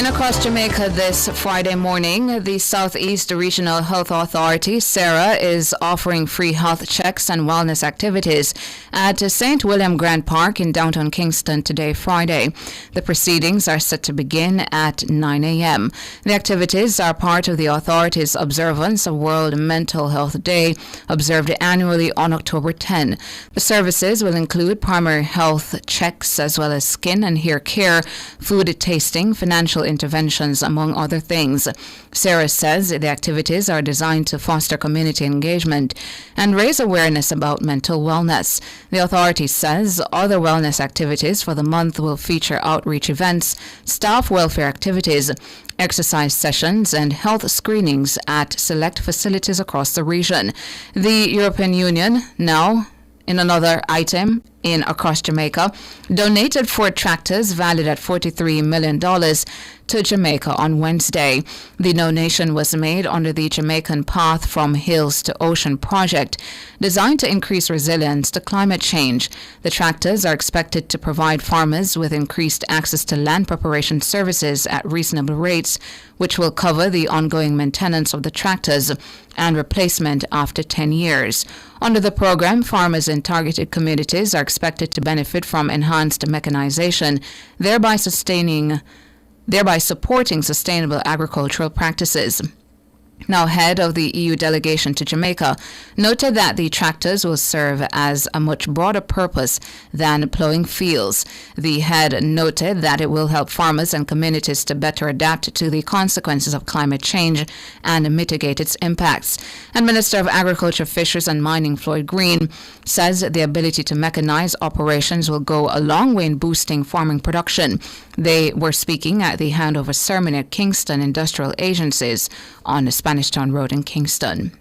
Speaker 4: Across Jamaica this Friday morning, the Southeast Regional Health Authority, SARA, is offering free health checks and wellness activities at St. William Grant Park in downtown Kingston today, Friday. The proceedings are set to begin at 9 a.m. The activities are part of the authority's observance of World Mental Health Day, observed annually on October 10. The services will include primary health checks as well as skin and hair care, food tasting, financial interventions, among other things. Sarah says the activities are designed to foster community engagement and raise awareness about mental wellness. The authority says other wellness activities for the month will feature outreach events, staff welfare activities, exercise sessions, and health screenings at select facilities across the region. The European Union, now in another item in Across Jamaica, donated 4 tractors valued at $43 million to Jamaica on Wednesday. The donation was made under the Jamaican Path from Hills to Ocean project, designed to increase resilience to climate change. The tractors are expected to provide farmers with increased access to land preparation services at reasonable rates, which will cover the ongoing maintenance of the tractors and replacement after 10 years. Under the program, farmers in targeted communities are expected to benefit from enhanced mechanization, thereby supporting sustainable agricultural practices. now head of the EU delegation to Jamaica, noted that the tractors will serve as a much broader purpose than plowing fields. The head noted that it will help farmers and communities to better adapt to the consequences of climate change and mitigate its impacts. And Minister of Agriculture, Fisheries and Mining Floyd Green says the ability to mechanize operations will go a long way in boosting farming production. They were speaking at the handover ceremony at Kingston Industrial Agencies on the Spanish Town Road in Kingston.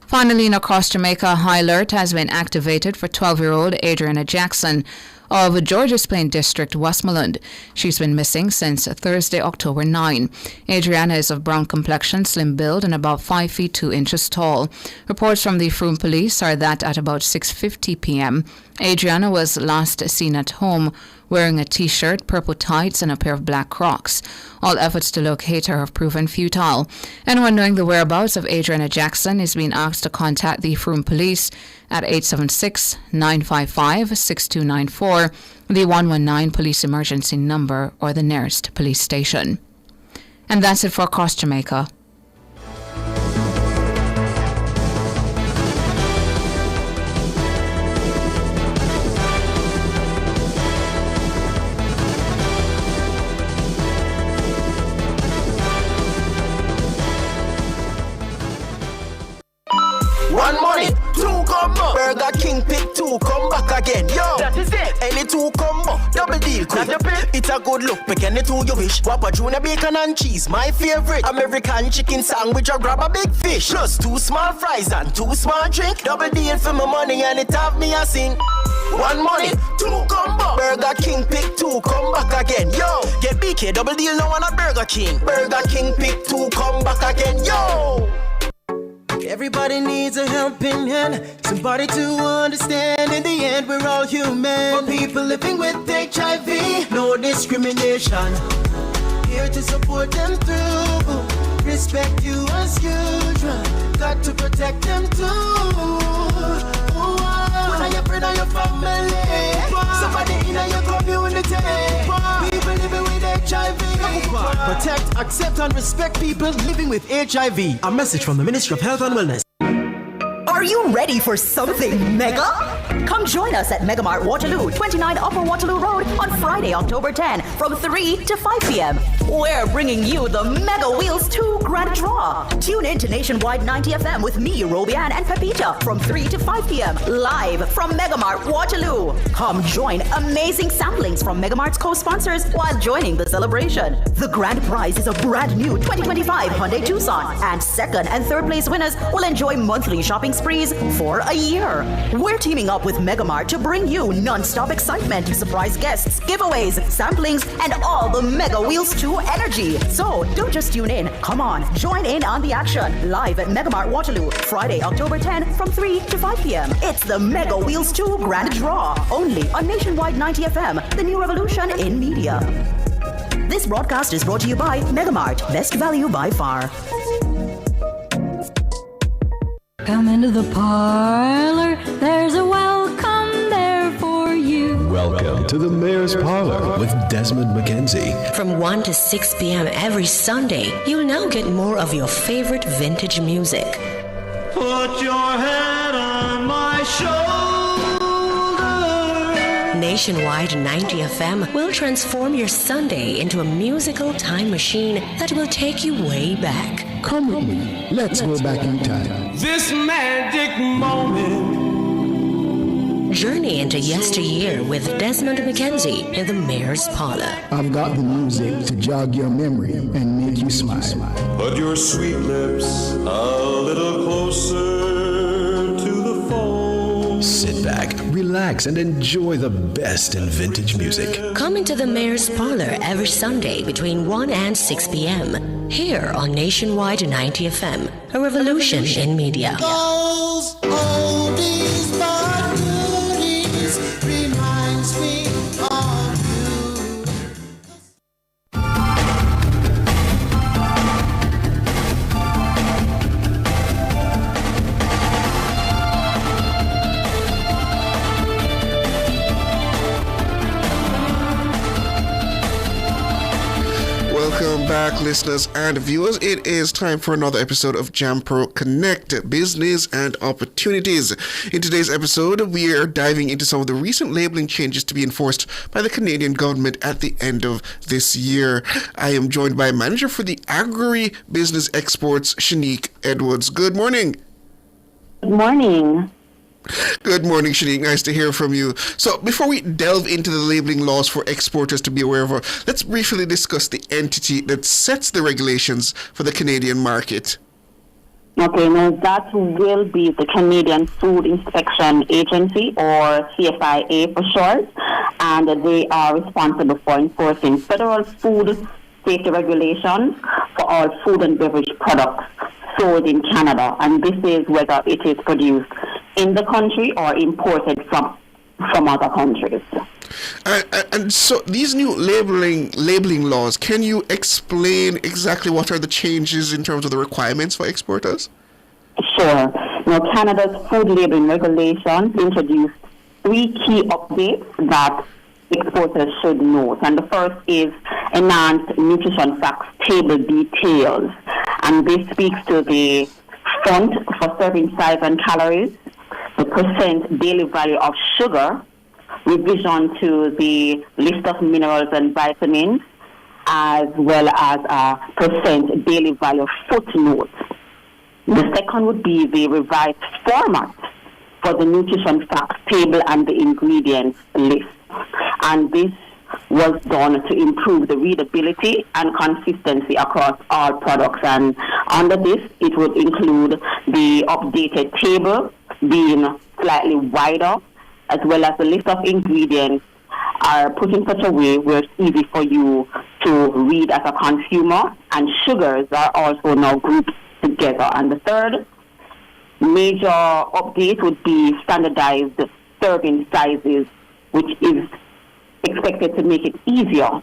Speaker 4: Finally, across Jamaica, a high alert has been activated for 12-year-old Adriana Jackson of Georges Plain District, Westmoreland. She's been missing since Thursday, October 9. Adriana is of brown complexion, slim build, and about 5 feet 2 inches tall. Reports from the Frome police are that at about 6:50 p.m., Adriana was last seen at home wearing a t-shirt, purple tights, and a pair of black Crocs. All efforts to locate her have proven futile. Anyone knowing the whereabouts of Adriana Jackson is being asked to contact the Frome police at 876-955-6294, the 119 police emergency number, or the nearest police station. And that's it for Across Jamaica.
Speaker 25: One money, two combo. Burger King pick two, come back again. Yo, that is it. Any two combo, double deal quick. It's a good look, pick any two you wish. Whopper, Junior, bacon and cheese, my favorite. American chicken sandwich, or grab a big fish. Plus 2 small fries and 2 small drink. Double deal for my money and it have me a sing. One money, two combo. Burger King pick two, come back again. Yo, get BK double deal now on a Burger King. Burger King pick two, come back again. Yo. Everybody needs a helping hand, somebody to understand. In the end, we're all human. For people living with HIV, no discrimination. Here to support them through. Respect you as usual. Got to protect them too. One of your friends or your family, somebody in your community. People living with HIV. Protect, accept, and respect people living with HIV. A message from the Ministry of Health and Wellness.
Speaker 7: Are you ready for something mega? Come join us at Megamart Waterloo, 29 Upper Waterloo Road on Friday, October 10 from 3 to 5 p.m. We're bringing you the Mega Wheels 2 Grand Draw. Tune in to Nationwide 90 FM with me, Robian and Pepita from 3 to 5 p.m. live from Megamart Waterloo. Come join amazing samplings from Megamart's co-sponsors while joining the celebration. The grand prize is a brand new 2025 Hyundai Tucson, and second and third place winners will enjoy monthly shopping sprees for a year. We're teaming up with Megamart to bring you non-stop excitement, surprise guests, giveaways, samplings, and all the Mega Wheels 2 energy. So don't just tune in. Come on, join in on the action live at Megamart Waterloo, Friday, October 10 from 3 to 5 p.m. It's the Mega Wheels 2 Grand Draw, only on Nationwide 90 FM, the new revolution in media. This broadcast is brought to you by Megamart, best value by far.
Speaker 9: Come into the parlor, there's a welcome there for you.
Speaker 2: Welcome to the Mayor's Parlor with Desmond McKenzie.
Speaker 10: From 1 to 6 p.m. every Sunday, you'll now get more of your favorite vintage music.
Speaker 11: Put your head on my shoulder.
Speaker 10: Nationwide 90 FM will transform your Sunday into a musical time machine that will take you way back.
Speaker 12: Come with me. Let's go back in time.
Speaker 11: This magic moment.
Speaker 10: Journey into yesteryear with Desmond McKenzie in the Mayor's Parlor.
Speaker 12: I've got the music to jog your memory and make you smile.
Speaker 11: Put your sweet lips a little closer to the phone.
Speaker 2: Sit back, relax, and enjoy the best in vintage music.
Speaker 10: Come into the Mayor's Parlor every Sunday between 1 and 6 p.m. here on Nationwide 90 FM, a revolution in media.
Speaker 11: Those oldies but goodies reminds me of you.
Speaker 21: Welcome back, listeners and viewers. It is time for another episode of JamPro Connect, Business and Opportunities. In today's episode, we are diving into some of the recent labeling changes to be enforced by the Canadian government at the end of this year. I am joined by Manager for the Agri-Business Exports, Shanique Edwards. Good morning.
Speaker 3: Good morning.
Speaker 21: Good morning, Shanique. Nice to hear from you. So, before we delve into the labeling laws for exporters to be aware of, let's briefly discuss the entity that sets the regulations for the Canadian market.
Speaker 3: Okay, now that will be the Canadian Food Inspection Agency, or CFIA for short, and they are responsible for enforcing federal food safety regulations for all food and beverage products sold in Canada, and this is whether it is produced in the country or imported from other countries.
Speaker 21: And so these new labeling laws, can you explain exactly what are the changes in terms of the requirements for exporters?
Speaker 3: Sure. Now, Canada's food labeling regulations introduced 3 key updates that exporters should note. And the first is enhanced nutrition facts table details. And this speaks to the font for serving size and calories, the percent daily value of sugar, revision to the list of minerals and vitamins, as well as a percent daily value footnote. The second would be the revised format for the nutrition facts table and the ingredients list. And this was done to improve the readability and consistency across all products. And under this, it would include the updated table being slightly wider, as well as the list of ingredients are put in such a way where it's easy for you to read as a consumer, and sugars are also now grouped together. And the third major update would be standardized serving sizes, which is expected to make it easier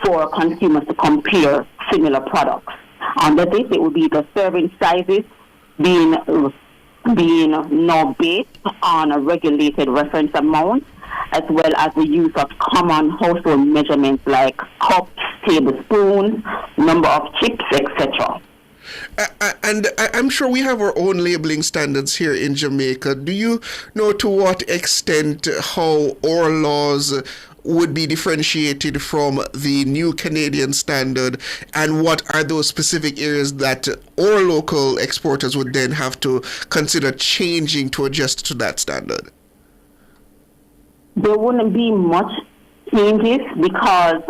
Speaker 3: for consumers to compare similar products. Under this, it would be the serving sizes being now based on a regulated reference amount, as well as the use of common household measurements like cups, tablespoons, number of chips, etc.
Speaker 21: And I'm sure we have our own labeling standards here in Jamaica. Do you know to what extent how our laws would be differentiated from the new Canadian standard, and what are those specific areas that our local exporters would then have to consider changing to adjust to that standard?
Speaker 3: There wouldn't be much changes because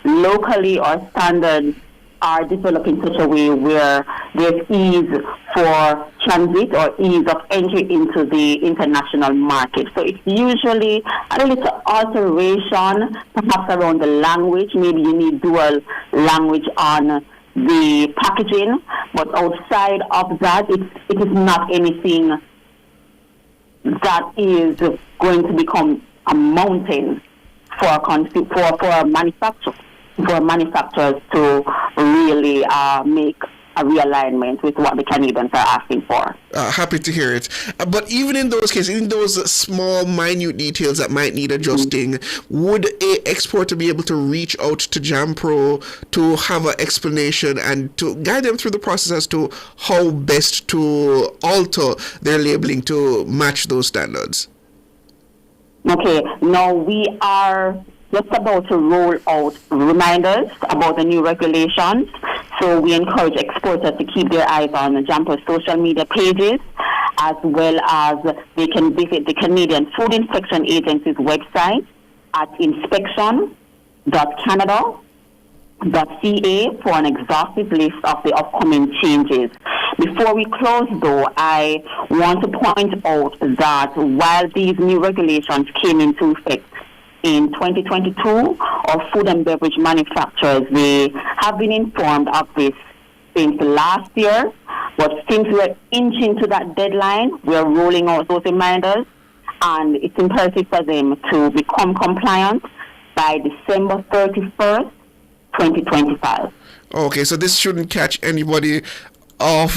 Speaker 3: locally our standards are developed in such a way where there's ease for transit or ease of entry into the international market. So it's usually a little alteration, perhaps around the language. Maybe you need dual language on the packaging, but outside of that, it is not anything that is going to become a mountain for manufacturers to really make a realignment with what the Canadians are asking for.
Speaker 21: Happy to hear it. But even in those cases, in those small, minute details that might need adjusting, would an exporter be able to reach out to JamPro to have an explanation and to guide them through the process as to how best to alter their labeling to match those standards?
Speaker 3: Okay, now we are just about to roll out reminders about the new regulations. So we encourage exporters to keep their eyes on JamPro's social media pages, as well as they can visit the Canadian Food Inspection Agency's website at inspection.canada.ca for an exhaustive list of the upcoming changes. Before we close, though, I want to point out that while these new regulations came into effect in 2022, our food and beverage manufacturers, they have been informed of this since last year, but since we're inching to that deadline, we're rolling out those reminders, and it's imperative for them to become compliant by December 31st, 2025.
Speaker 21: Okay, so this shouldn't catch anybody off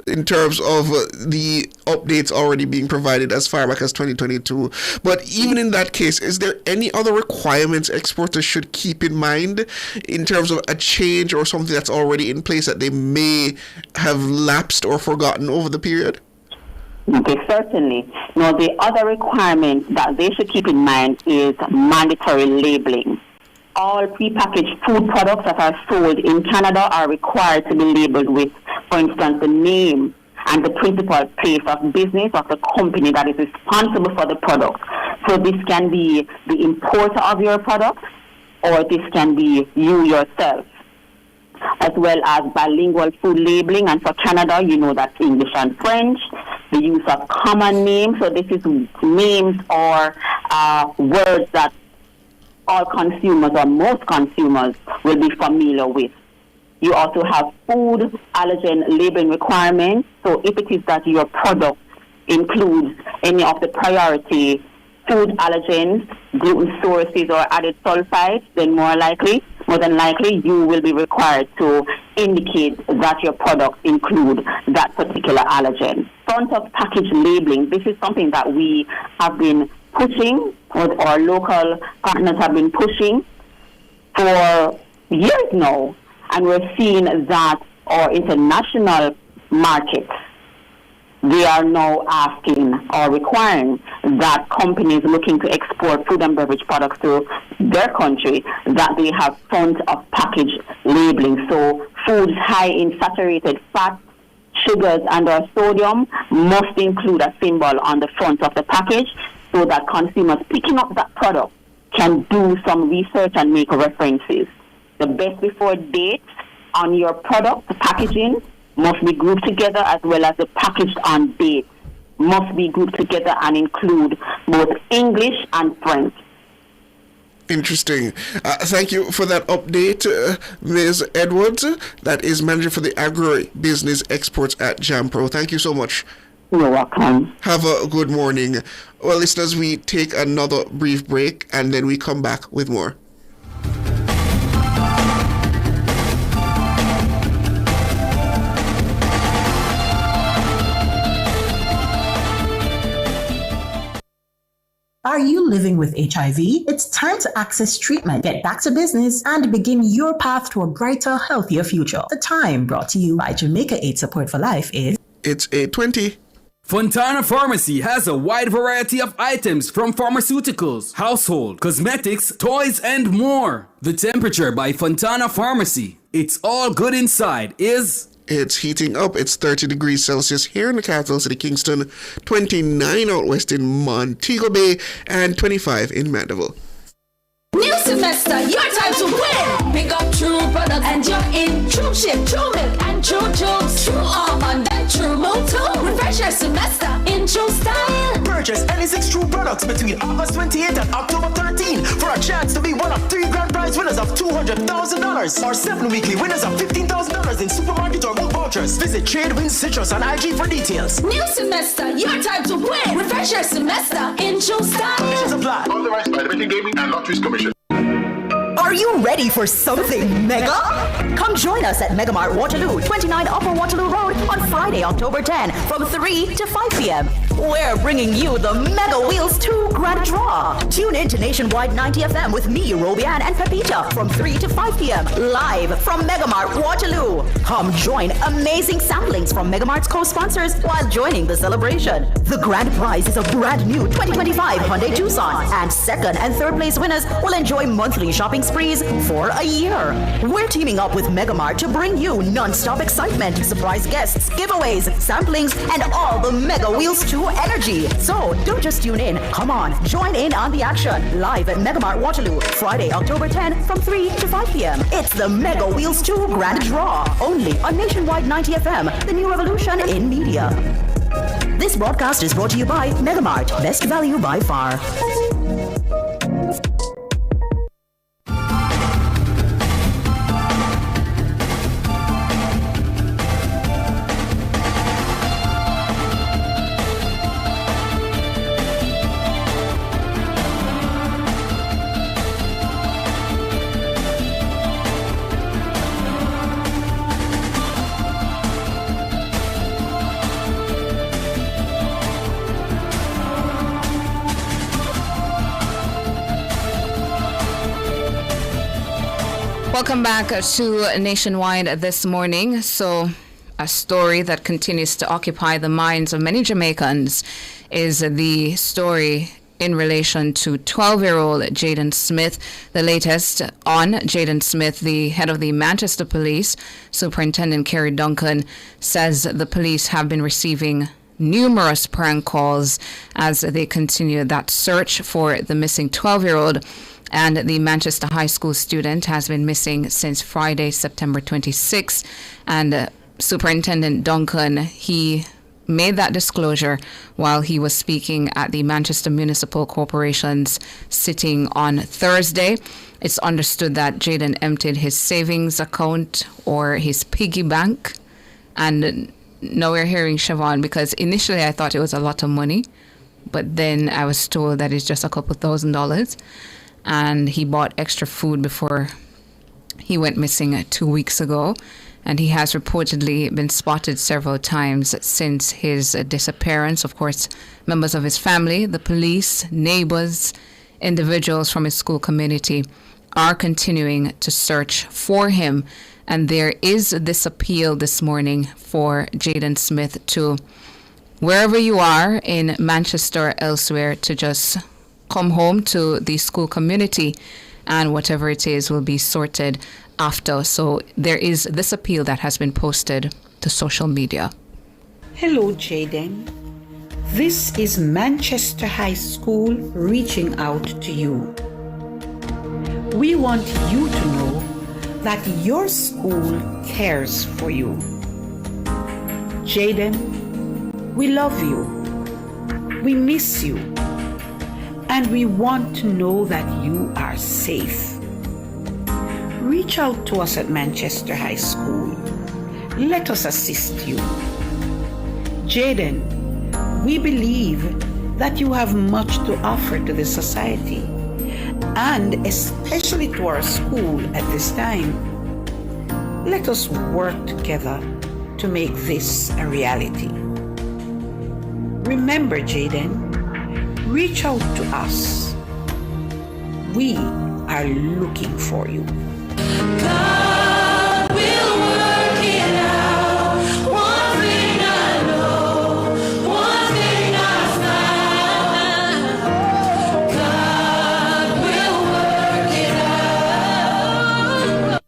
Speaker 21: in terms of the updates already being provided as far back as 2022. But even in that case, is there any other requirements exporters should keep in mind in terms of a change or something that's already in place that they may have lapsed or forgotten over the period?
Speaker 3: Okay, certainly. Now, the other requirement that they should keep in mind is mandatory labeling. All prepackaged food products that are sold in Canada are required to be labeled with, for instance, the name and the principal place of business of the company that is responsible for the product. So this can be the importer of your product, or this can be you yourself, as well as bilingual food labeling. And for Canada, you know that's English and French. The use of common names. So this is names or words that all consumers or most consumers will be familiar with. You also have food allergen labeling requirements. So if it is that your product includes any of the priority food allergens, gluten sources, or added sulfides, then more than likely, you will be required to indicate that your products include that particular allergen. Front of package labeling, this is something that we have been pushing, or our local partners have been pushing for years now, and we're seeing that our international markets, they are now asking or requiring that companies looking to export food and beverage products to their country, that they have front of package labeling. So foods high in saturated fat, sugars, and or sodium must include a symbol on the front of the package so that consumers picking up that product can do some research and make references. The best before dates on your product, the packaging, must be grouped together, as well as the packaged on date must be grouped together and include both English and French.
Speaker 21: Interesting. Thank you for that update, Ms. Edwards. That is manager for the agro-business exports at JAMPRO. Thank you so much.
Speaker 3: You're welcome.
Speaker 21: Have a good morning. Well, listeners, we take another brief break and then we come back with more.
Speaker 8: Are you living with HIV? It's time to access treatment, get back to business, and begin your path to a brighter, healthier future. The Time, brought to you by Jamaica AIDS Support for Life, is...
Speaker 21: It's 8:20.
Speaker 14: Fontana Pharmacy has a wide variety of items from pharmaceuticals, household, cosmetics, toys, and more. The Temperature by Fontana Pharmacy. It's all good inside is...
Speaker 21: It's heating up. It's 30 degrees Celsius here in the capital city, Kingston, 29 out west in Montego Bay, and 25 in Mandeville.
Speaker 16: New semester, your time to win! Pick up true products and jump in. True Ship, True Milk, and True Juice. True Almond and True Moto. Refresh your semester in true style.
Speaker 25: Purchase any 6 True products between August 28 and October 13 for a chance to be one of 3 grand prize winners of $200,000 or 7 weekly winners of $15,000 in supermarket or book vouchers. Visit Tradewinds Citrus on IG for details.
Speaker 16: New semester, your time to win. Refresh your semester in true style.
Speaker 25: Conditions apply.
Speaker 18: Authorized by the Betting Gaming and Lotteries Commission.
Speaker 7: Are you ready for something mega? Come join us at Megamart Waterloo, 29 Upper Waterloo Road on Friday, October 10 from 3 to 5 p.m. We're bringing you the Mega Wheels 2 Grand Draw. Tune in to Nationwide 90 FM with me, Robian, and Pepita from 3 to 5 p.m. live from Megamart Waterloo. Come join amazing samplings from Megamart's co-sponsors while joining the celebration. The grand prize is a brand new 2025 Hyundai Tucson, and second and third place winners will enjoy monthly shopping sprees for a year. We're teaming up with Megamart to bring you non-stop excitement, surprise guests, giveaways, samplings, and all the Mega Wheels 2 energy. So don't just tune in. Come on, join in on the action. Live at Megamart Waterloo, Friday, October 10 from 3 to 5 p.m. It's the Mega Wheels 2 Grand Draw. Only on Nationwide 90 FM, the new revolution in media. This broadcast is brought to you by Megamart. Best value by far.
Speaker 4: Welcome back to Nationwide this morning. So, a story that continues to occupy the minds of many Jamaicans is the story in relation to 12-year-old Jaden Smith. The latest on Jaden Smith, the head of the Manchester Police, Superintendent Kerry Duncan, says the police have been receiving numerous prank calls as they continue that search for the missing 12-year-old. And the Manchester High School student has been missing since Friday, September 26th. And Superintendent Duncan, he made that disclosure while he was speaking at the Manchester Municipal Corporation's sitting on Thursday. It's understood that Jaden emptied his savings account or his piggy bank. And now we're hearing Siobhan, because initially I thought it was a lot of money, but then I was told that it's just a couple $1,000s. And he bought extra food before he went missing 2 weeks ago. And he has reportedly been spotted several times since his disappearance. Of course, members of his family, the police, neighbors, individuals from his school community are continuing to search for him. And there is this appeal this morning for Jaden Smith to, wherever you are in Manchester or elsewhere, to just come home to the school community, and whatever it is will be sorted after. So there is this appeal that has been posted to social media.
Speaker 13: Hello, Jaden. This is Manchester High School reaching out to you. We want you to know that your school cares for you. Jaden, we love you. We miss you. And we want to know that you are safe. Reach out to us at Manchester High School. Let us assist you. Jaden, we believe that you have much to offer to the society, and especially to our school at this time. Let us work together to make this a reality. Remember, Jaden, reach out to us. We are looking for you.
Speaker 16: God will work it out. One thing I know, one thing I found. God will work it out.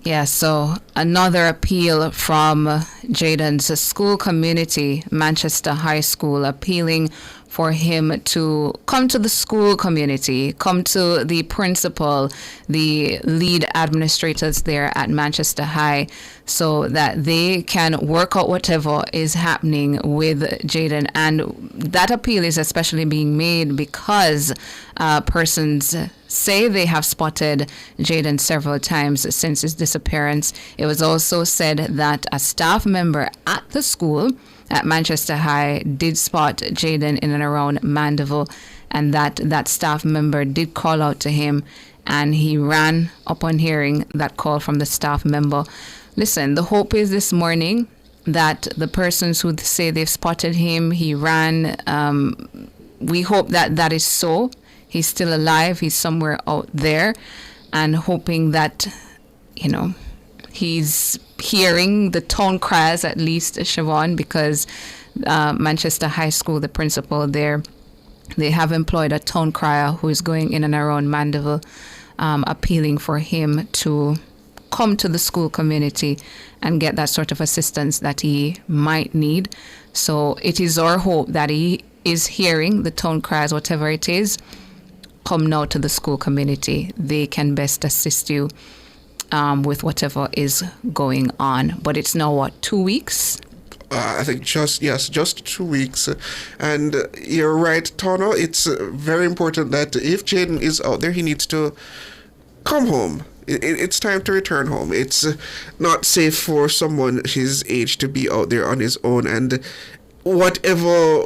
Speaker 4: Yeah, so another appeal from Jaden's school community, Manchester High School, appealing for him to come to the school community, come to the principal, the lead administrators there at Manchester High, so that they can work out whatever is happening with Jaden. And that appeal is especially being made because persons say they have spotted Jaden several times since his disappearance. It was also said that a staff member at the school at Manchester High did spot Jaden in and around Mandeville, and that staff member did call out to him, and he ran upon hearing that call from the staff member. Listen, the hope is this morning that the persons who say they've spotted him, he ran, we hope that that is so. He's still alive. He's somewhere out there, and hoping that, you know, he's hearing the town cries, at least, Siobhan, because Manchester High School, the principal there, they have employed a town crier who is going in and around Mandeville, appealing for him to come to the school community and get that sort of assistance that he might need. So it is our hope that he is hearing the town cries, whatever it is. Come now to the school community. They can best assist you with whatever is going on. But it's now, 2 weeks?
Speaker 21: I think just 2 weeks. And you're right, Tono, it's very important that if Jaden is out there, he needs to come home. It's time to return home. It's not safe for someone his age to be out there on his own. And whatever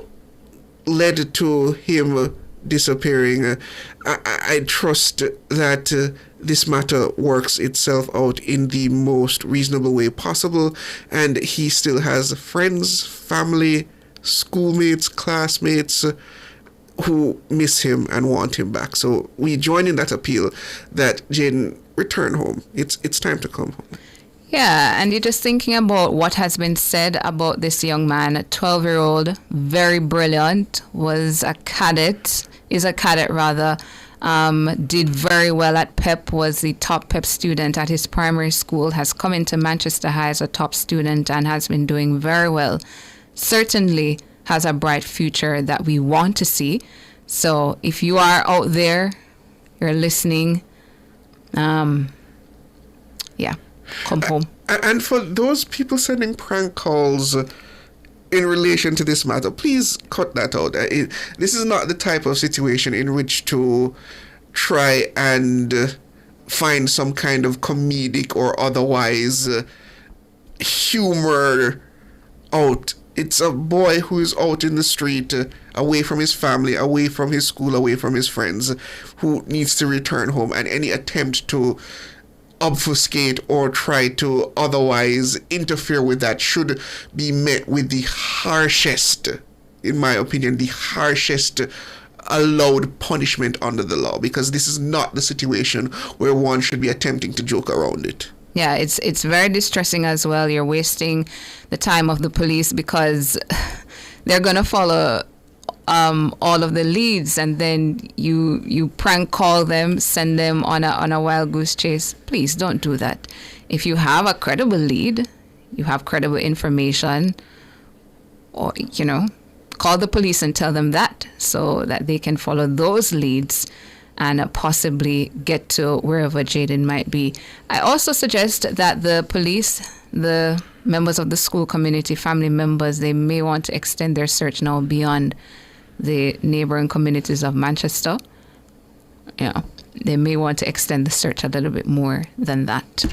Speaker 21: led to him disappearing, I trust that this matter works itself out in the most reasonable way possible, and he still has friends, family, schoolmates, classmates, who miss him and want him back. So we join in that appeal that Jaden return home. It's time to come home.
Speaker 4: Yeah, and you're just thinking about what has been said about this young man, a 12-year-old, very brilliant, is a cadet rather, did very well at PEP, was the top PEP student at his primary school, has come into Manchester High as a top student and has been doing very well. Certainly has a bright future that we want to see. So if you are out there, you're listening, come home.
Speaker 21: And for those people sending prank calls in relation to this matter, please cut that out. This is not the type of situation in which to try and find some kind of comedic or otherwise humor out. It's a boy who is out in the street, away from his family, away from his school, away from his friends, who needs to return home, and any attempt to obfuscate or try to otherwise interfere with that should be met with the harshest, in my opinion, the harshest allowed punishment under the law, because this is not the situation where one should be attempting to joke around it.
Speaker 4: Yeah, it's very distressing as well. You're wasting the time of the police because they're going to follow all of the leads, and then you prank call them, send them on a wild goose chase. Please don't do that. If you have a credible lead, you have credible information, or call the police and tell them that, so that they can follow those leads and possibly get to wherever Jaden might be. I also suggest that the police, the members of the school community, family members, they may want to extend their search now beyond the neighboring communities of Manchester. Yeah, they may want to extend the search a little bit more than that.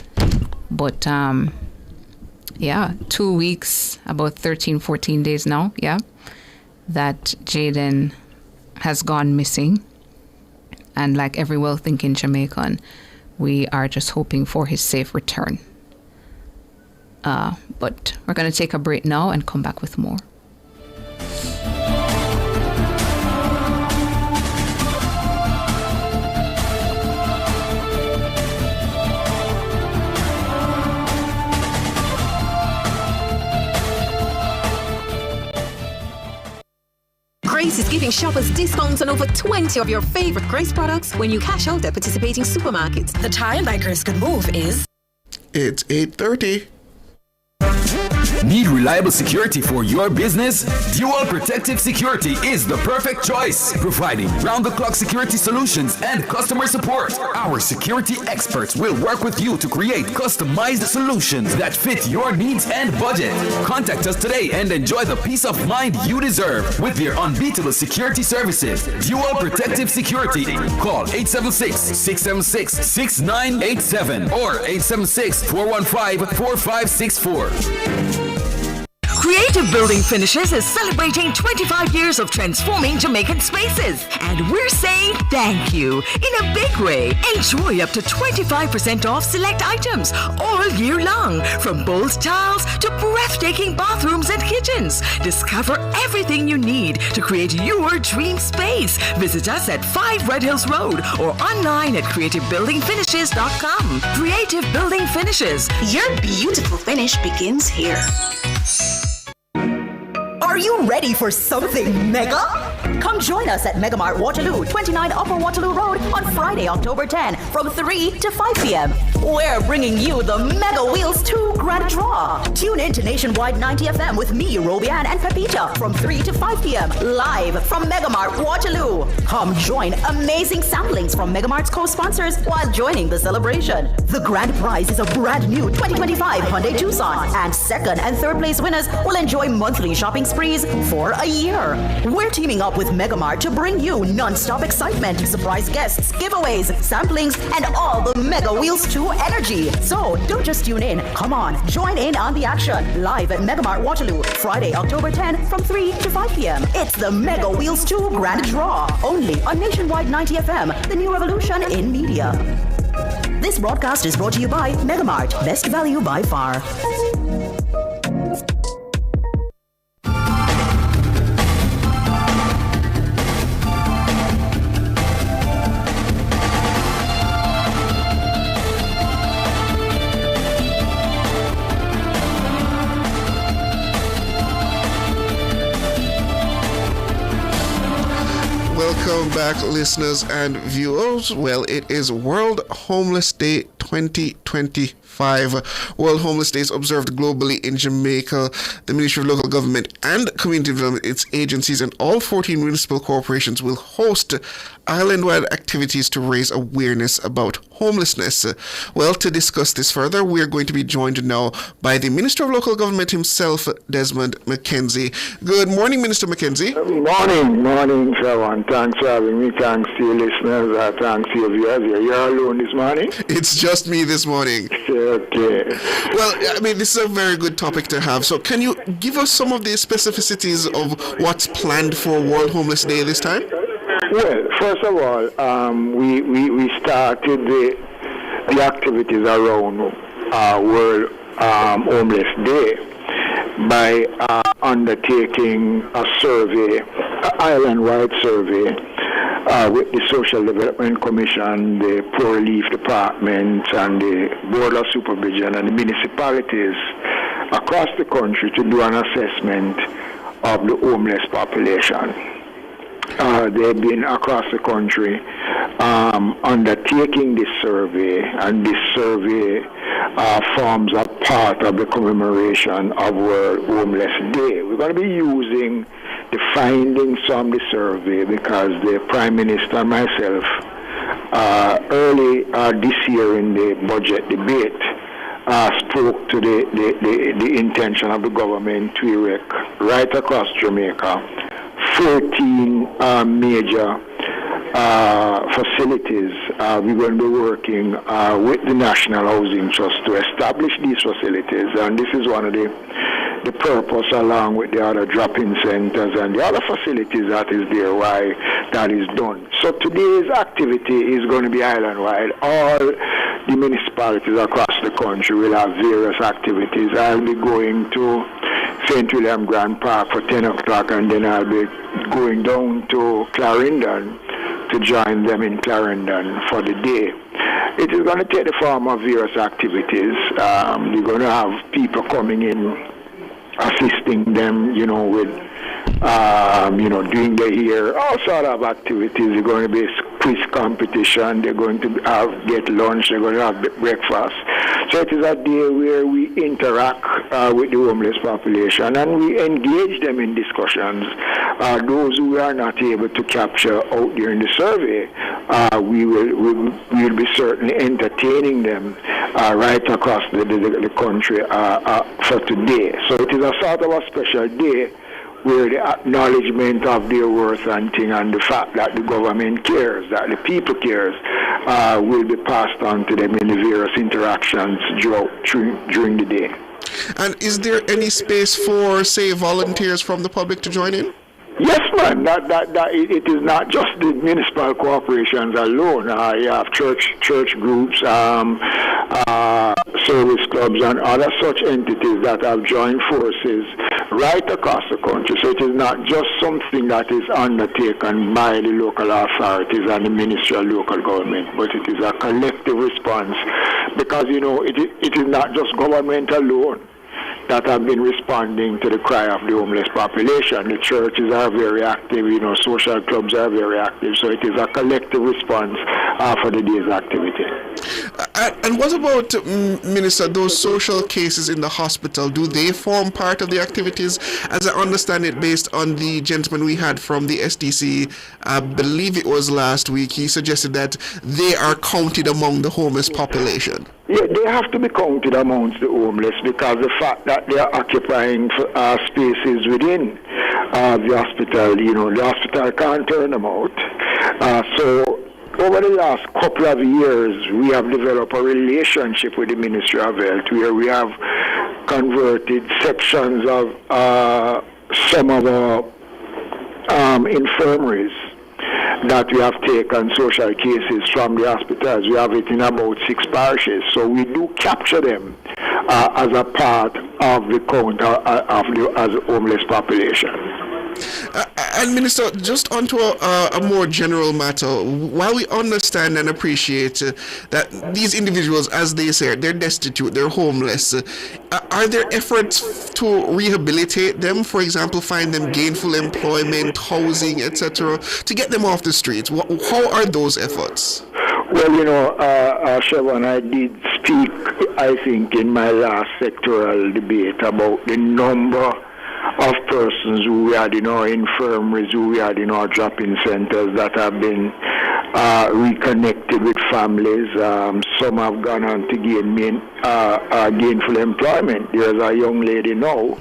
Speaker 4: But 2 weeks, about 13, 14 days now, that Jaden has gone missing. And like every well-thinking Jamaican, we are just hoping for his safe return. But we're going to take a break now and come back with more.
Speaker 19: Grace is giving shoppers discounts on over 20 of your favorite Grace products when you cash out at participating supermarkets.
Speaker 20: The time by Grace could move is...
Speaker 21: It's 8:30.
Speaker 14: Need reliable security for your business? Dual Protective Security is the perfect choice, providing round-the-clock security solutions and customer support. Our security experts will work with you to create customized solutions that fit your needs and budget. Contact us today and enjoy the peace of mind you deserve with their unbeatable security services. Dual Protective Security. Call 876-676-6987 or 876-415-4564.
Speaker 20: Creative Building Finishes is celebrating 25 years of transforming Jamaican spaces. And we're saying thank you in a big way. Enjoy up to 25% off select items all year long, from bold tiles to breathtaking bathrooms and kitchens. Discover everything you need to create your dream space. Visit us at 5 Red Hills Road or online at creativebuildingfinishes.com. Creative Building Finishes.
Speaker 19: Your beautiful finish begins here. Are you ready for something mega? Come join us at Megamart Waterloo, 29 Upper Waterloo Road on Friday, October 10 from 3 to 5 p.m. We're bringing you the Mega Wheels 2 Grand Draw. Tune in to Nationwide 90 FM with me, Robian and Pepita from 3 to 5 p.m. live from Megamart Waterloo. Come join amazing samplings from Megamart's co-sponsors while joining the celebration. The grand prize is a brand new 2025 Hyundai Tucson, and second and third place winners will enjoy monthly shopping sprees for a year. We're teaming up with Megamart to bring you non-stop excitement, surprise guests, giveaways, samplings, and all the Mega Wheels 2 energy. So don't just tune in. Come on, join in on the action. Live at Megamart Waterloo, Friday, October 10 from 3 to 5 p.m. It's the Mega Wheels 2 Grand Draw. Only on Nationwide 90 FM, the new revolution in media. This broadcast is brought to you by Megamart. Best value by far.
Speaker 21: Welcome back, listeners and viewers. Well, it is World Homeless Day 2025. World Homeless Day is observed globally in Jamaica. The Ministry of Local Government and Community Development, its agencies, and all 14 municipal corporations will host island-wide activities to raise awareness about homelessness. Well, to discuss this further, we are going to be joined now by the Minister of Local Government himself, Desmond McKenzie. Good morning, Minister McKenzie.
Speaker 1: Morning, Sharon. Thanks for having me. Thanks to your listeners. Thanks to your viewers. You're alone this morning?
Speaker 21: It's just me this morning.
Speaker 1: Okay.
Speaker 21: Well, I mean, this is a very good topic to have. So can you give us some of the specificities of what's planned for World Homeless Day this time?
Speaker 1: Well, first of all, we started the activities around World Homeless Day by undertaking a survey, an island-wide survey, with the Social Development Commission, the Poor Relief Department, and the Board of Supervision and the municipalities across the country to do an assessment of the homeless population. They've been across the country undertaking this survey, and this survey forms a part of the commemoration of World Homeless Day. We're going to be using the findings from the survey because the Prime Minister and myself early this year in the budget debate spoke to the intention of the government to erect right across Jamaica 14 major facilities. We're going to be working with the National Housing Trust to establish these facilities, and this is one of the purpose, along with the other drop-in centers and the other facilities that is there, why that is done. So today's activity is going to be island-wide. All the municipalities across the country will have various activities. I'll be going to St. William Grand Park for 10 o'clock, and then I'll be going down to Clarendon to join them in Clarendon for the day. It is going to take the form of various activities. You're going to have people coming in, assisting them, with, doing their hair, all sort of activities. They're going to be quiz competition. They're going to get lunch. They're going to have breakfast. So it is a day where we interact with the homeless population and we engage them in discussions. Those who are not able to capture out during the survey, we will be certainly entertaining them right across the country for today. So it is a sort of a special day where the acknowledgement of their worth and thing, and the fact that the government cares, that the people cares, will be passed on to them in the various interactions during the day.
Speaker 21: And is there any space for, say, volunteers from the public to join in?
Speaker 1: Yes, man. It is not just the municipal corporations alone. You have church groups, service clubs, and other such entities that have joined forces right across the country. So it is not just something that is undertaken by the local authorities and the Ministry of Local Government, but it is a collective response because, it is not just government alone that have been responding to the cry of the homeless population. The churches are very active, social clubs are very active, so it is a collective response for the day's activity.
Speaker 21: And what about, Minister, those social cases in the hospital? Do they form part of the activities? As I understand it, based on the gentleman we had from the SDC, I believe it was last week, he suggested that they are counted among the homeless population.
Speaker 1: Yeah, they have to be counted amongst the homeless because the fact that they are occupying spaces within the hospital, the hospital can't turn them out. So over the last couple of years, we have developed a relationship with the Ministry of Health where we have converted sections of some of our infirmaries that we have taken social cases from the hospitals. We have it in about 6 parishes. So we do capture them as a part of the count as a homeless population.
Speaker 21: And Minister, just onto a more general matter, while we understand and appreciate that these individuals, as they say, they're destitute, they're homeless, are there efforts to rehabilitate them, for example, find them gainful employment, housing, etc., to get them off the streets? How are those efforts?
Speaker 1: Well, Siobhan, I did speak, I think, in my last sectoral debate about the number of persons who we had in our infirmaries, who we had in our drop-in centers that have been reconnected with families. Some have gone on to gain gainful employment. There's a young lady now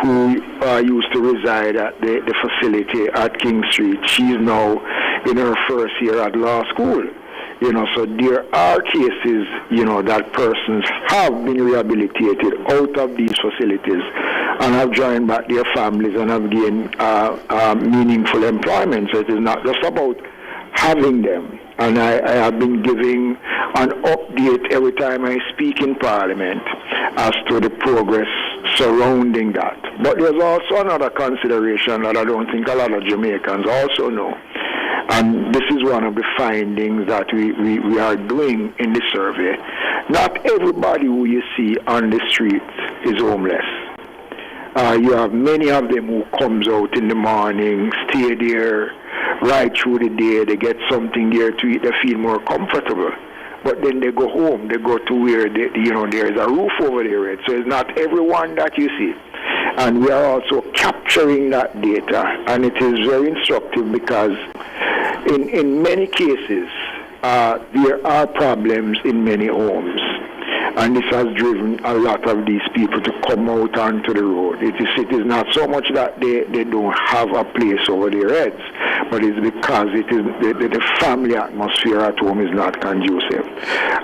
Speaker 1: who used to reside at the facility at King Street. She's now in her first year at law school. So there are cases, that persons have been rehabilitated out of these facilities and have joined back their families and have gained meaningful employment. So it is not just about having them. And I have been giving an update every time I speak in Parliament as to the progress surrounding that. But there's also another consideration that I don't think a lot of Jamaicans also know. And this is one of the findings that we are doing in the survey. Not everybody who you see on the streets is homeless. You have many of them who comes out in the morning, stay there right through the day, they get something there to eat, they feel more comfortable. But then they go home, they go to where there is a roof over their head. So it's not everyone that you see. And we are also capturing that data, and it is very instructive because in many cases there are problems in many homes. And this has driven a lot of these people to come out onto the road. It is not so much that they don't have a place over their heads, but it's because it is the family atmosphere at home is not conducive.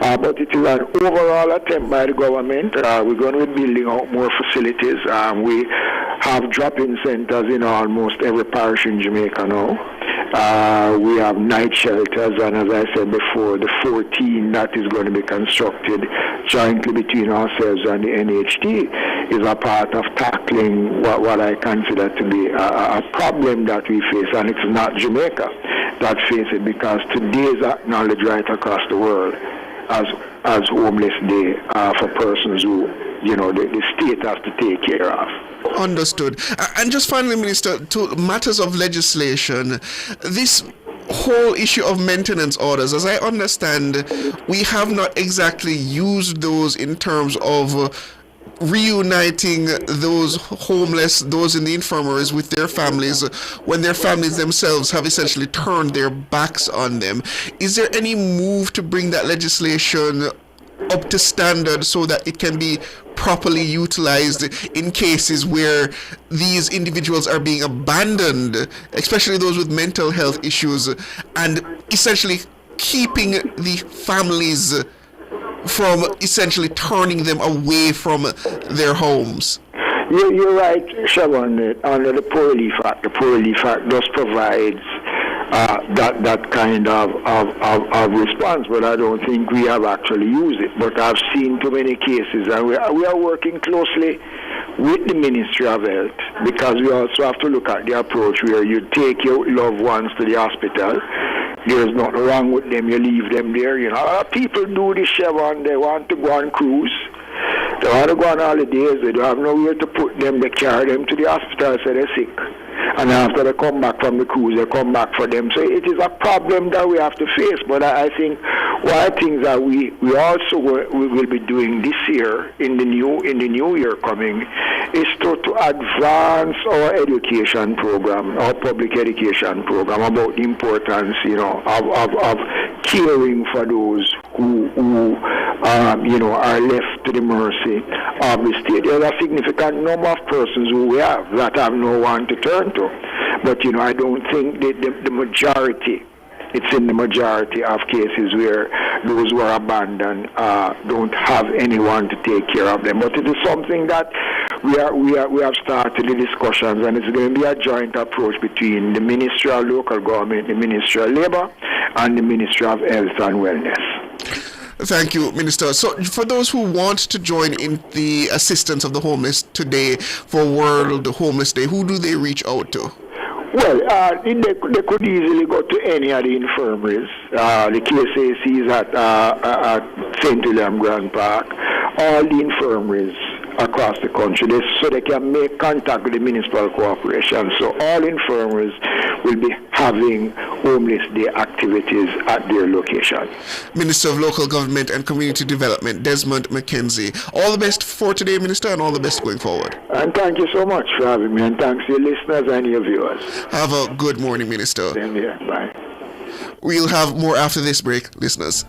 Speaker 1: But it is an overall attempt by the government. We're going to be building out more facilities. We have drop-in centers in almost every parish in Jamaica now. We have night shelters, and as I said before, the 14 that is going to be constructed jointly between ourselves and the NHT is a part of tackling what I consider to be a problem that we face, and it's not Jamaica that face it, because today is acknowledged right across the world as Homeless Day for persons who the state has to take care of.
Speaker 21: Understood. And just finally, Minister, to matters of legislation, this whole issue of maintenance orders, as I understand, we have not exactly used those in terms of reuniting those homeless, those in the infirmaries with their families when their families themselves have essentially turned their backs on them. Is there any move to bring that legislation up to standard so that it can be properly utilized in cases where these individuals are being abandoned, especially those with mental health issues, and essentially keeping the families from essentially turning them away from their homes?
Speaker 1: You're right, Siobhan. Under the Poor Relief Act does provides that kind of response, but I don't think we have actually used it. But I've seen too many cases, and we are working closely with the Ministry of Health, because we also have to look at the approach where you take your loved ones to the hospital. There's nothing wrong with them, you leave them there. A lot of people do this, Siobhan. They want to go on cruise. They want to go on holidays. They don't have nowhere to put them. They carry them to the hospital, so they're sick. And after they come back from the cruise, they come back for them. So it is a problem that we have to face. But I think one of the things that we also will be doing this year in the new year coming is to advance our education program, our public education program, about the importance, of caring for those who are left to the mercy of the state. There's a significant number of persons who we have that have no one to turn to. But, I don't think the majority, it's in the majority of cases where those who are abandoned don't have anyone to take care of them. But it is something that we have started the discussions, and it's going to be a joint approach between the Ministry of Local Government, the Ministry of Labour, and the Ministry of Health and Wellness.
Speaker 21: Thank you, Minister. So for those who want to join in the assistance of the homeless today for World Homeless Day, who do they reach out to?
Speaker 1: Well, they could easily go to any of the infirmaries. The KSAC is at St. William Grand Park. All the infirmaries across the country, so they can make contact with the municipal corporation. So all infirmaries will be having homeless day activities at their location.
Speaker 21: Minister of Local Government and Community Development, Desmond McKenzie. All the best for today, Minister, and all the best going forward.
Speaker 1: And thank you so much for having me, and thanks to your listeners and your viewers.
Speaker 21: Have a good morning, Minister.
Speaker 1: Same here. Bye.
Speaker 21: We'll have more after this break, listeners.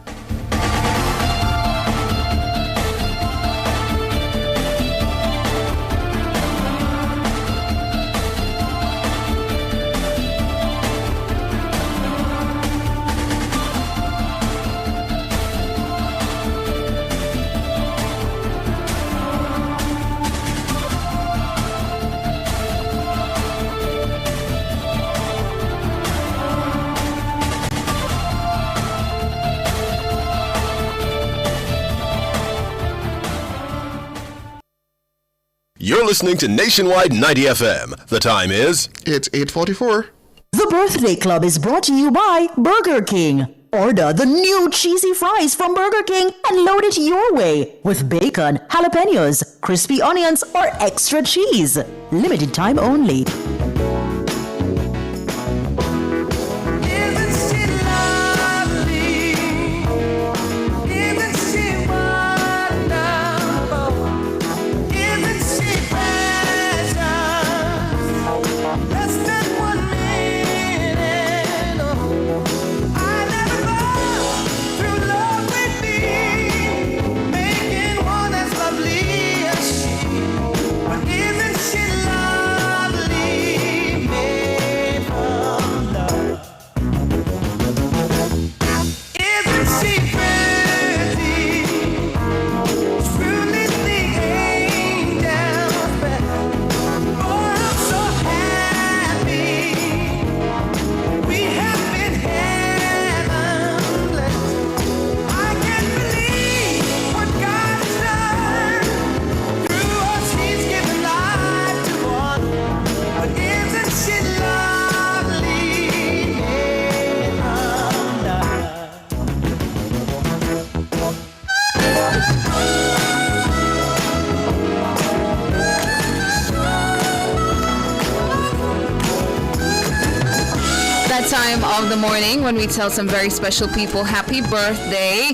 Speaker 5: You're listening to Nationwide 90 FM. The time is...
Speaker 21: It's 8:44.
Speaker 7: The Birthday Club is brought to you by Burger King. Order the new cheesy fries from Burger King and load it your way with bacon, jalapenos, crispy onions, or extra cheese. Limited time only.
Speaker 4: Time of the morning when we tell some very special people happy birthday.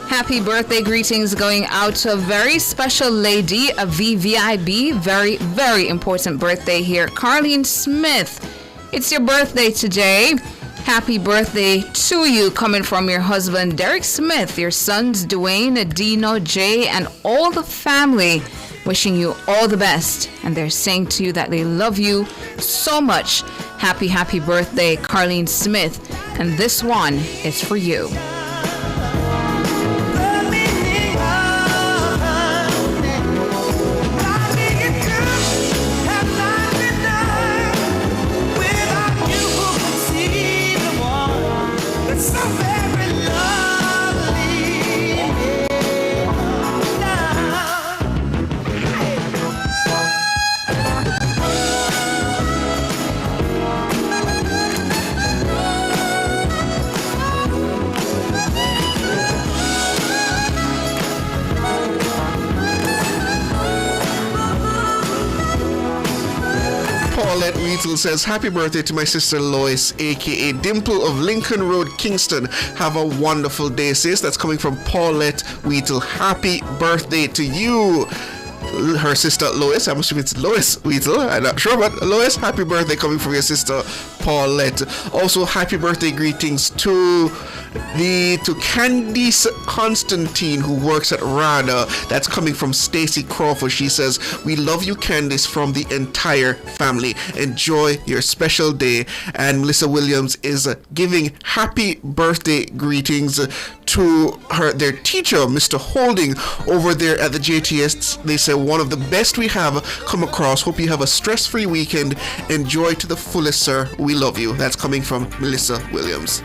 Speaker 4: Happy birthday greetings going out to a very special lady, a VVIB, very, very important birthday here, Carleen Smith. It's your birthday today. Happy birthday to you, coming from your husband Derek Smith, your sons Dwayne, Dino, Jay, and all the family. Wishing you all the best, and they're saying to you that they love you so much. Happy, happy birthday, Carleen Smith, and this one is for you.
Speaker 21: Paulette Wheatle says, happy birthday to my sister Lois, aka Dimple of Lincoln Road, Kingston. Have a wonderful day, sis. That's coming from Paulette Wheatle. Happy birthday to you. Her sister Lois, I'm assuming it's Lois Wheatle, I'm not sure, but Lois, happy birthday coming from your sister Paulette. Also, happy birthday greetings to Candice Constantine, who works at RADA. That's coming from Stacy Crawford. She says, we love you, Candice, from the entire family. Enjoy your special day. And Melissa Williams is giving happy birthday greetings to their teacher, Mr. Holding, over there at the JTS. They say, one of the best we have come across. Hope you have a stress-free weekend. Enjoy to the fullest, sir. We love you. That's coming from Melissa Williams.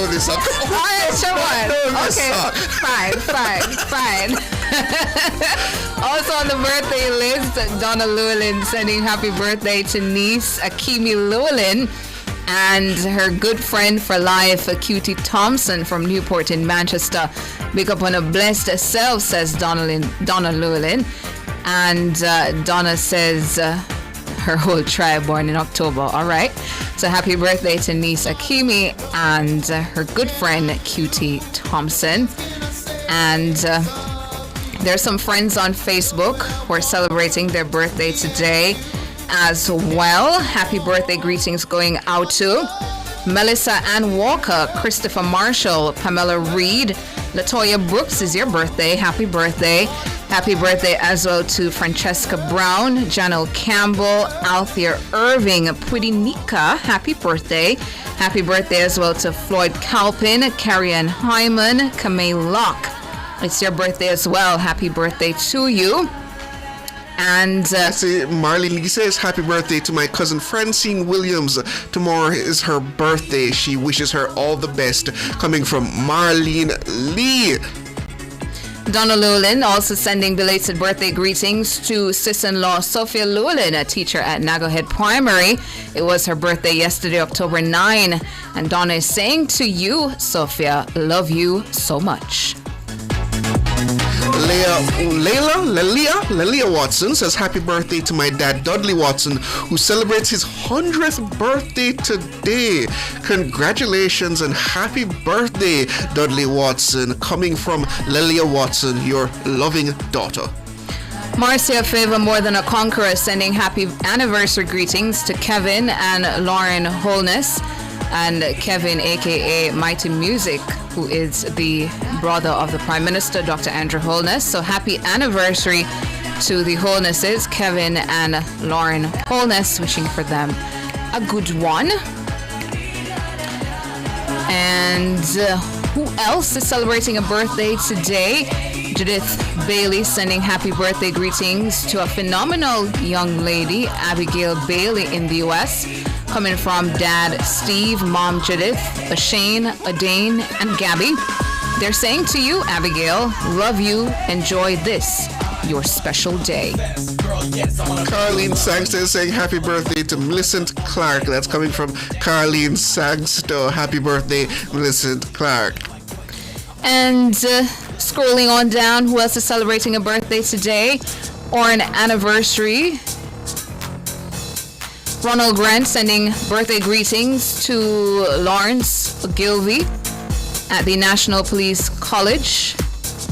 Speaker 21: know this song.
Speaker 4: Alright, show one. Okay, fine. Also on the birthday list, Donna Llewellyn sending happy birthday to niece Akimi Llewellyn and her good friend for life, Cutie Thompson from Newport in Manchester. Big up on a blessed self, says Donna Llewellyn. And Donna says her whole tribe born in October. All right. So happy birthday to niece Akimi and her good friend Cutie Thompson. And there's some friends on Facebook who are celebrating their birthday today as well. Happy birthday greetings going out to Melissa Ann Walker, Christopher Marshall, Pamela Reed, Latoya Brooks is your birthday. Happy birthday. Happy birthday as well to Francesca Brown, Janelle Campbell, Althea Irving, Pudinika. Happy birthday. Happy birthday as well to Floyd Calpin, Carrie Ann Hyman, Kamei Locke. It's your birthday as well. Happy birthday to you. And
Speaker 21: see, Marlene Lee says happy birthday to my cousin Francine Williams. Tomorrow is her birthday. She wishes her all the best. Coming from Marlene Lee.
Speaker 4: Donna Llewellyn also sending belated birthday greetings to sis-in-law Sophia Llewellyn, a teacher at Nagohead Primary. It was her birthday yesterday, October 9. And Donna is saying to you, Sophia, love you so much.
Speaker 21: Lelia Watson says happy birthday to my dad Dudley Watson, who celebrates his 100th birthday today. Congratulations and happy birthday, Dudley Watson, coming from Lelia Watson, your loving daughter.
Speaker 4: Marcia Favor More Than a Conqueror sending happy anniversary greetings to Kevin and Lauren Holness. And Kevin, aka Mighty Music, who is the brother of the Prime Minister, Dr. Andrew Holness. So happy anniversary to the Holnesses, Kevin and Lauren Holness, wishing for them a good one. And who else is celebrating a birthday today? Judith Bailey sending happy birthday greetings to a phenomenal young lady, Abigail Bailey in the U.S., coming from Dad Steve, Mom Judith, Shane, Adane, and Gabby. They're saying to you, Abigail, love you, enjoy this, your special day.
Speaker 21: Carlene Sangster is saying happy birthday to Millicent Clark. That's coming from Carlene Sangster. Happy birthday, Millicent Clark.
Speaker 4: And scrolling on down, who else is celebrating a birthday today or an anniversary? Ronald Grant sending birthday greetings to Lawrence Gilvey at the National Police College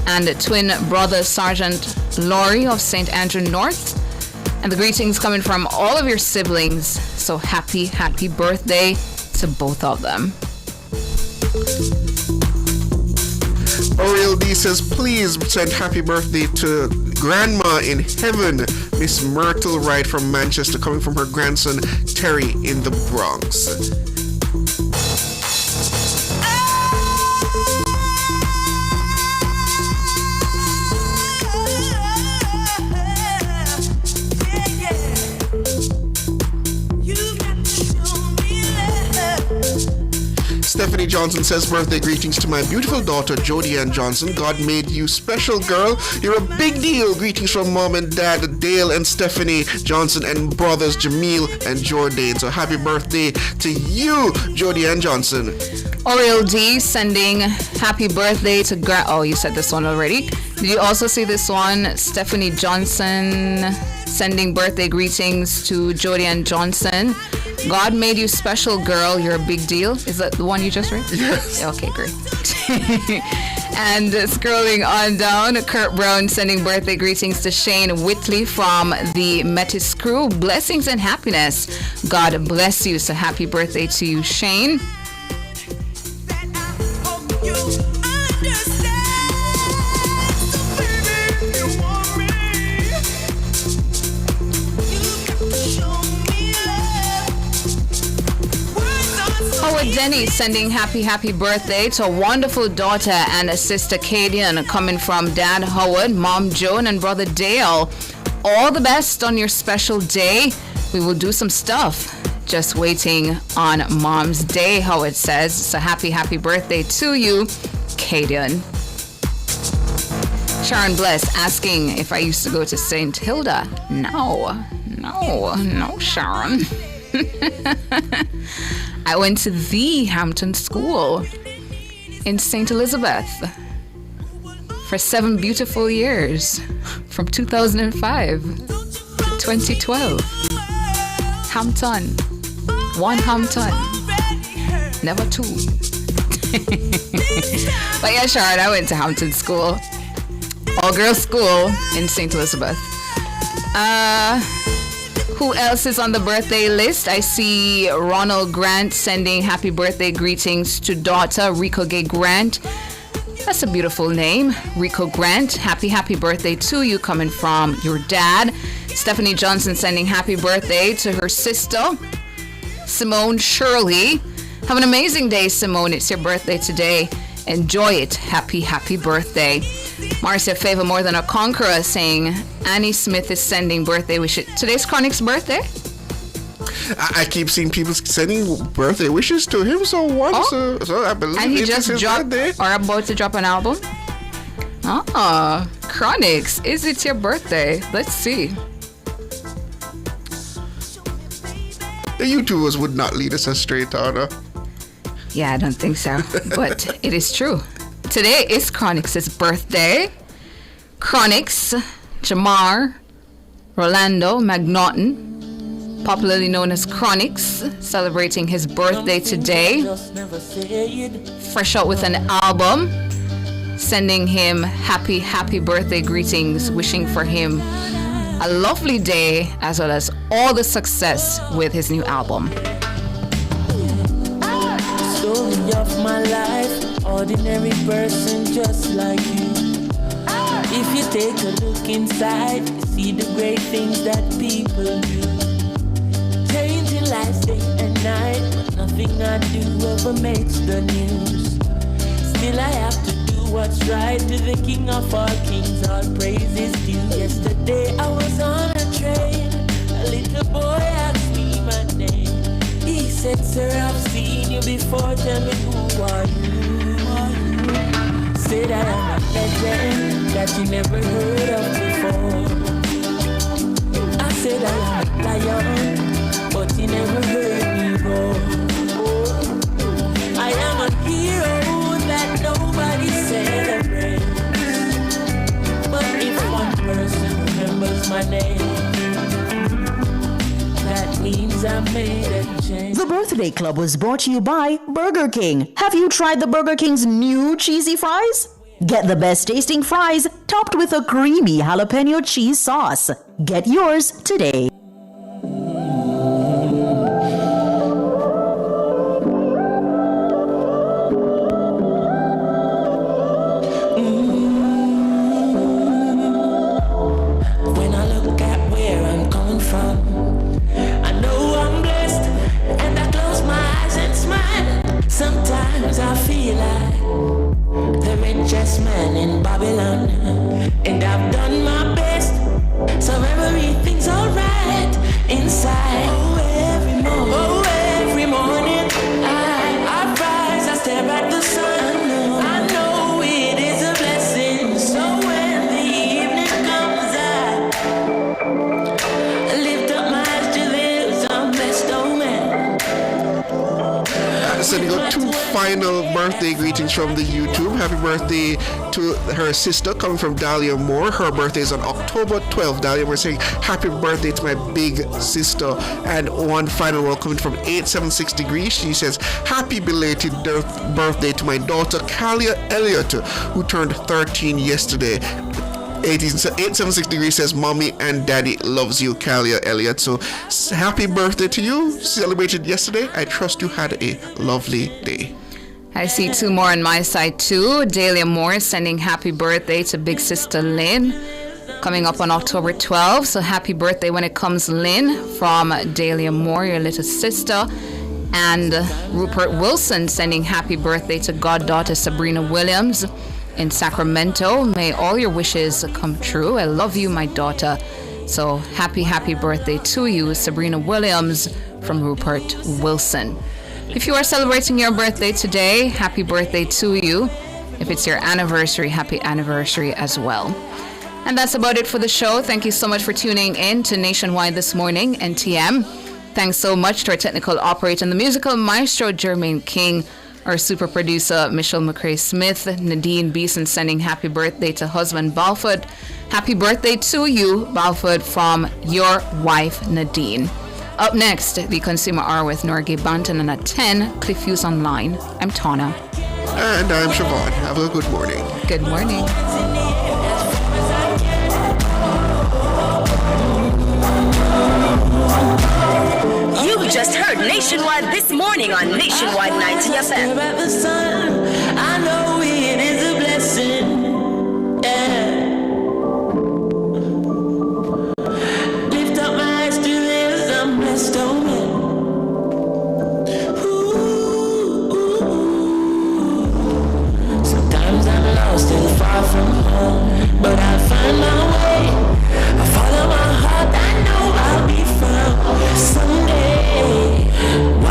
Speaker 4: and twin brother Sergeant Laurie of St. Andrew North. And the greetings coming from all of your siblings. So happy birthday to both of them.
Speaker 21: Oriel D says, please send happy birthday to Grandma in Heaven, Miss Myrtle Wright from Manchester, coming from her grandson Terry in the Bronx. Stephanie Johnson says birthday greetings to my beautiful daughter Jodie Ann Johnson. God made you special, girl. You're a big deal. Greetings from mom and dad Dale and Stephanie Johnson and brothers Jamil and Jordan. So happy birthday to you, Jodie Ann Johnson.
Speaker 4: Oriel D sending happy birthday to oh, you said this one already. Did you also see this one? Stephanie Johnson sending birthday greetings to Jodie Ann Johnson. God made you special, girl. You're a big deal. Is that the one you just read?
Speaker 21: Yes.
Speaker 4: Okay, great. And scrolling on down, Kurt Brown sending birthday greetings to Shane Whitley from the Metis crew. Blessings and happiness. God bless you. So happy birthday to you, Shane. Denny sending happy birthday to a wonderful daughter and a sister Cadian, coming from Dad Howard, Mom Joan, and Brother Dale. All the best on your special day. We will do some stuff just waiting on Mom's Day, how it says. So happy birthday to you, Kadian. Sharon Bless asking if I used to go to St. Hilda. No, Sharon. I went to the Hampton School in St. Elizabeth for 7 beautiful years, from 2005 to 2012. Hampton. One Hampton. Never two. But yeah, Sharon, I went to Hampton School. All-girls school in St. Elizabeth. Who else is on the birthday list? I see Ronald Grant sending happy birthday greetings to daughter Rico Gay Grant. That's a beautiful name, Rico Grant. Happy birthday to you, coming from your dad. Stephanie Johnson sending happy birthday to her sister, Simone Shirley. Have an amazing day, Simone. It's your birthday today. Enjoy it. Happy birthday. Marcia Favor More Than a Conqueror saying Annie Smith is sending birthday wishes. Today's Chronic's birthday?
Speaker 21: I keep seeing people sending birthday wishes to him, so I believe
Speaker 4: and he
Speaker 21: it's
Speaker 4: just
Speaker 21: his
Speaker 4: dropped
Speaker 21: birthday.
Speaker 4: or about to drop an album? Chronix, is it your birthday? Let's see.
Speaker 21: The YouTubers would not lead us astray, Tana.
Speaker 4: Yeah, I don't think so, but it is true. Today is Chronix's birthday. Chronix, Jamar, Rolando McNaughton, popularly known as Chronix, celebrating his birthday today. Fresh out with an album, sending him happy birthday greetings, wishing for him a lovely day as well as all the success with his new album.
Speaker 15: Story of my life, ordinary person just like you. If you take a look inside, see the great things that people do. Changing lives day and night, but nothing I do ever makes the news. Still I have to do what's right, to the King of all kings, all praise is due. Yesterday I was on a train, a little boy asked me my name. He said, sir, I've seen you before, tell me who are you? Said I am a legend that you never heard of before. I said I am a lion, but you never heard me roar. I am a hero that nobody celebrates, but if one person remembers my name, that means I made a change.
Speaker 7: The Birthday Club was brought to you by Burger King. Have you tried the Burger King's new cheesy fries? Get the best tasting fries topped with a creamy jalapeno cheese sauce. Get yours today.
Speaker 15: When I look at where I'm coming from, I know I'm blessed, and I close my eyes and smile. Sometimes I feel like the richest man in Babylon, and I've done my best, so everything's alright inside. Oh, every morning I rise, I stare at the sun. I know it is a blessing, so when the evening comes, I lift up my eyes to this, I'm blessed, oh man.
Speaker 21: Sending out 2 final birthday greetings from the YouTube. Happy birthday to her sister, coming from Dahlia Moore. Her birthday is on October 12th. Dahlia Moore saying happy birthday to my big sister. And one final one coming from 876 Degrees. She says happy belated birthday to my daughter Kalia Elliott, who turned 13 yesterday. 876 Degrees says mommy and daddy loves you, Kalia Elliott. So happy birthday to you, celebrated yesterday. I trust you had a lovely day.
Speaker 4: I see 2 more on my side too. Dahlia Moore sending happy birthday to big sister Lynn, coming up on October 12th. So happy birthday when it comes, Lynn, from Dahlia Moore, your little sister. And Rupert Wilson sending happy birthday to goddaughter Sabrina Williams in Sacramento. May all your wishes come true. I love you, my daughter. So happy birthday to you, Sabrina Williams from Rupert Wilson. If you are celebrating your birthday today, happy birthday to you. If it's your anniversary, happy anniversary as well. And that's about it for the show. Thank you so much for tuning in to Nationwide This Morning, NTM. Thanks so much to our technical operator and the musical maestro, Jermaine King, our super producer, Michelle McCrae Smith, Nadine Beeson sending happy birthday to husband Balford. Happy birthday to you, Balford, from your wife, Nadine. Up next, the Consumer Hour with Norgay Banton, and at 10, Cliff Hughes Online. I'm Tana.
Speaker 21: And I'm Siobhan. Have a good morning.
Speaker 4: Good morning.
Speaker 20: You just heard Nationwide This Morning on Nationwide 90 FM.